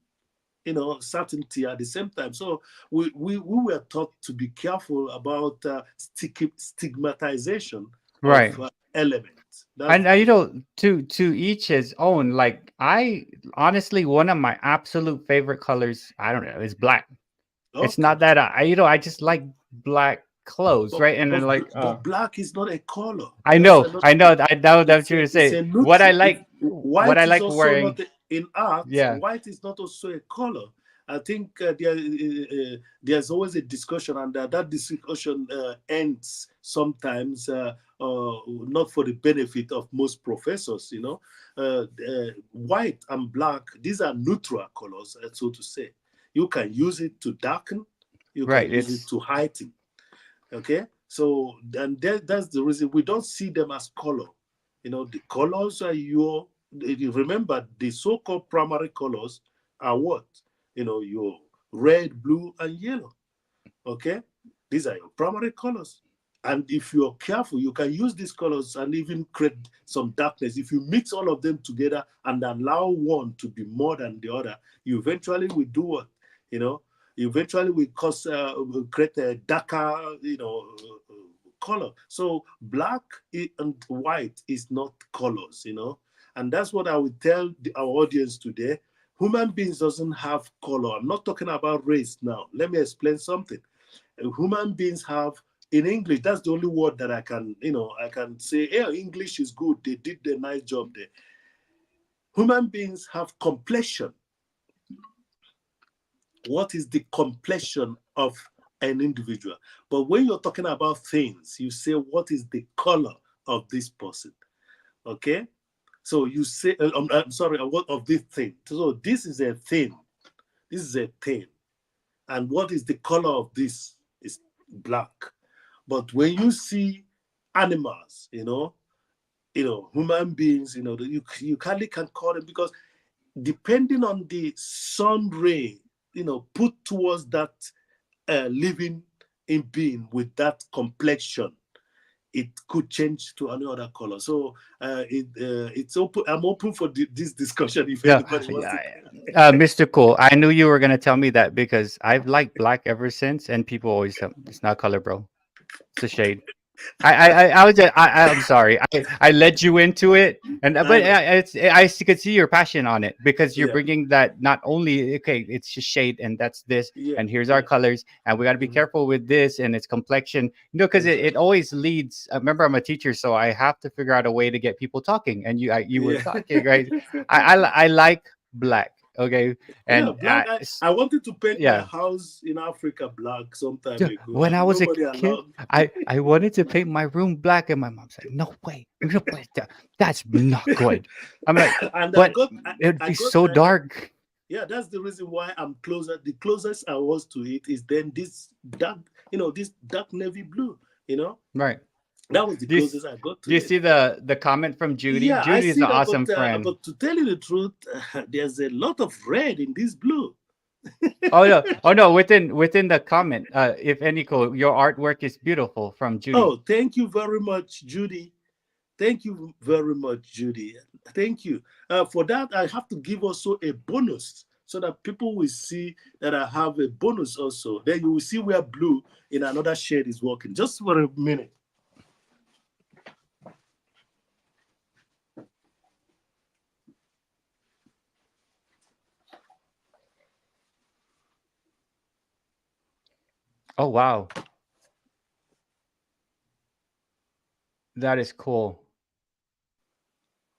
certainty at the same time. So we were taught to be careful about stigmatization of
Right.
elements. That's
And
the thing.
to each his own. Like, I honestly, one of my absolute favorite colors, I don't know, is black. It's
Okay.
not that I just like black clothes,
But,
right? And then,
but
like,
but black is not a color.
I
That's
know,
another
I know,
thing.
I know that
It's
you're
a
gonna
it's
say.
a
What I
neutral.
like, what I
White is
like
also
wearing.
not in art.
Yeah.
White is not also a color. I think there's always a discussion, and that discussion ends sometimes, not for the benefit of most professors. White and black, these are neutral colors, so to say. You can use it to darken, you can
Right.
use it
It's
to heighten. Okay, so and that's the reason we don't see them as color. The colors are you remember the so-called primary colors are what? Your red, blue, and yellow. Okay, these are your primary colors. And if you're careful, you can use these colors and even create some darkness. If you mix all of them together and allow one to be more than the other, you eventually will do what? You know, you eventually will create a darker, color. So black and white is not colors. And that's what I would tell our audience today. Human beings doesn't have color. I'm not talking about race now. Let me explain something. Human beings have, in English, that's the only word that I can say, yeah, English is good. They did a nice job there. Human beings have complexion. What is the complexion of an individual? But when you're talking about things, you say, what is the color of this person? Okay? So you say, I'm sorry, what of this thing? So this is a thing. This is a thing. And what is the color of this? Is black. But when you see animals, human beings, you hardly can call them, because depending on the sun ray, put towards that living in being with that complexion, it could change to another color. So it's open. I'm open for this discussion if
yeah,
anybody wants
yeah.
to.
Mr. Cool, I knew you were gonna tell me that because I've liked black ever since, and people always tell me it's not color, bro. It's a shade. I was I'm sorry. I led you into it, and
I
but
know.
could see your passion on it because you're
Yeah.
bringing that not only okay, it's just shade and that's this,
Yeah.
and here's our
Yeah.
colors, and we got to be
Mhm.
careful with this and its complexion, because it
Exactly.
always leads. Remember, I'm a teacher, so I have to figure out a way to get people talking, and you were
Yeah.
talking, right? I like black, okay,
Yeah,
and
black. I wanted to paint my
yeah.
house in Africa black some time
Yeah,
ago,
when I
and
was a
nobody
kid,
allowed me.
I wanted to paint my room black, and my mom said, "No way, we're gonna paint that. That's not good." I'm like,
And I
but
got, I,
it'd
I
be
got,
so
I got.
dark,
Yeah, that's the reason why I'm closer. The closest I was to it is then this dark navy blue. You know,
right?
that was the
Do you
closest I got to
do you
it.
see the comment from Judy?
Yeah, I
Judy is
see
an
that,
awesome
but
friend.
to tell you the truth, there's a lot of red in this blue.
Oh no, oh no, within the comment, if any, cool, your artwork is beautiful from Judy.
Oh, thank you very much, Judy. Thank you very much, Judy. Thank you. For that, I have to give also a bonus. so that people will see that I have a bonus also. Then you will see where blue in another shade is working. Just for a minute.
Oh wow, that is cool.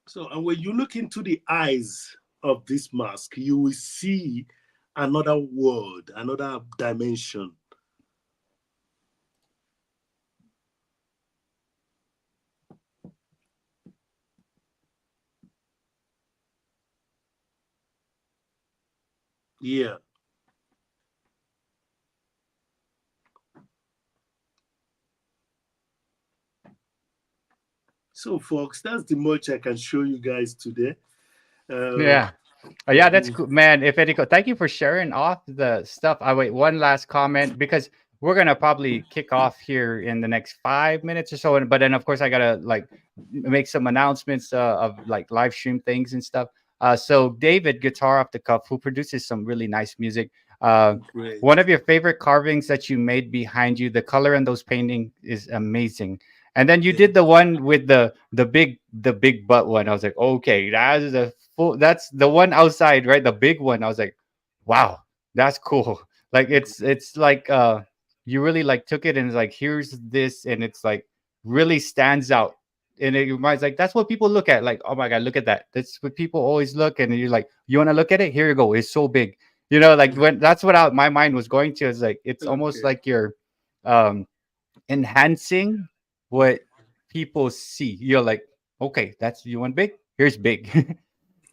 So, and when you look into the eyes of this mask, you will see another world, another dimension. Yeah. So, folks, that's the much I can show you guys today. Uh,
Yeah. Oh, yeah, that's
mhm.
cool, man. Ifeanyickool, thank you for sharing off the stuff. I wait one last comment because we're gonna probably kick off here in the next 5 minutes or so. But then, of course, I gotta like make some announcements of like live stream things and stuff. So David, guitar off the cuff, who produces some really nice music. Uh,
Great.
one of your favorite carvings that you made behind you, the color in those painting is amazing. And then you did
Thank
the one with the big butt one. I was like, okay, that is a full. That's the one outside, right? The big one. I was like, wow, that's cool. Like it's like you really like took it and it's like here's this and it's like really stands out. And it reminds like that's what people look at. Like, oh my god, look at that. That's what people always look and you're like, you want to look at it? Here you go. It's so big. Like
you.
when that's what my mind was going to. Is like it's almost
Okay.
like you're um enhancing what people see. You're like, okay, that's you want big. Here's big.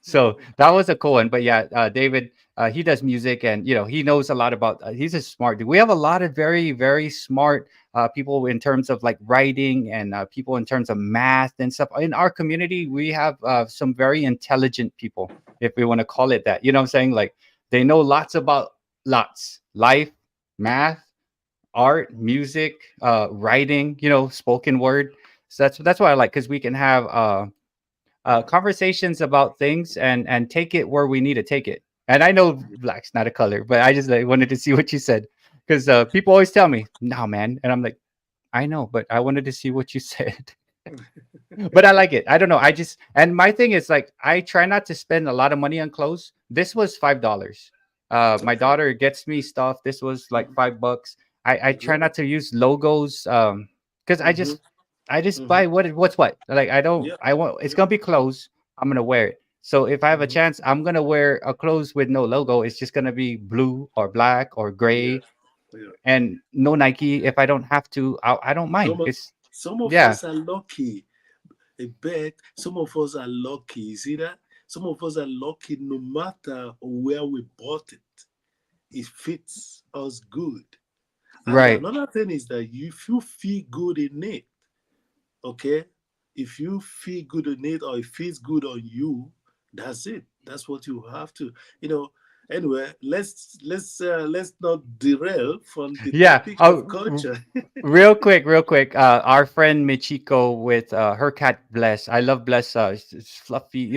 So that was a cool one. But yeah, David, he does music and he knows a lot about. He's a smart dude. We have a lot of very very smart people in terms of like writing and people in terms of math and stuff in our community. We have some very intelligent people, if we want to call it that. You know what I'm saying? Like they know lots about lots life, math, art, music, writing, spoken word. So that's what I like because we can have conversations about things and take it where we need to take it. And I know black's not a color, but I just like, wanted to see what you said because people always tell me, "No, man," and I'm like, "I know, but I wanted to see what you said." But I like it. I don't know. I just and my thing is like I try not to spend a lot of money on clothes. This was $5. My
Okay.
daughter gets me stuff. This was like
Mhm.
$5. I try
Great.
not to use logos because I
Mm-hmm.
just I just
Mm-hmm.
buy what's what. Like
Yeah.
I want it's
Yeah.
gonna be clothes. I'm gonna wear it. So if I have a
Mm-hmm.
chance, I'm gonna wear a clothes with no logo. It's just gonna be blue or black or
Yeah.
gray
Yeah.
and no Nike. If I don't have to, I don't mind.
Some of,
It's
some of
yeah,
us are lucky. I bet some of us are lucky. You see that? Some of us are lucky no matter where we bought it. It fits us good. And
right.
another thing is that if you feel good in it, okay? If you feel good in it or it feels good on you, that's it. That's what you have to, you know. Anyway, let's not derail from the
Yeah.
topic of
Oh,
culture.
real quick. Our friend Michiko with her cat Bless. I love Bless. It's fluffy.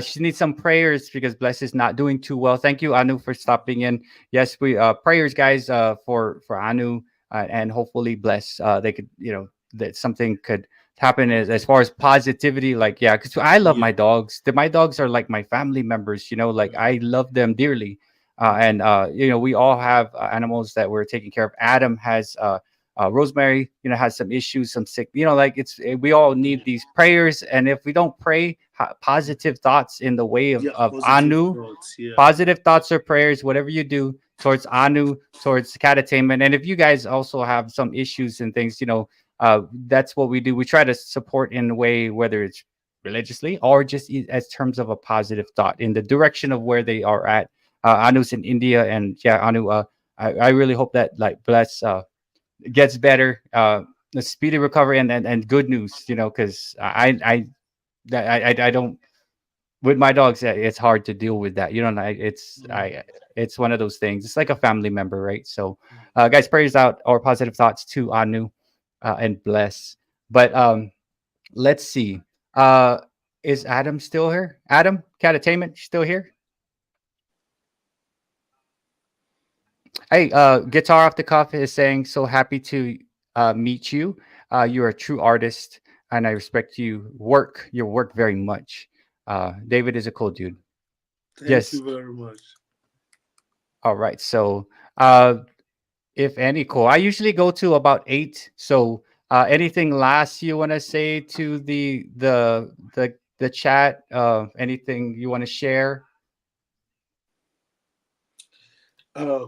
She needs some prayers because Bless is not doing too well. Thank you, Anu, for stopping in. Yes, we prayers, guys, for Anu and hopefully Bless. They could, that something could happen as far as positivity. Like, yeah, because I love my
Yeah.
dogs. My dogs are like my family members. Like I love them dearly. And we all have animals that we're taking care of. Adam has Rosemary, has some issues, some sick, like we all need these prayers. And if we don't pray positive thoughts in the way of,
Yeah,
of
positive
Anu,
thoughts. Yeah.
positive thoughts or prayers, whatever you do towards Anu, towards cat attainment. And if you guys also have some issues and things, that's what we do. We try to support in a way, whether it's religiously or just as terms of a positive thought in the direction of where they are at. Anu's in India, and yeah, Anu. I really hope that like Bless gets better, a speedy recovery, and good news. Because I don't with my dogs. It's hard to deal with that. It's one of those things. It's like a family member, right? So, guys, prayers out or positive thoughts to Anu, and Bless. But let's see. Uh, is Adam still here? Adam, Cat Attainment, still here? Hey, Guitar Off the Cuff is saying, so happy to meet you. You're a true artist, and I respect your work very much. David is a cool dude.
Thank
Yes.
you very much.
All right. So, uh, if any, cool. I usually go to about 8. So, anything last you want to say to the chat? Anything you want to share?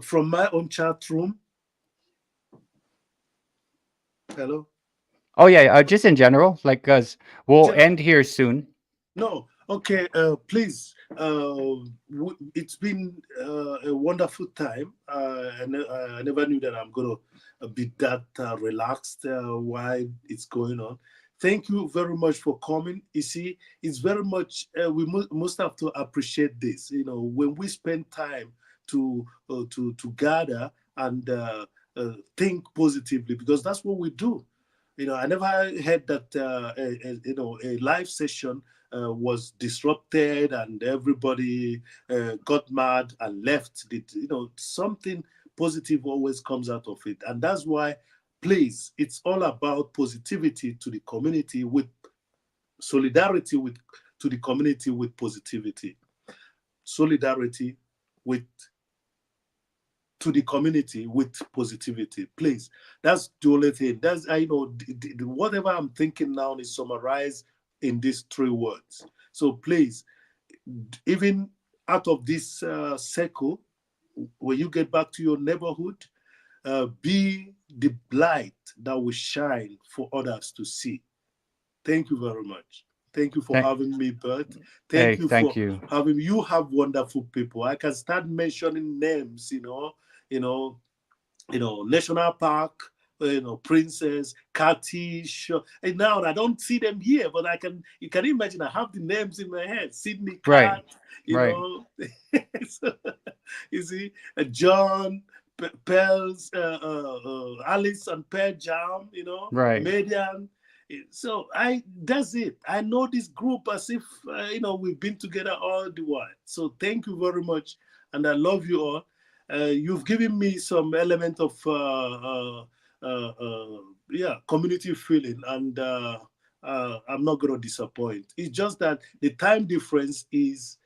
From my own chat room. Hello.
Oh yeah, just in general, like, cause we'll
Ju-
end here soon.
No, okay. Please. It's been a wonderful time. I never knew that I'm gonna be that relaxed while it's going on. Thank you very much for coming. You see, it's very much we must have to appreciate this. You know, when we spend time to gather and think positively, because that's what we do. You know, I never heard that a live session was disrupted and everybody got mad and left. You know, something positive always comes out of it, and that's why, please, it's all about positivity to the community with solidarity with to the community with positivity, solidarity with to the community with positivity. Please, that's the only thing. That's I know whatever I'm thinking now is summarized in these 3 words. So please, even out of this circle, when you get back to your neighborhood, be the light that will shine for others to see. Thank you very much. Thank you for
Thank,
having me, Bert. Thank
hey,
you
thank
for
you.
having me. You have wonderful people. I can start mentioning names, you know, National Park, Princess, Katish. And now I don't see them here, but you can imagine I have the names in my head. Sydney
Right,
Cat, you
right,
know, so, you see, John, Pels, Alice and Pear Jam,
right.
Median. So that's it. I know this group as if, we've been together all the while. So thank you very much. And I love you all. You've given me some element of community feeling, and I'm not going to disappoint. It's just that the time difference is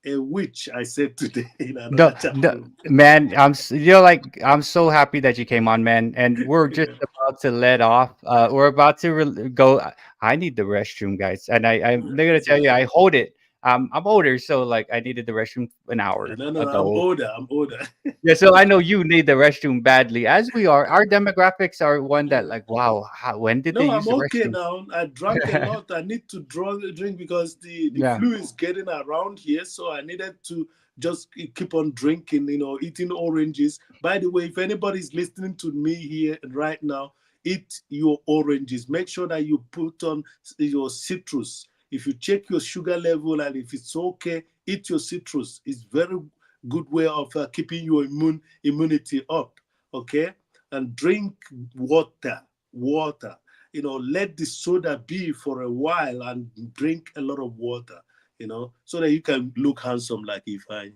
a witch, I said today in
No,
another chat
no,
room.
man, I'm so happy that you came on, man. And we're just
Yeah.
about to let off. We're about to go. I need the restroom, guys, and I'm
Yeah,
they're gonna
it's
tell you
okay.
I hold it. I'm older, so like I needed the restroom an hour
No, no, no, I'm
ago.
older. I'm older.
Yeah, so I know you need the restroom badly, as we are. Our demographics are one that, like, wow, when did they
No,
use
I'm
the
okay
restroom?
now. I drank a lot. I need to drink because the
Yeah,
flu is getting around here. So I needed to just keep on drinking, eating oranges. By the way, if anybody's listening to me here right now, eat your oranges. Make sure that you put on your citrus. If you check your sugar level and if it's okay, eat your citrus. It's very good way of keeping your immunity up. Okay, and drink water. Water, let the soda be for a while and drink a lot of water, so that you can look handsome like Ifeanyi.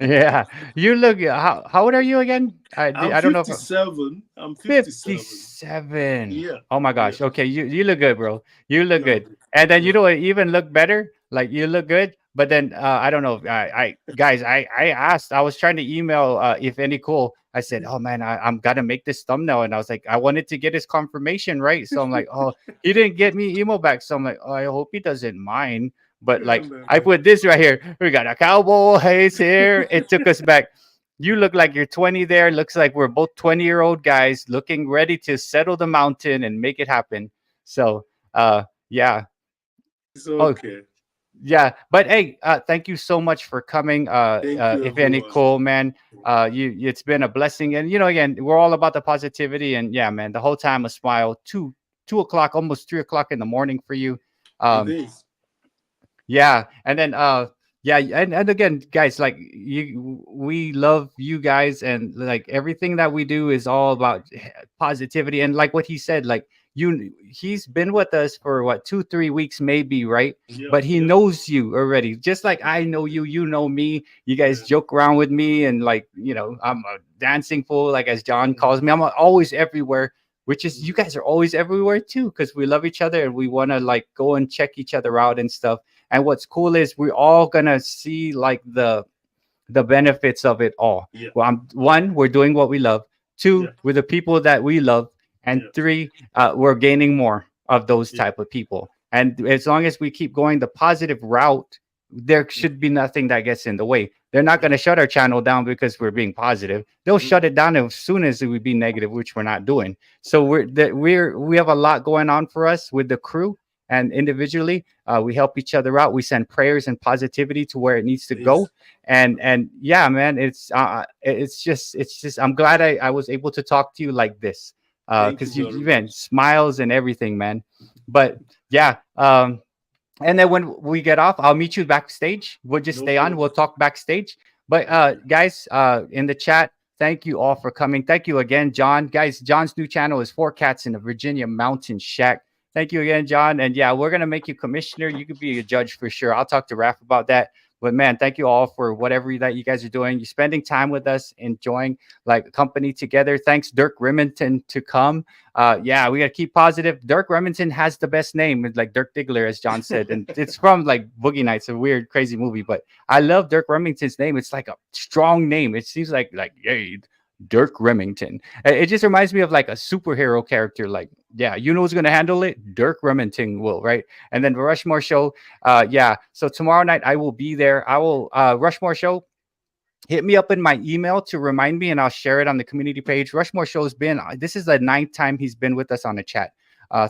yeah. You look. How old are you again?
I'm
I don't know if
57. I'm 57.
57.
Yeah,
Oh my
yeah.
gosh. Okay, you look good, bro. You look
No,
good. And then you
yeah.
know what even look better? Like you look good, but then I don't know. I guys, I asked. I was trying to email if any cool. I said, "Oh man, I'm gotta make this thumbnail." And I was like, I wanted to get his confirmation, right? So I'm like, "Oh, he didn't get me email back." So I'm like, "Oh, I hope he doesn't mind." But
No,
like
no,
I
no.
put this right here. We got a cowboy haze here. It took us back. You look like you're 20 there. Looks like we're both 20-year-old guys looking ready to settle the mountain and make it happen. So, yeah.
It's
Oh,
okay.
yeah. But hey, thank you so much for coming.
Thank you,
If any
everyone.
cool, man. It's been a blessing. And again, we're all about the positivity. And yeah, man, the whole time a smile. 2 o'clock, almost 3 o'clock in the morning for you.
It
Um,
is.
yeah, and then yeah, and again, guys, like we love you guys, and like everything that we do is all about positivity. And like what he said, like he's been with us for what 2-3 weeks maybe, right?
Yeah,
But he
yeah,
knows you already, just like I know you. You know me. You guys
yeah.
joke around with me, and like, I'm a dancing fool, like as John
Mhm,
calls me. I'm always everywhere, which is, you
mhm.
guys are always everywhere too, because we love each other and we want to like go and check each other out and stuff. And what's cool is we're all gonna see like the benefits of it all.
Yeah,
Well, one, we're doing what we love. Two,
yeah,
we're the people that we love. And
yeah,
three, we're gaining more of those
yeah.
type of people. And as long as we keep going the positive route, there
Mhm,
should be nothing that gets in the way. They're not going to
mhm,
shut our channel down because we're being positive. They'll
mhm.
shut it down as soon as we be negative, which we're not doing. So we have a lot going on for us with the crew and individually. We help each other out. We send prayers and positivity to where it needs to
Yes.
go. And yeah, man, it's just I'm glad I was able to talk to you like this,
Thank you
because
very
man,
much.
smiles and everything, man. But yeah, and then when we get off, I'll meet you backstage. We'll just
No
stay on. We'll
problem.
talk backstage. But
Okay.
guys, in the chat, thank you all for coming. Thank you again, John. Guys, John's new channel is Four Cats in a Virginia Mountain Shack. Thank you again, John. And yeah, we're gonna make you commissioner. You could be a judge for sure. I'll talk to Raph about that. But man, thank you all for whatever that you guys are doing. You're spending time with us, enjoying like company together. Thanks, Dirk Remington, to come. Yeah, we gotta keep positive. Dirk Remington has the best name, it's like Dirk Diggler, as John said, and it's from like Boogie Nights, a weird, crazy movie. But I love Dirk Remington's name. It's like a strong name. It seems like yay, Dirk Remington. It just reminds me of like a superhero character. Like, yeah, you know who's gonna handle it? Dirk Remington will, right? And then the Rushmore show. Yeah. So tomorrow night I will be there. I will Rushmore show, hit me up in my email to remind me and I'll share it on the community page. Rushmore Show's been, this is the ninth time he's been with us on the chat.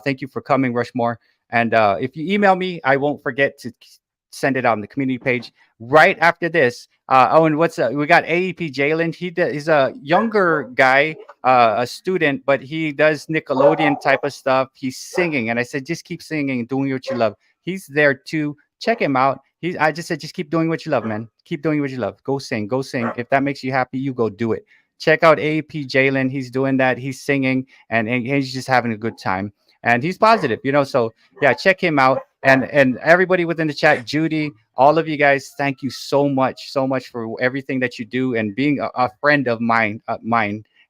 Thank you for coming, Rushmore. And if you email me, I won't forget to send it on the community page. Right after this, and we got AEP Jalen. He's a younger guy, a student, but he does Nickelodeon type of stuff. He's singing, and I said just keep singing and doing what you love. He's there too. Check him out. I just said just keep doing what you love, man. Keep doing what you love. Go sing, go sing. If that makes you happy, you go do it. Check out AEP Jalen. He's doing that. He's singing, and he's just having a good time. And he's positive, So yeah, check him out. And everybody within the chat, Judy, all of you guys, thank you so much for everything that you do and being a friend of mine,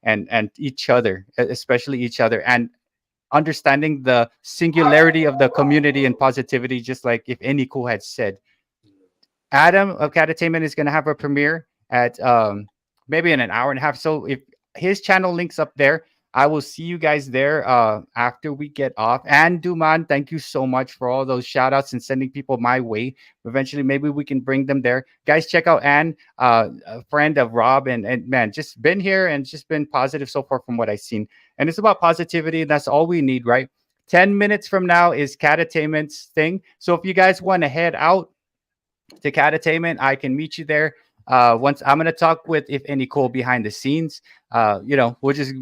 and each other, especially each other, and understanding the singularity of the community and positivity, just like Ifeanyickool had said. Adam of Catatainment is going to have a premiere at maybe in an hour and a half. So if his channel links up there, I will see you guys there after we get off. And Duman, thank you so much for all those shout outs and sending people my way. Eventually, maybe we can bring them there. Guys, check out Ann, a friend of Rob, and man, just been here and just been positive so far from what I've seen. And it's about positivity. And that's all we need, right? 10 minutes from now is Catatainment's thing. So if you guys want to head out to Catatainment, I can meet you there. Once I'm gonna talk with Ifeanyickool behind the scenes. We'll just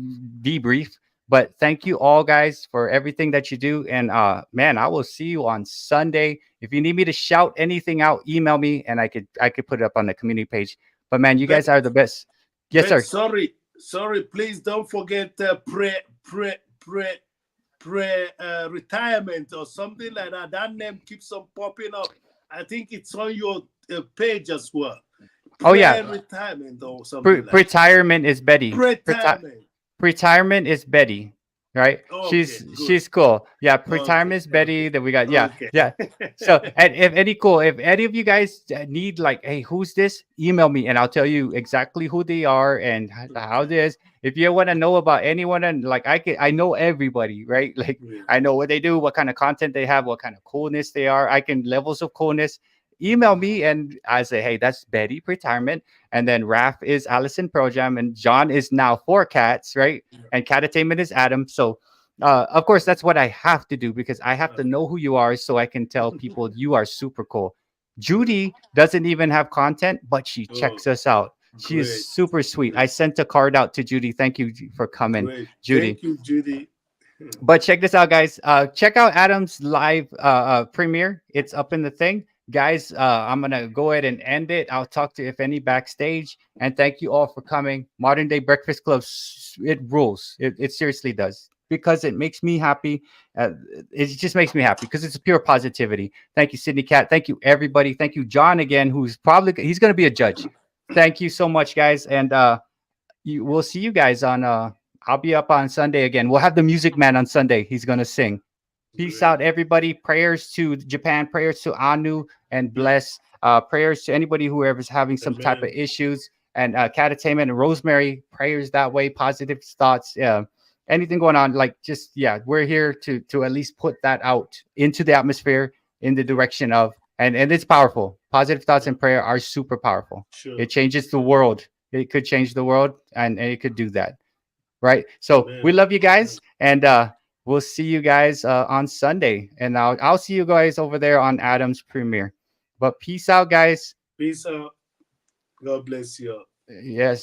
debrief. But thank you all guys for everything that you do. And man, I will see you on Sunday. If you need me to shout anything out, email me and I could put it up on the community page. But man, you guys
But
are the best. Yes,
but
sir.
sorry. Please don't forget pre retirement or something like that. That name keeps on popping up. I think it's on your page as well.
Oh yeah.
Pre-retirement or something like that.
Retirement is Betty.
Retirement.
Retirement is Betty, right?
Okay, good.
She's cool. Yeah, retirement
Okay,
is Betty.
okay,
Then we got
okay.
yeah. So and if any cool, if any of you guys need like, hey, who's this? Email me and I'll tell you exactly who they are and how this. If you want to know about anyone and like I know everybody, right? Like
Yeah.
I know what they do, what kind of content they have, what kind of coolness they are. I can levels of coolness. Email me and I say, hey, that's Betty Retirement. And then Raf is Allison Projam, and John is now Four Cats, right? And Catatainment is Adam. So, of course, that's what I have to do because I have to
Okay.
know who you are so I can tell people you are super cool. Judy doesn't even have content, but she
Oh,
checks us out. She is
great,
super sweet. I
great,
sent a card out to Judy. Thank you for coming,
great.
Judy.
Thank you, Judy.
But check this out, guys. Check out Adam's live premiere. It's up in the thing. Guys, I'm gonna go ahead and end it. I'll talk to if any backstage. And thank you all for coming. Modern Day Breakfast Club, it rules. It seriously does. because it makes me happy. Uh, it just makes me happy because it's pure positivity. Thank you, Sydney Cat. Thank you, everybody. Thank you, John, again, who's probably he's going to be a judge. Thank you so much, guys, and we'll see you guys on. I'll be up on Sunday again. We'll have the Music Man on Sunday. He's going to sing. Peace
Great.
out, everybody. Prayers to Japan. Prayers to Anu and
Yeah.
bless. Prayers to anybody who is having some type of
Amen.
issues. And Catatainment and Rosemary. Prayers that way. Positive thoughts. Yeah. Anything going on? Like just yeah, we're here to at least put that out into the atmosphere in the direction of and it's powerful. Positive thoughts
Yeah.
and prayer are super powerful.
Sure.
It changes the world. It could change the world, and it could do that. Right. So we
Amen.
love you guys, and we'll see you guys on Sunday, and I'll see you guys over there on Adam's premiere. But peace out, guys.
Peace out. God bless you.
Yes.